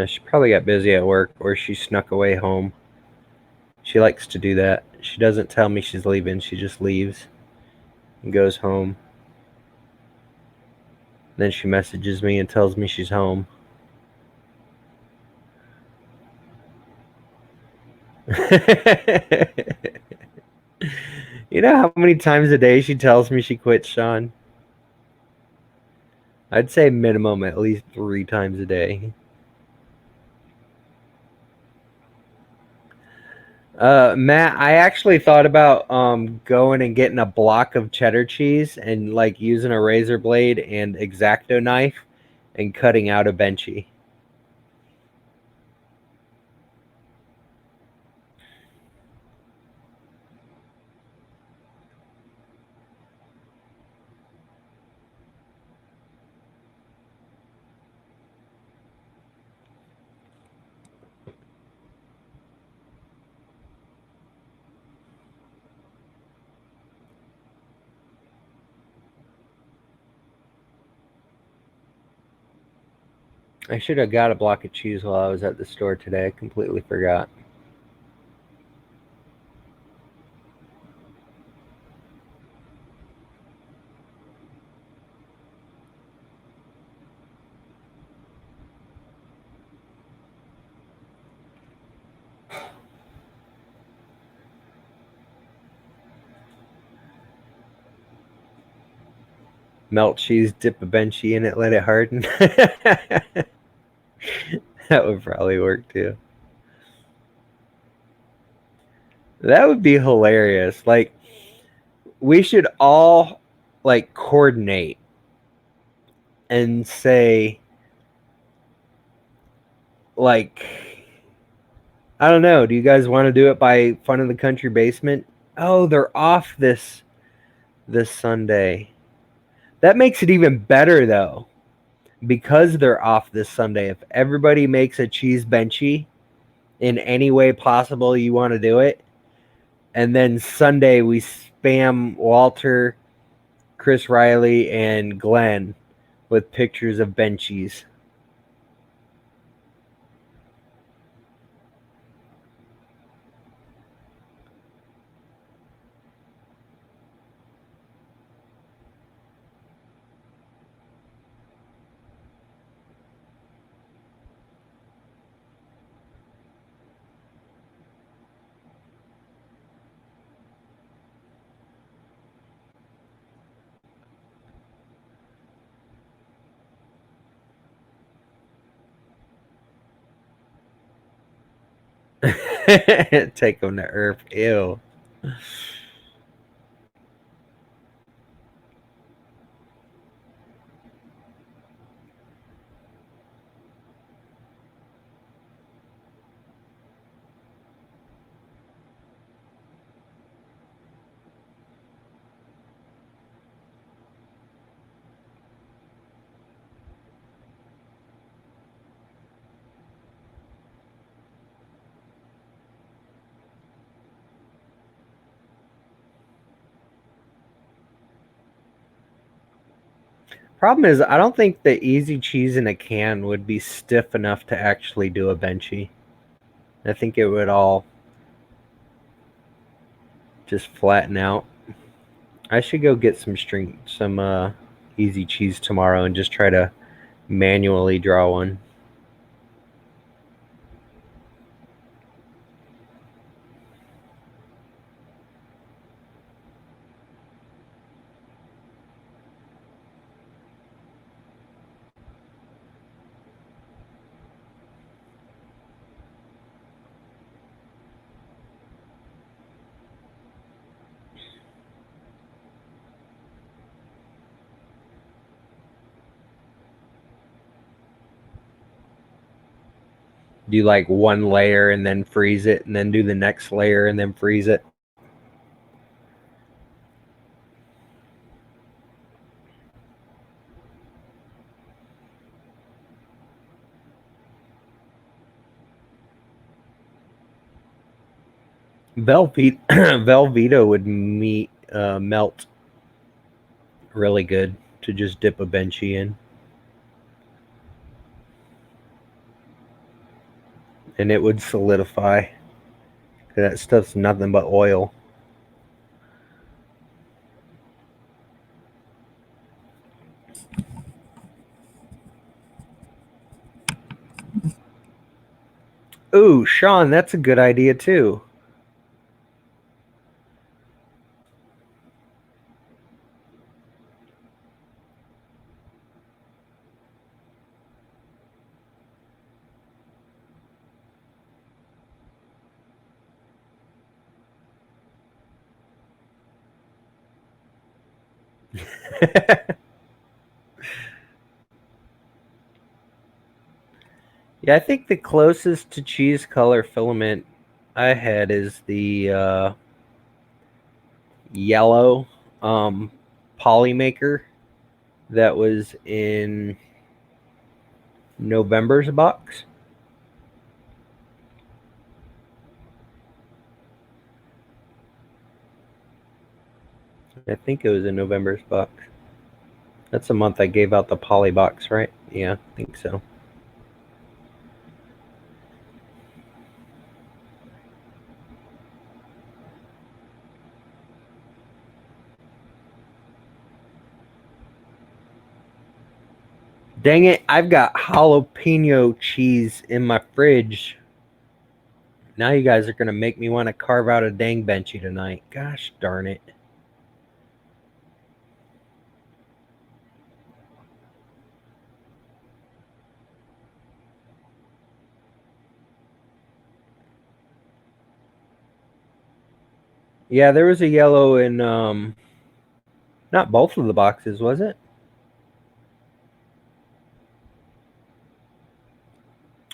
She probably got busy at work, or she snuck away home. She likes to do that. She doesn't tell me she's leaving. She just leaves and goes home. Then she messages me and tells me she's home. You know how many times a day she tells me she quit, Sean? I'd say minimum at least 3 times a day. Matt, I actually thought about going and getting a block of cheddar cheese and like using a razor blade and X-Acto knife and cutting out a benchy. I should have got a block of cheese while I was at the store today. I completely forgot. Melt cheese, dip a benchy in it, let it harden. That would probably work too. That would be hilarious. Like we should all like coordinate and say like I don't know, do you guys want to do it by Fun in the Country Basement? Oh, they're off this Sunday. That makes it even better though. Because they're off this Sunday, if everybody makes a cheese benchy in any way possible you want to do it, and then Sunday we spam Walter, Chris Riley, and Glenn with pictures of benchies. Take them to Earth. Ew. Problem is, I don't think the easy cheese in a can would be stiff enough to actually do a benchy. I think it would all just flatten out. I should go get some easy cheese tomorrow and just try to manually draw one. Do like one layer and then freeze it, and then do the next layer and then freeze it. Velveeta would melt really good to just dip a benchy in, and it would solidify. That stuff's nothing but oil. Ooh, Sean, that's a good idea too. Yeah, I think the closest to cheese color filament I had is the yellow Polymaker that was in November's box. I think it was in November's box. That's the month I gave out the poly box, right? Yeah, I think so. Dang it, I've got jalapeno cheese in my fridge. Now you guys are going to make me want to carve out a dang benchy tonight. Gosh darn it. Yeah, there was a yellow in not both of the boxes, was it?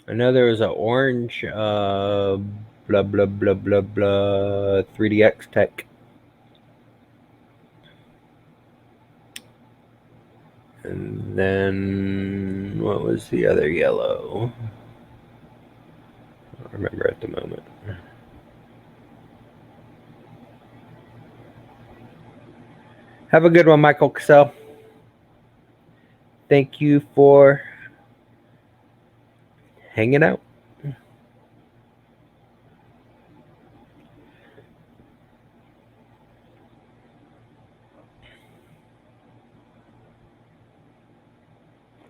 I know there was an orange blah blah blah blah blah 3DX Tech. And then what was the other yellow? I don't remember at the moment. Have a good one, Michael Cassell. Thank you for hanging out.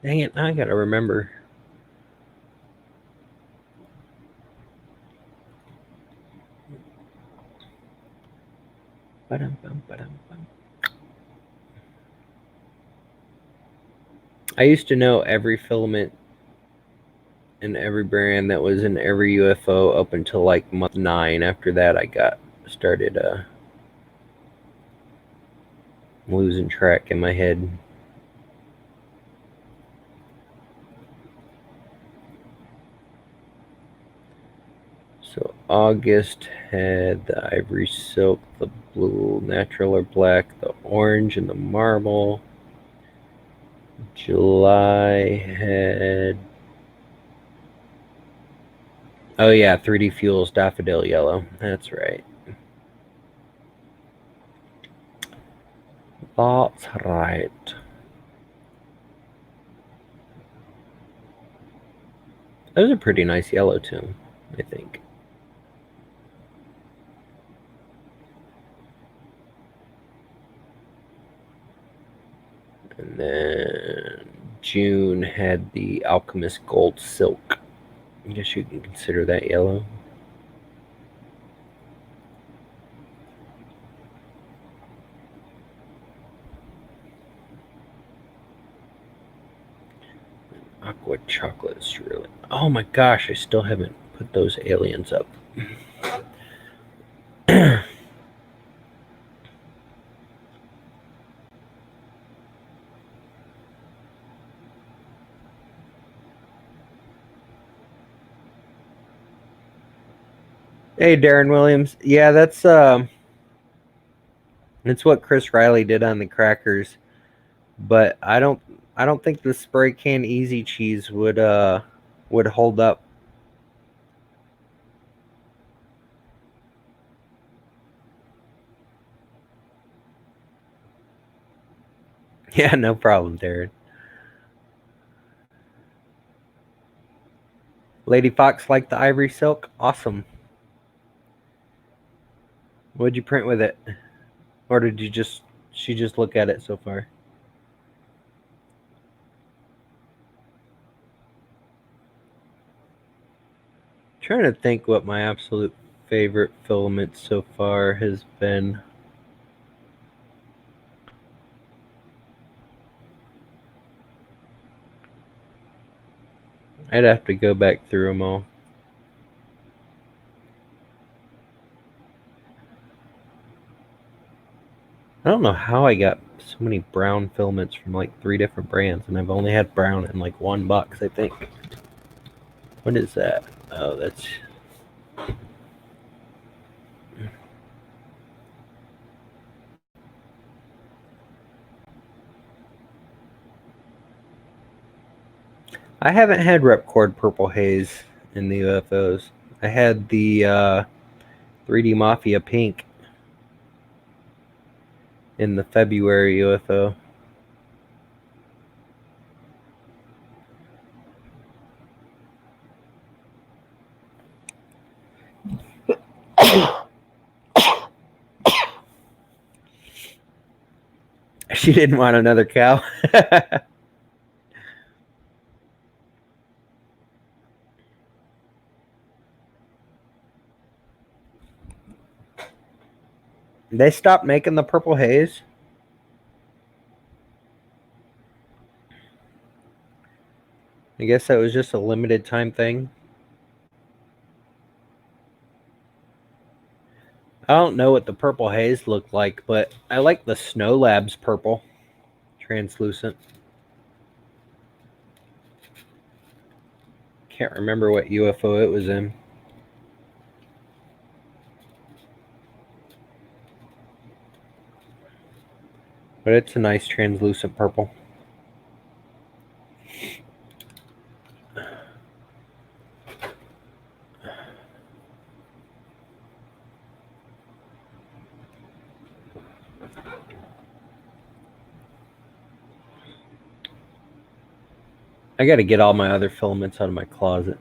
Dang it, now I gotta remember. I used to know every filament in every brand that was in every UFO up until like month 9. After that, I got started losing track in my head. So August had the ivory silk, the blue natural or black, the orange, and the marble. July had, oh yeah, 3D Fuels daffodil yellow. That's right. That's right. That was a pretty nice yellow too, I think. And then June had the Alchemist Gold Silk. I guess you can consider that yellow. Aqua chocolate is really. Oh my gosh, I still haven't put those aliens up. Hey, Darren Williams. Yeah, that's what Chris Riley did on the crackers, but I don't think the spray can easy cheese would hold up. Yeah, no problem, Darren. Lady Fox liked the ivory silk. Awesome. What'd you print with it? Or did she just look at it so far? Trying to think what my absolute favorite filament so far has been. I'd have to go back through them all. I don't know how I got so many brown filaments from like 3 different brands, and I've only had brown in like 1 box, I think. What is that? Oh, that's... I haven't had Repcord Purple Haze in the UFOs. I had the 3D Mafia Pink in the February UFO. She didn't want another cow. They stopped making the Purple Haze. I guess that was just a limited time thing. I don't know what the Purple Haze looked like, but I like the Snow Labs purple. Translucent. Can't remember what UFO it was in. But it's a nice translucent purple. I got to get all my other filaments out of my closet.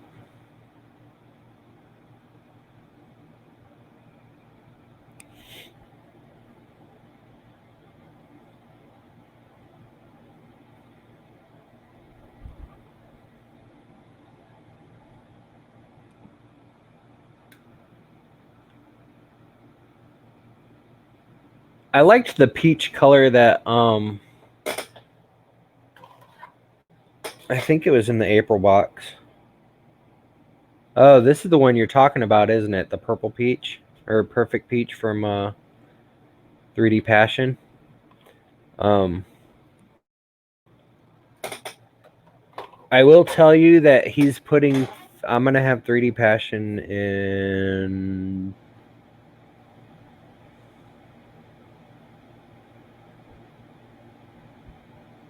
I liked the peach color that I think it was in the April box. Oh, this is the one you're talking about, isn't it? The purple peach or perfect peach from 3D Passion. I will tell you that he's putting. I'm gonna have 3D Passion in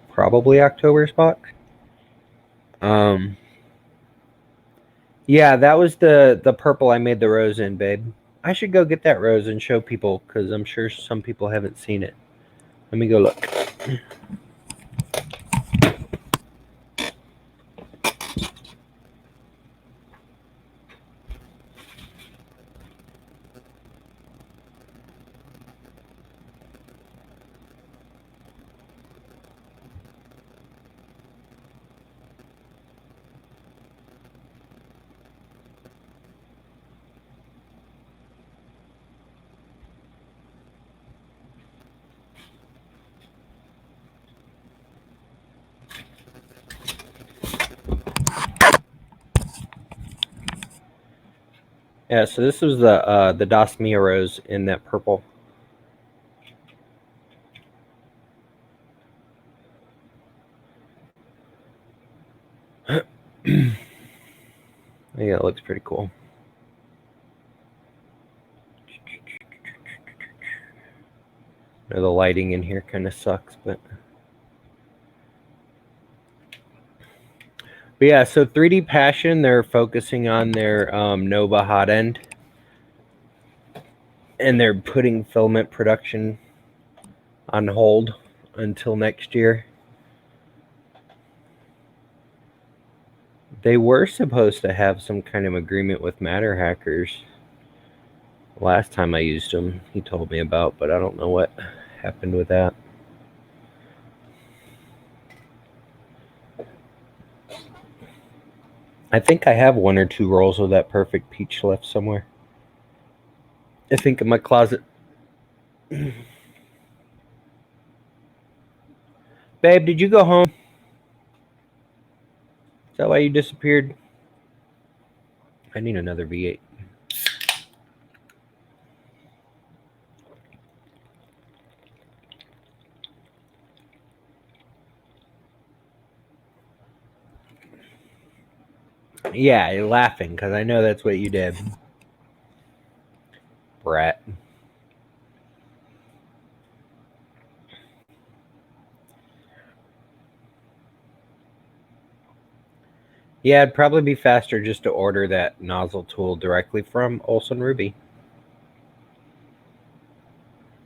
probably October's box. Yeah, that was the purple I made the rose in, babe. I should go get that rose and show people because I'm sure some people haven't seen it. Let me go look. Yeah, so this was the Dasmia rose in that purple. Yeah, it looks pretty cool. The lighting in here kind of sucks, but yeah. So 3D Passion, they're focusing on their Nova hot end, and they're putting filament production on hold until next year. They were supposed to have some kind of agreement with Matter Hackers. Last time I used them, he told me about, but I don't know what happened with that. I think I have 1 or 2 rolls of that perfect peach left somewhere. I think in my closet. Babe, did you go home? Is that why you disappeared? I need another V8. Yeah, you're laughing because I know that's what you did. Brat. Yeah, it'd probably be faster just to order that nozzle tool directly from Olson Ruby.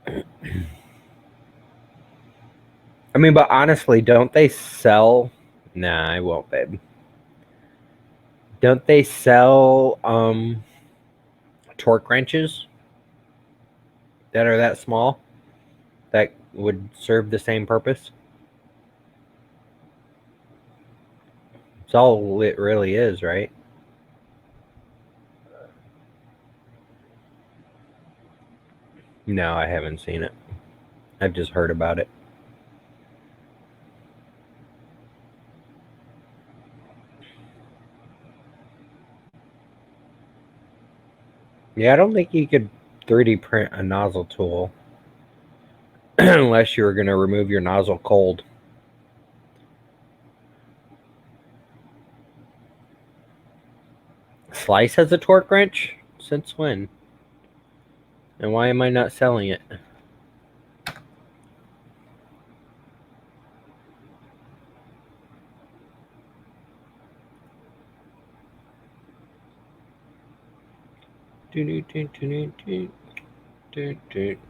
I mean, but honestly, don't they sell? Nah, I won't, babe. Don't they sell torque wrenches that are that small that would serve the same purpose? It's all it really is, right? No, I haven't seen it. I've just heard about it. Yeah, I don't think you could 3D print a nozzle tool unless you were going to remove your nozzle cold. Slice has a torque wrench? Since when? And why am I not selling it?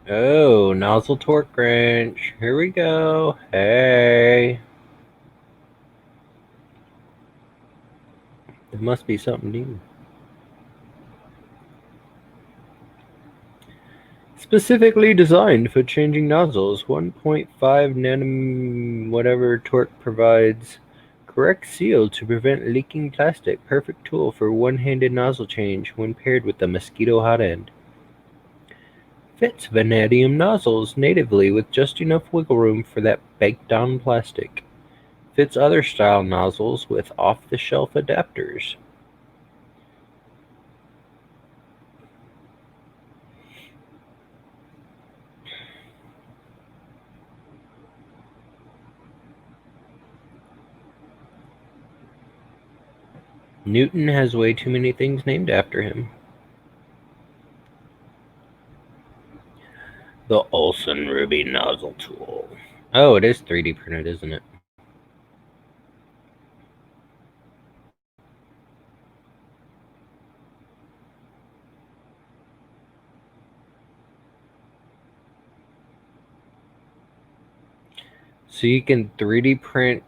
Oh, nozzle torque wrench. Here we go. Hey. It must be something new. Specifically designed for changing nozzles. 1.5 nanom whatever torque provides correct seal to prevent leaking plastic. Perfect tool for one-handed nozzle change when paired with the mosquito hot end. Fits vanadium nozzles natively with just enough wiggle room for that baked down plastic. Fits other style nozzles with off-the-shelf adapters. Newton has way too many things named after him. The Olson Ruby nozzle tool. Oh, it is 3D printed, isn't it? So you can 3D print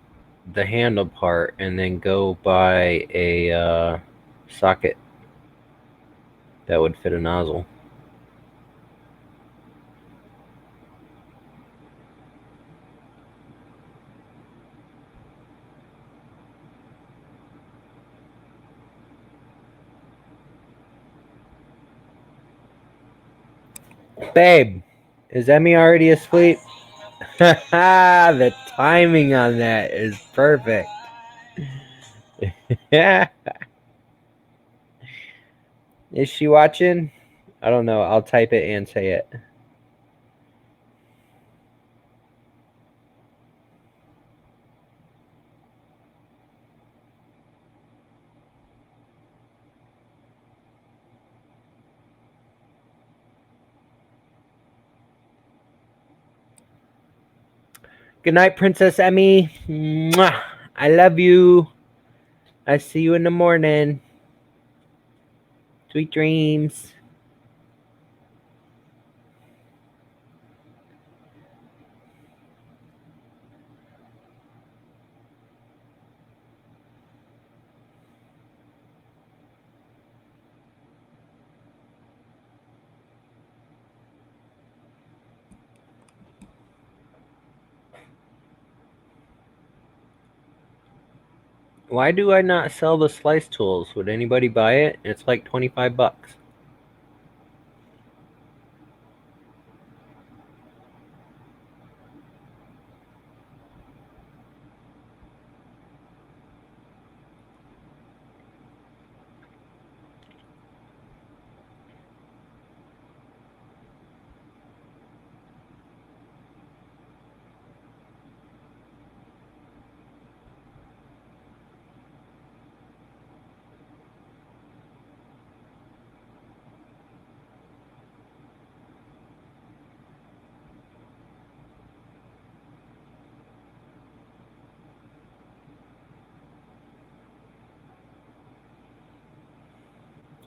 the handle part and then go buy a socket that would fit a nozzle. Babe, is Emmy already asleep? The timing on that is perfect. Yeah. Is she watching? I don't know. I'll type it and say it. Good night, Princess Emmy. Mwah. I love you. I see you in the morning. Sweet dreams. Why do I not sell the slice tools? Would anybody buy it? It's like $25.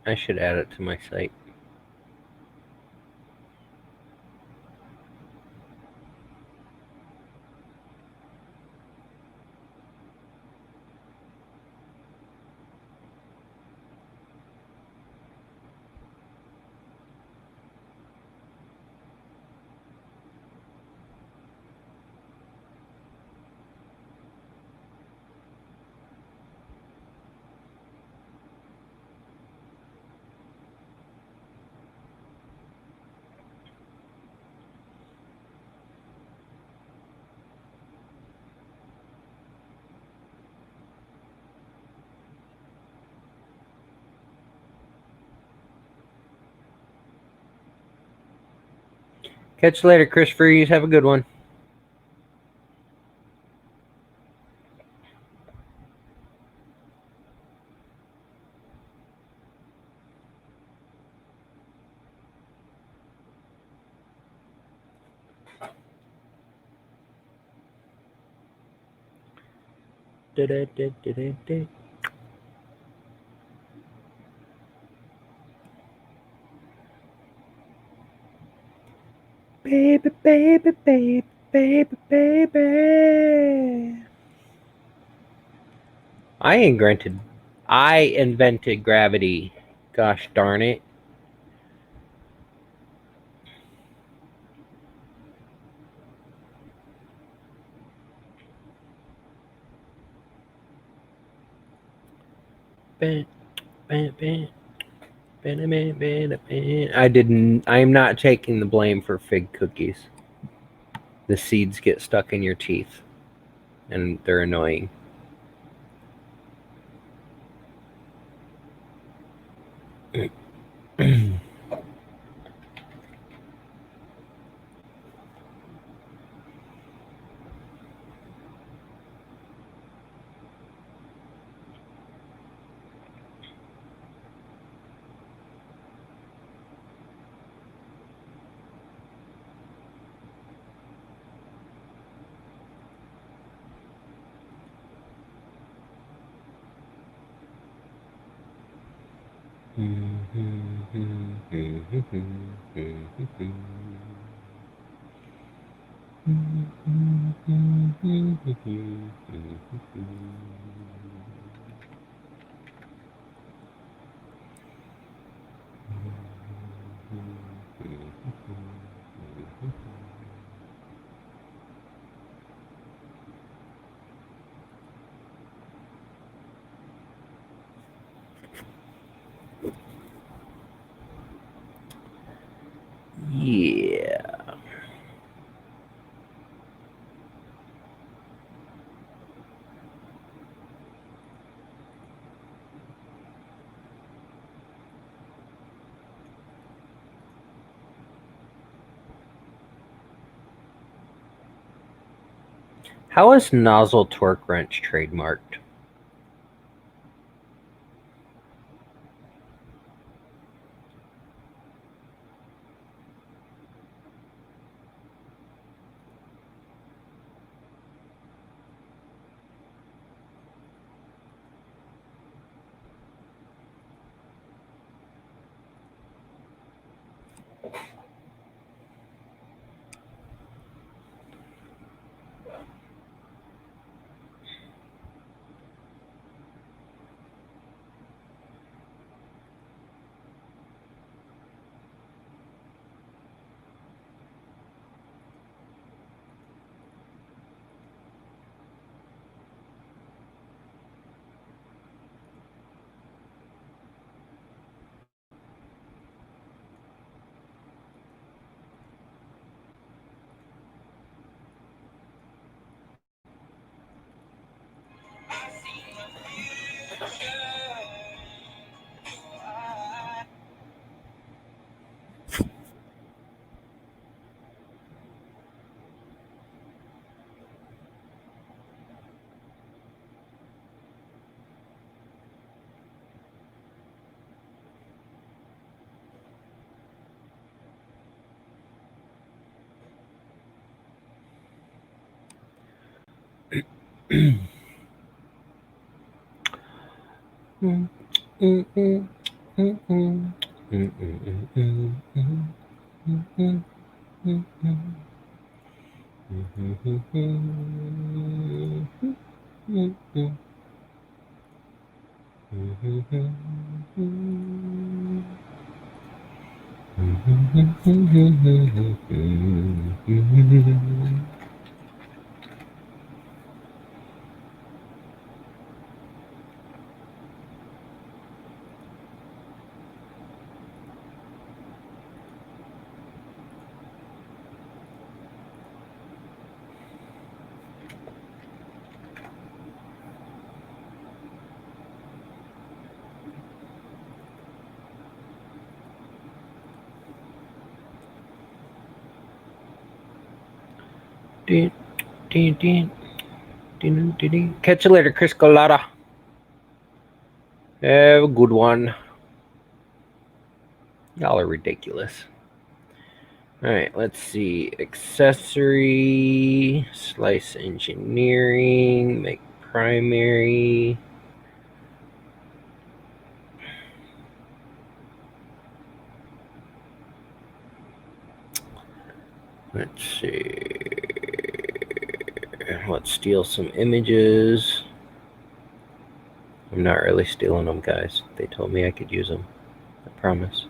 I should add it to my site. Catch you later, Chris Freeze. Have a good one. Baby, baby, baby, baby, baby. I invented gravity. Gosh darn it. I am not taking the blame for fig cookies. The seeds get stuck in your teeth and they're annoying. Yeah. How is nozzle torque wrench trademarked? Catch you later, Chris Colada. Have a good one. Y'all are ridiculous. All right, let's see. Accessory, slice engineering, make primary. Let's see. Let's steal some images. I'm not really stealing them, guys. They told me I could use them. I promise.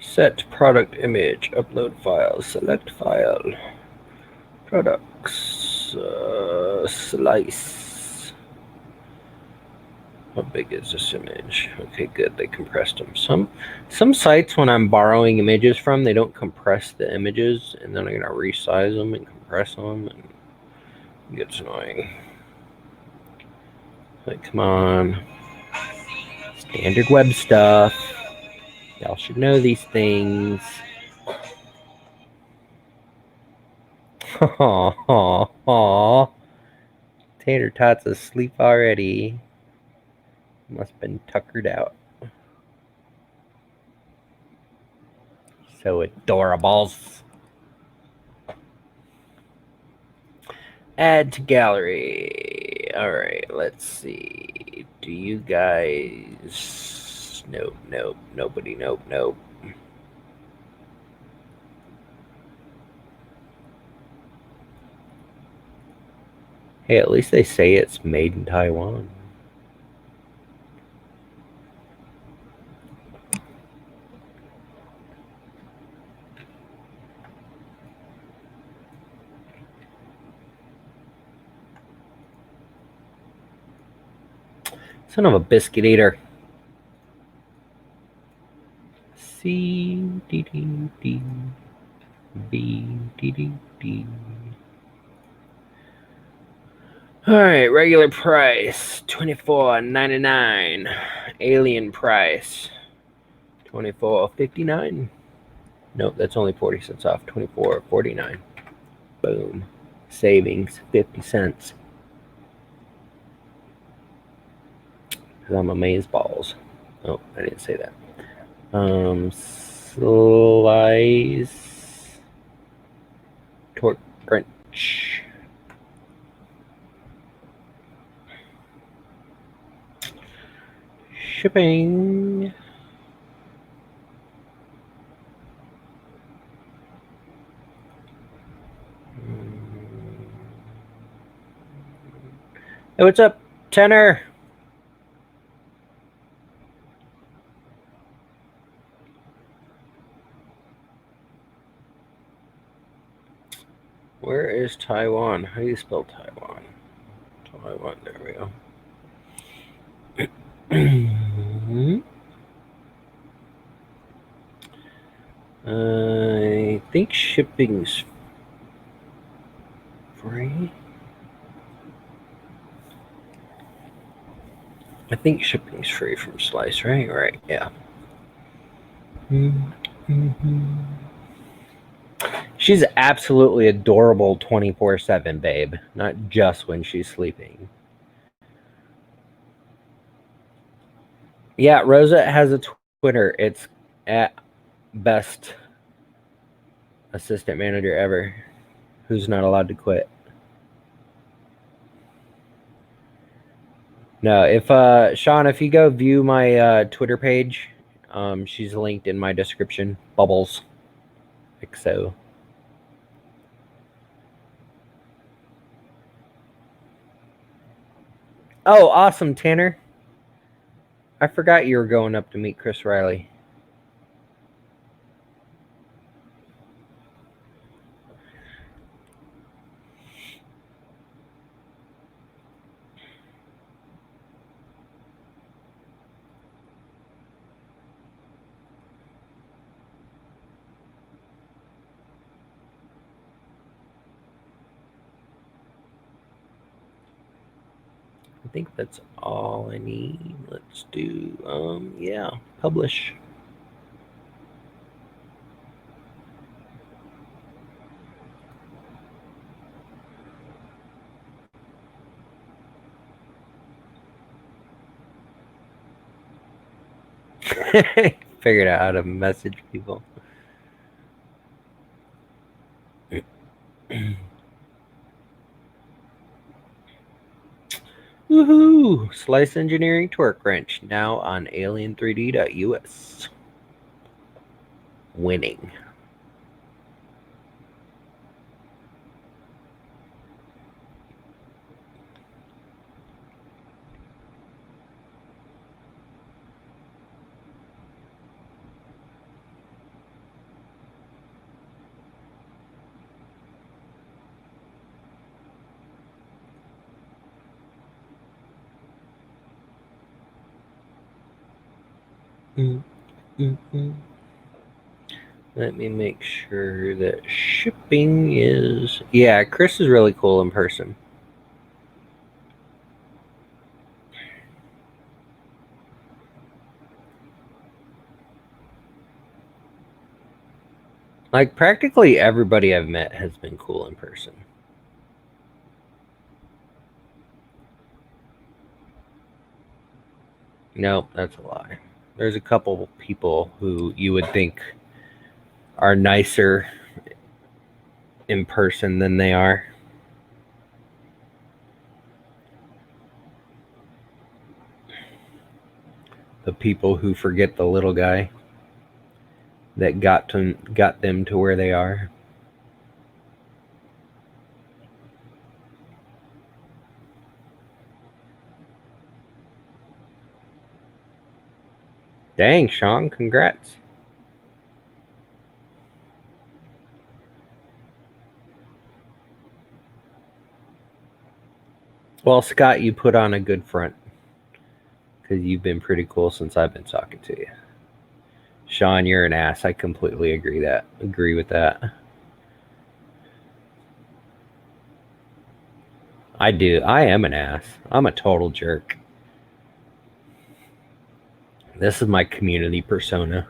Set product image, upload file, select file, products, slice. How big is this image? Okay, good. They compressed them. Some sites, when I'm borrowing images from, they don't compress the images, and then I'm gonna resize them and compress them, and it gets annoying. Like, come on, standard web stuff. Y'all should know these things. Aw. Tater Tot's asleep already. Must have been tuckered out. So adorables. Add to gallery. Alright, let's see. Do you guys... Nope, nobody, nope. Hey, at least they say it's made in Taiwan. Son of a biscuit eater. C D D D B D D D. Alright, regular price $24.99. Alien price $24.59. Nope, that's only 40 cents off. $24.49. Boom. Savings 50 cents. Because I'm amazeballs. Oh, I didn't say that. Slice. Torque wrench. shipping. Hey, what's up, Tenor? Where is Taiwan? How do you spell Taiwan? Taiwan, there we go. I think shipping's free. I think shipping's free from Slice, right? Right, yeah. She's absolutely adorable 24/7, babe. Not just when she's sleeping. Yeah, Rosa has a Twitter. It's at best assistant manager ever, who's not allowed to quit. No, if Sean, if you go view my Twitter page, she's linked in my description. Bubbles. Like so. Oh, awesome, Tanner. I forgot you were going up to meet Chris Riley. I think that's all I need. Let's do, yeah, publish. Figured out how to message people. Woohoo! Slice Engineering Torque Wrench now on alien3d.us. Winning. Let me make sure that shipping is... Yeah, Chris is really cool in person. Like, practically everybody I've met has been cool in person. Nope, that's a lie. There's a couple people who you would think are nicer in person than they are. The people who forget the little guy that got them to where they are. Dang, Sean, congrats. Well, Scott, you put on a good front because you've been pretty cool since I've been talking to you. Sean, you're an ass. I completely agree with that. I do. I am an ass. I'm a total jerk. This is my community persona.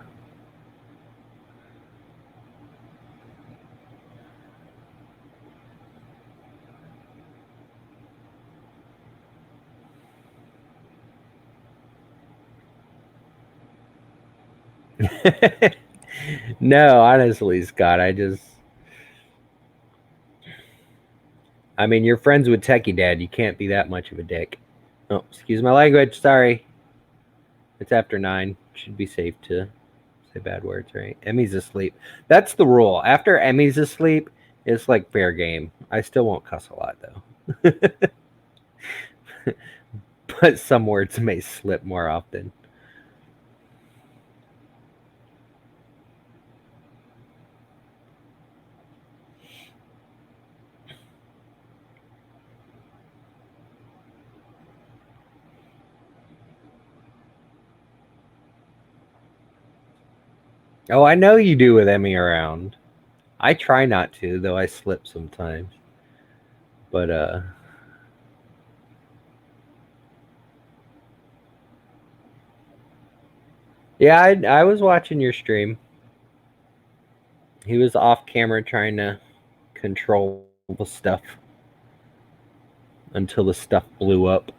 No, honestly, Scott, I mean, you're friends with Techie Dad. You can't be that much of a dick. Oh, excuse my language. Sorry. It's after 9. Should be safe to say bad words, right? Emmy's asleep. That's the rule. After Emmy's asleep, it's like fair game. I still won't cuss a lot though. But some words may slip more often. Oh, I know you do with Emmy around. I try not to, though I slip sometimes. But yeah, I was watching your stream. He was off camera trying to control the stuff until the stuff blew up.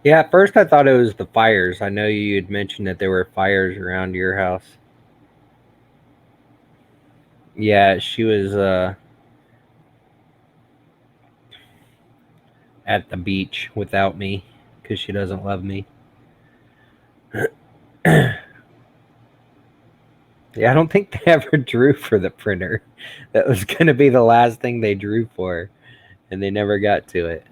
Yeah, at first I thought it was the fires. I know you had mentioned that there were fires around your house. Yeah, she was at the beach without me because she doesn't love me. Yeah, I don't think they ever drew for the printer. That was going to be the last thing they drew for, and they never got to it.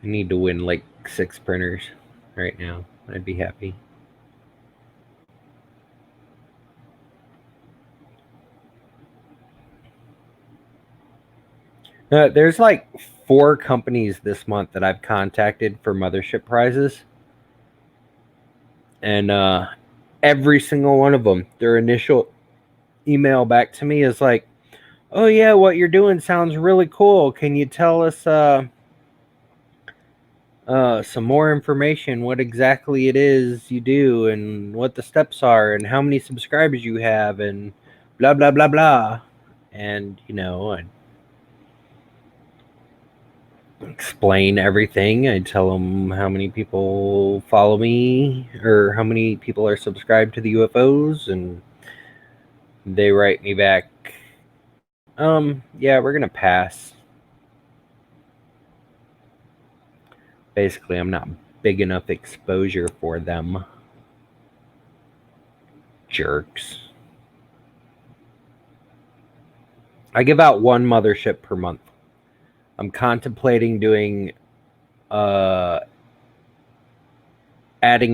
I need to win like 6 printers right now. I'd be happy. There's like 4 companies this month that I've contacted for mothership prizes, and every single one of them, their initial email back to me is like, "Oh yeah, what you're doing sounds really cool. Can you tell us some more information? What exactly it is you do, and what the steps are, and how many subscribers you have, and blah blah blah blah." And I explain everything. I tell them how many people follow me or how many people are subscribed to the UFOs, and they write me back, yeah, we're gonna pass. Basically, I'm not big enough exposure for them. Jerks. I give out 1 mothership per month. I'm contemplating doing adding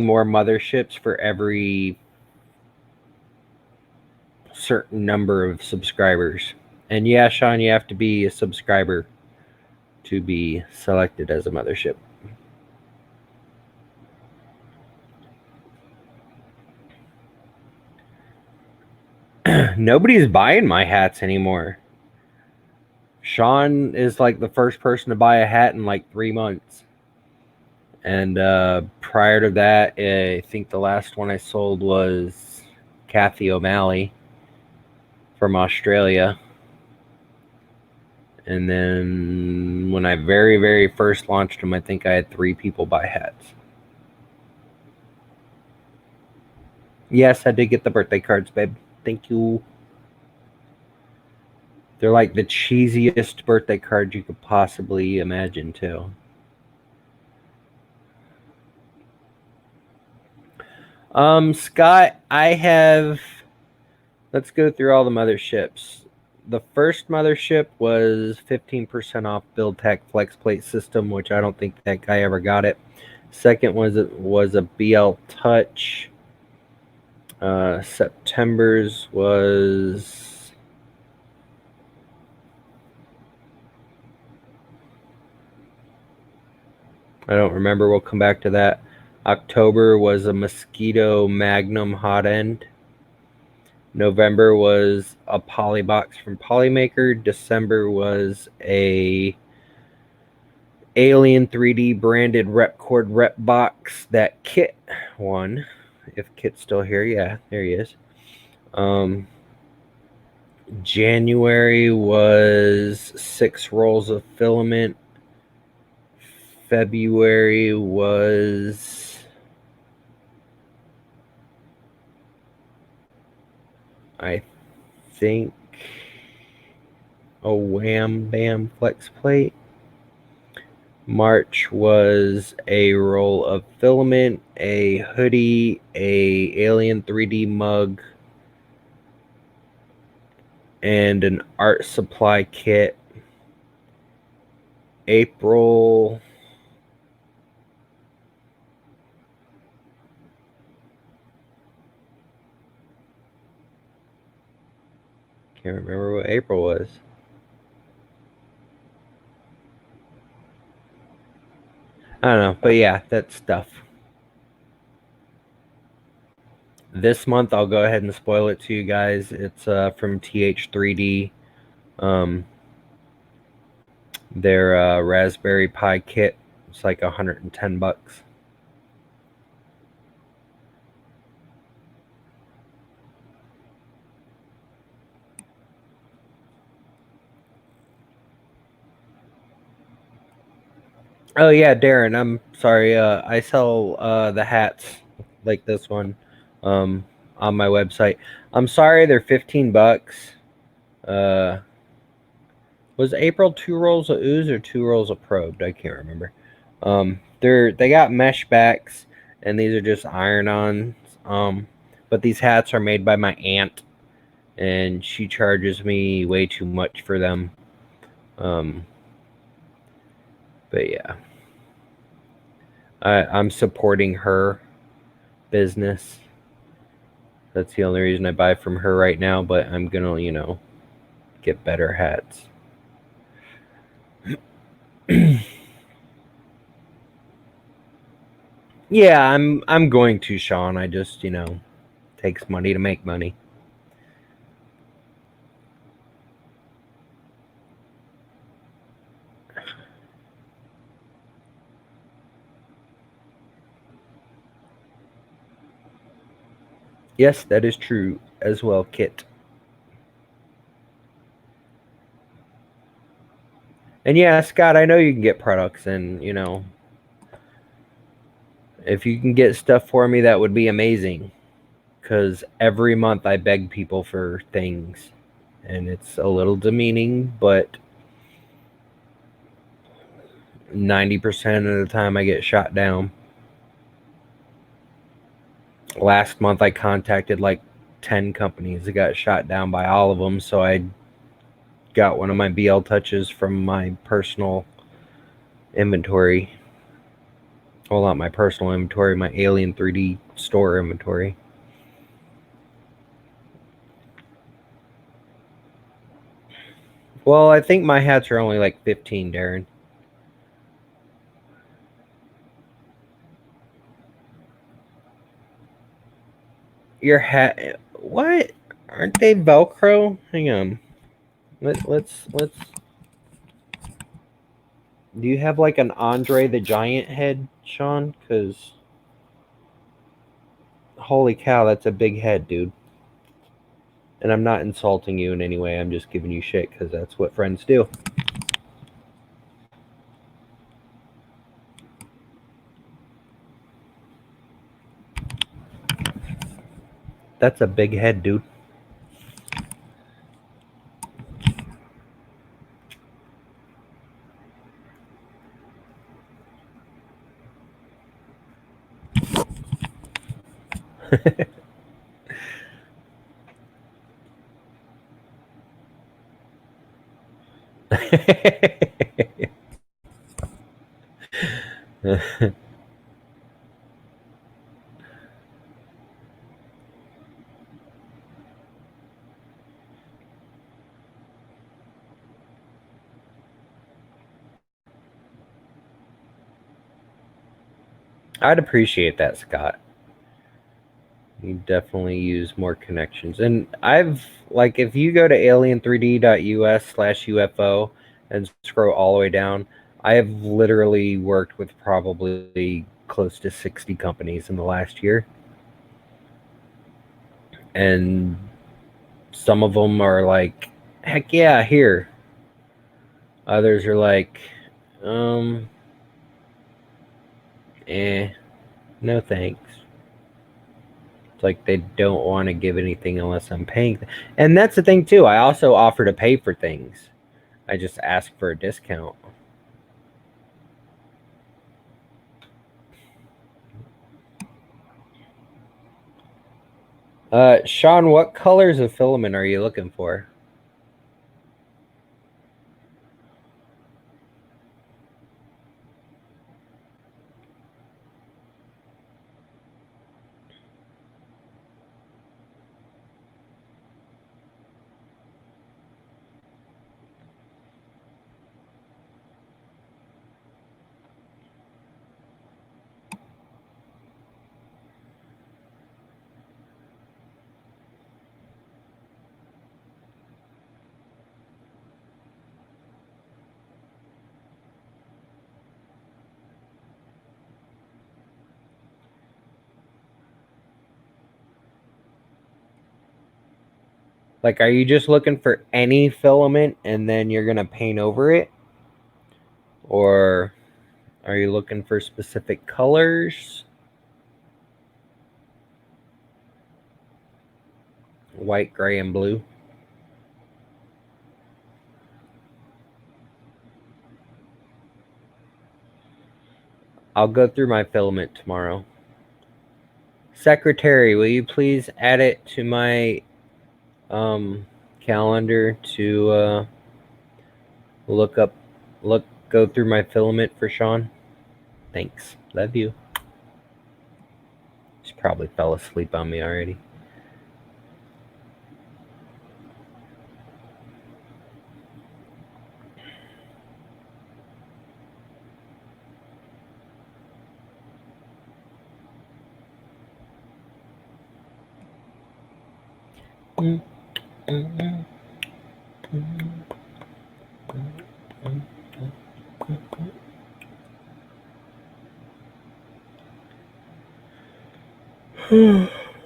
more motherships for every certain number of subscribers. And yeah, Sean, you have to be a subscriber to be selected as a mothership. Nobody's buying my hats anymore. Sean is like the first person to buy a hat in like 3 months. And prior to that, I think the last one I sold was Kathy O'Malley from Australia. And then when I very, very first launched them, I think I had 3 people buy hats. Yes, I did get the birthday cards, babe. Thank you. They're like the cheesiest birthday cards you could possibly imagine, too. Scott, I have. Let's go through all the motherships. The first mothership was 15% off Build Tech Flex Plate System, which I don't think that guy ever got it. Second was a BL Touch. September's was I don't remember. We'll come back to that. October was a Mosquito Magnum hot end. November was a Polybox from Polymaker. December was a Alien 3D branded Repcord Rep box that Kit won. If Kit's still here, yeah, there he is. January was 6 rolls of filament. February was, I think, a Wham Bam flex plate. March was a roll of filament, a hoodie, a Alien 3D mug, and an art supply kit. April, can't remember what April was. I don't know, but yeah, that's stuff. This month, I'll go ahead and spoil it to you guys. It's from TH3D. Their Raspberry Pi kit. It's like $110. Oh yeah, Darren. I'm sorry. I sell the hats like this one on my website. I'm sorry, they're $15. Uh, was April 2 rolls of ooze or 2 rolls of probed? I can't remember. They got mesh backs, and these are just iron-ons. But these hats are made by my aunt, and she charges me way too much for them. But yeah, I'm supporting her business. That's the only reason I buy from her right now. But I'm gonna, get better hats. Yeah, I'm going to, Sean. I just, takes money to make money. Yes, that is true as well, Kit. And yeah, Scott, I know you can get products, and if you can get stuff for me, that would be amazing. Because every month I beg people for things, and it's a little demeaning, but 90% of the time I get shot down. Last month I contacted like 10 companies that got shot down by all of them, so I got one of my BL touches from my personal inventory. Well, not my personal inventory, my Alien 3D store inventory. Well, I think my hats are only like 15, Darren. Your hat, what? Aren't they Velcro? Hang on. Let's. Do you have like an Andre the Giant head, Sean? Because holy cow, that's a big head, dude. And I'm not insulting you in any way. I'm just giving you shit because that's what friends do. That's a big head, dude. I'd appreciate that, Scott. You definitely use more connections. And I've, like, if you go to alien3d.us/UFO and scroll all the way down, I have literally worked with probably close to 60 companies in the last year. And some of them are like, heck yeah, here. Others are like, eh, no thanks. It's like they don't want to give anything unless I'm paying. And that's the thing too. I also offer to pay for things. I just ask for a discount. Sean, what colors of filament are you looking for? Like, are you just looking for any filament and then you're going to paint over it? Or are you looking for specific colors? White, gray, and blue? I'll go through my filament tomorrow. Secretary, will you please add it to my calendar to go through my filament for Sean? Thanks. Love you. She probably fell asleep on me already.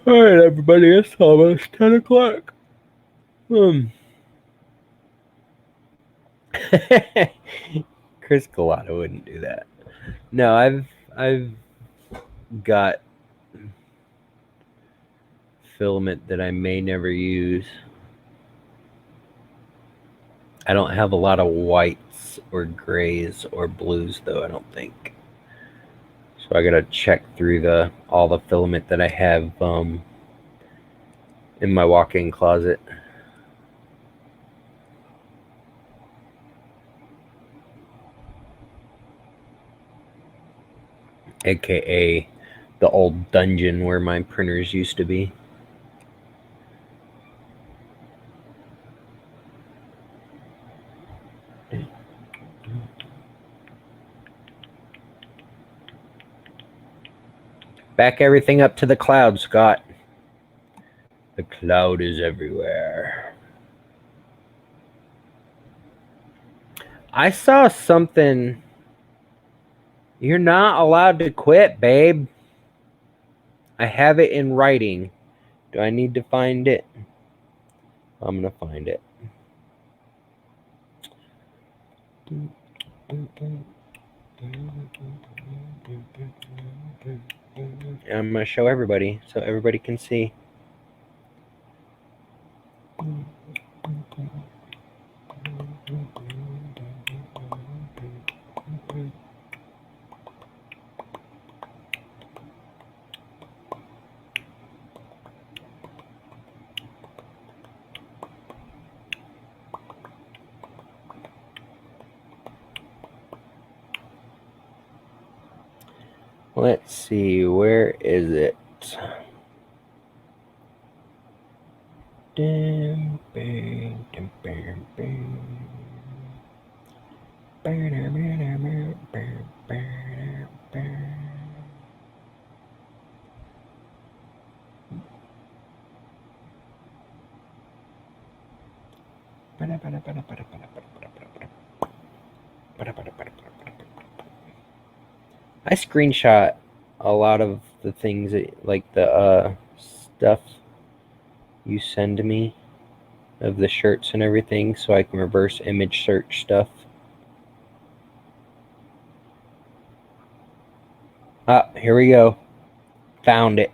All right, everybody, it's almost 10 o'clock. Chris Galata wouldn't do that. No, I've got filament that I may never use. I don't have a lot of whites or grays or blues though, I don't think. So I gotta check through all the filament that I have in my walk-in closet. AKA the old dungeon where my printers used to be. Back everything up to the cloud, Scott. The cloud is everywhere. I saw something. You're not allowed to quit, babe. I have it in writing. Do I need to find it? I'm going to find it. I'm going to show everybody so everybody can see. Let's see, where is it? I screenshot a lot of the things that, like the stuff you send me of the shirts and everything, so I can reverse image search stuff. Ah, here we go. Found it.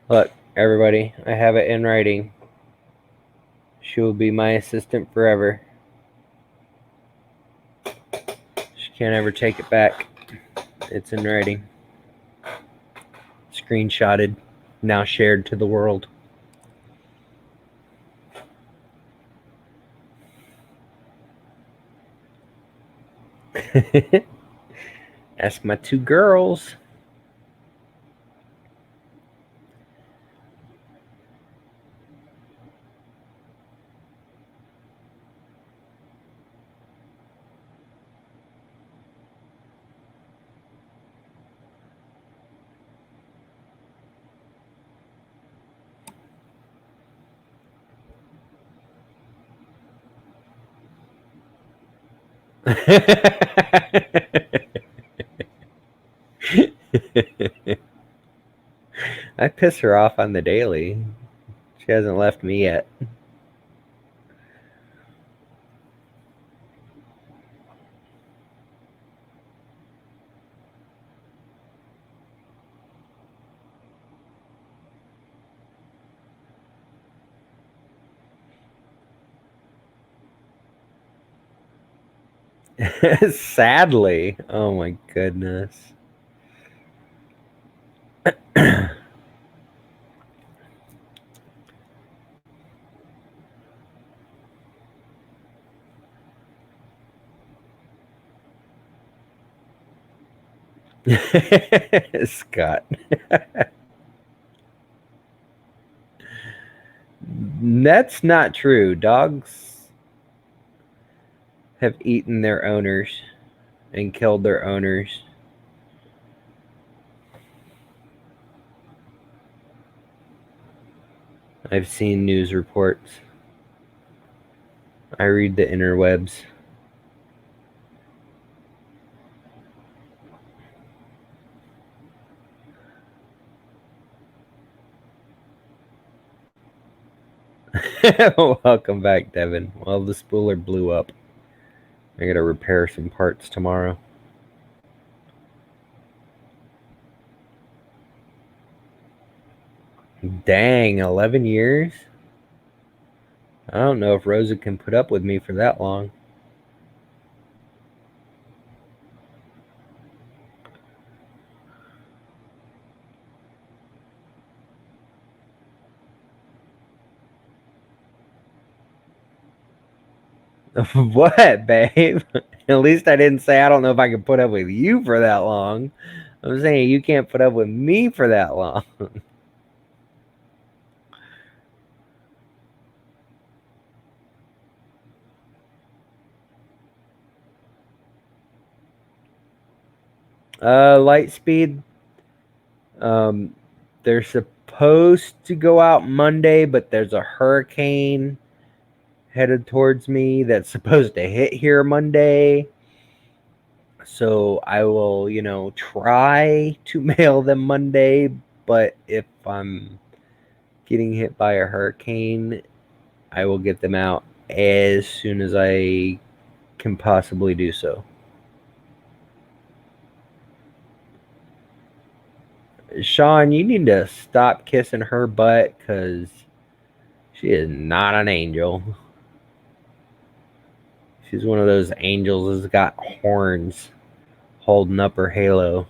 Look, everybody, I have it in writing. She will be my assistant forever. She can't ever take it back. It's in writing. Screenshotted, now shared to the world. Ask my two girls. I piss her off on the daily. She hasn't left me yet. Sadly. Oh my goodness. Scott. That's not true. Dogs have eaten their owners and killed their owners. I've seen news reports. I read the interwebs. Welcome back, Devin. Well, the spooler blew up. I gotta repair some parts tomorrow. Dang, 11 years? I don't know if Rosa can put up with me for that long. What, babe? At least I didn't say I don't know if I can put up with you for that long. I'm saying you can't put up with me for that long. Lightspeed. They're supposed to go out Monday, but there's a hurricane headed towards me that's supposed to hit here Monday. So I will, try to mail them Monday, but if I'm getting hit by a hurricane, I will get them out as soon as I can possibly do so. Sean, you need to stop kissing her butt because she is not an angel. She's one of those angels that's got horns holding up her halo.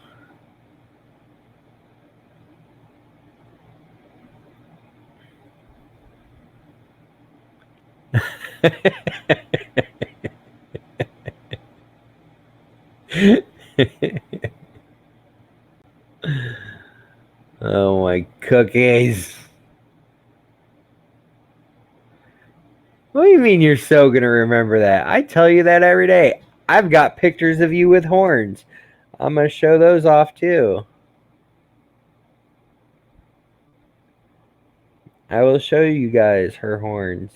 Oh my cookies. What do you mean you're so gonna remember that? I tell you that every day. I've got pictures of you with horns. I'm gonna show those off too. I will show you guys her horns.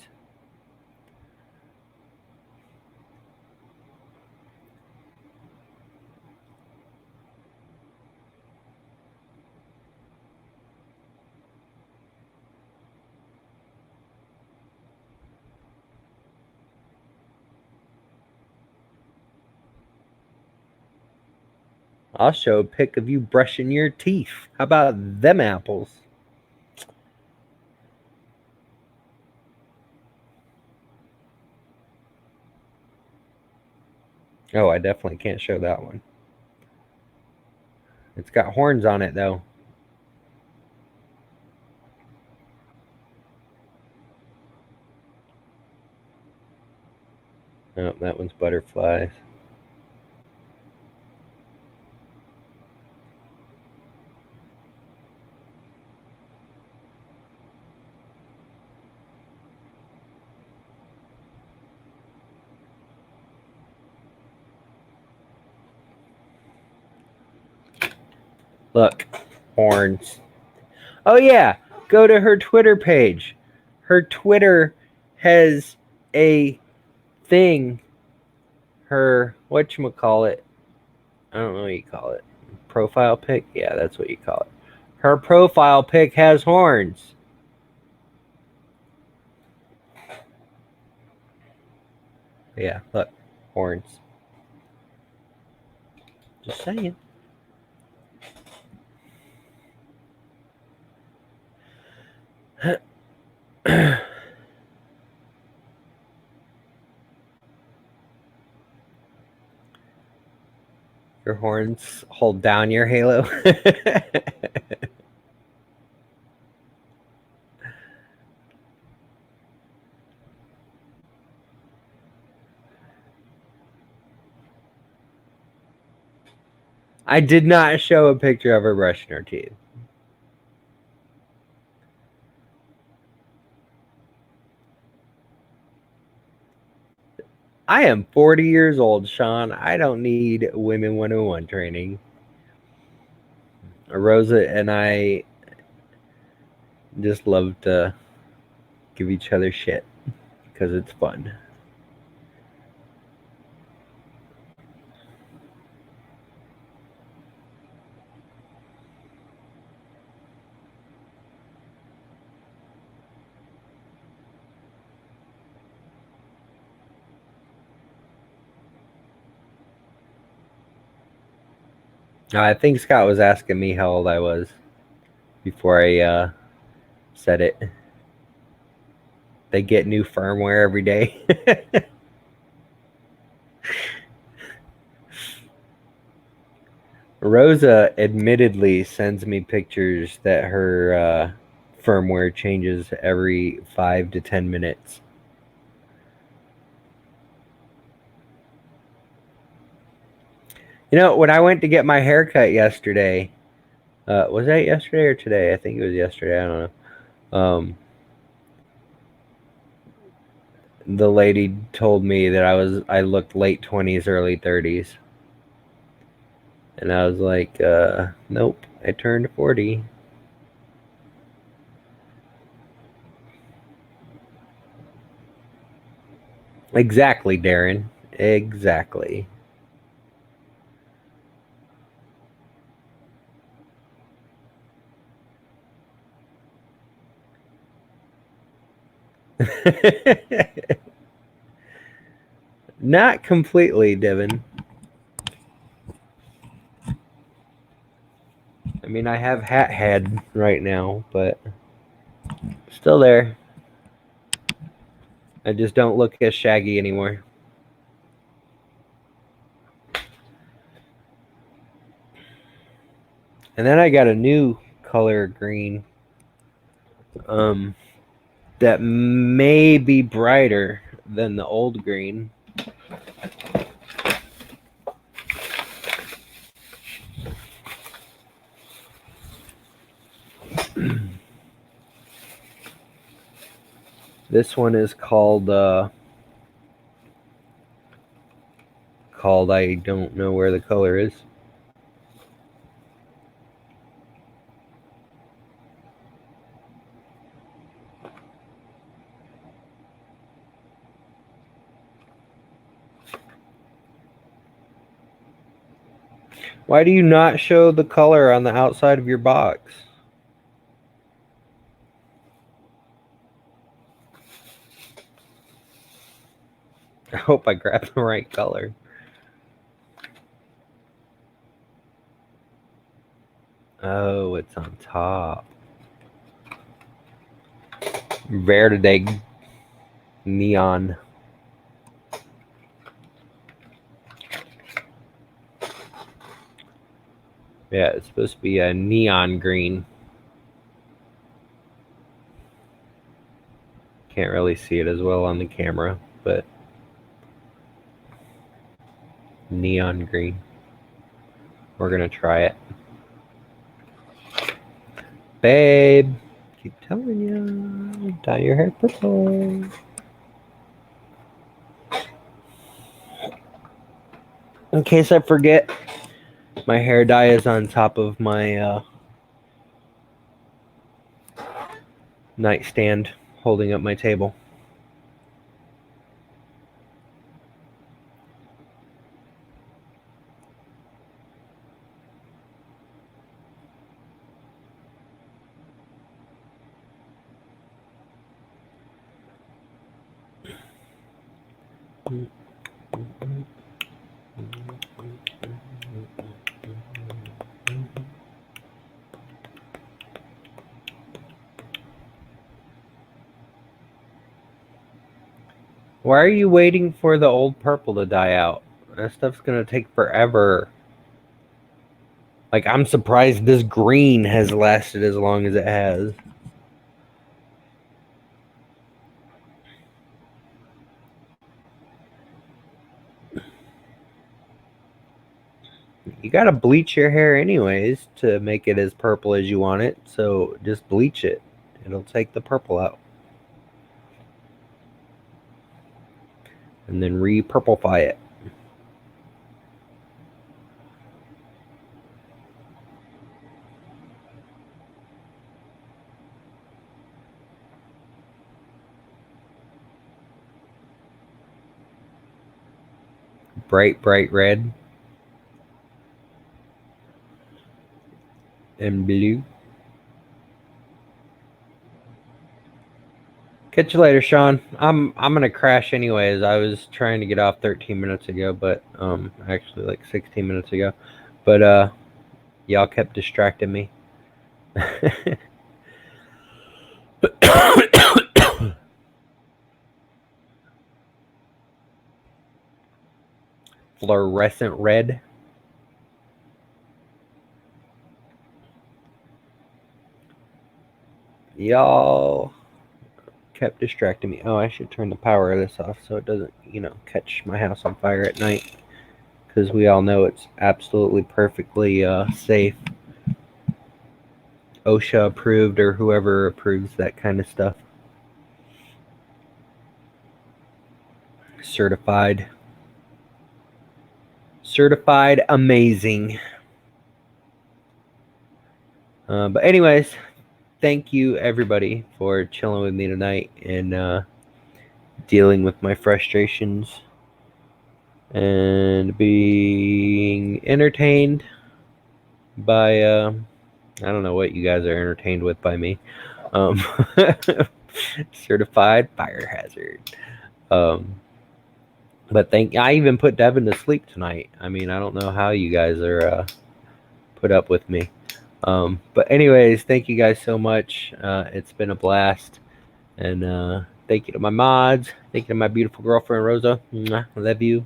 I'll show a pic of you brushing your teeth. How about them apples? Oh, I definitely can't show that one. It's got horns on it, though. Oh, that one's butterflies. Look, horns. Oh, yeah, go to her Twitter page. Her Twitter has a thing. Her, whatchamacallit? I don't know what you call it. Profile pic? Yeah, that's what you call it. Her profile pic has horns. Yeah, look, horns. Just saying. Your horns hold down your halo. I did not show a picture of her brushing her teeth. I am 40 years old, Sean. I don't need Women 101 training. Rosa and I just love to give each other shit because it's fun. I think Scott was asking me how old I was before I said it. They get new firmware every day. Rosa admittedly sends me pictures that her firmware changes every 5 to 10 minutes. You know, when I went to get my haircut yesterday, was that yesterday or today? I think it was yesterday. I don't know. The lady told me that I looked late 20s, early 30s, and I was like, nope, I turned 40. Exactly, Darren. Exactly. Not completely, Devin. I mean, I have hat head right now, but still there. I just don't look as shaggy anymore. And then I got a new color green that may be brighter than the old green. This one is called I don't know where the color is. Why do you not show the color on the outside of your box? I hope I grabbed the right color. Oh, it's on top. Verde neon. Yeah, it's supposed to be a neon green. Can't really see it as well on the camera, but neon green. We're gonna try it. Babe, keep telling you, dye your hair purple. In case I forget, my hair dye is on top of my nightstand holding up my table. Why are you waiting for the old purple to die out? That stuff's gonna take forever. Like, I'm surprised this green has lasted as long as it has. You gotta bleach your hair anyways to make it as purple as you want it, so just bleach it. It'll take the purple out. And then re-purplify it. Bright, bright red. And blue. Catch you later, Sean. I'm gonna crash anyways. I was trying to get off 13 minutes ago, but actually like 16 minutes ago. But y'all kept distracting me. Fluorescent red. Y'all kept distracting me. Oh, I should turn the power of this off so it doesn't, catch my house on fire at night. Because we all know it's absolutely perfectly safe. OSHA approved, or whoever approves that kind of stuff. Certified. Certified amazing. But anyways, thank you everybody for chilling with me tonight and dealing with my frustrations and being entertained by I don't know what you guys are entertained with by me. Certified fire hazard. But I even put Devin to sleep tonight. I mean, I don't know how you guys are put up with me. But anyways, thank you guys so much. It's been a blast. And thank you to my mods. Thank you to my beautiful girlfriend, Rosa. I love you.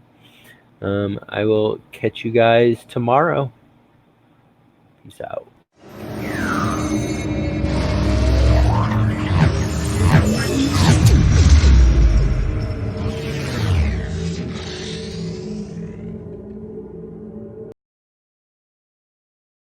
I will catch you guys tomorrow. Peace out.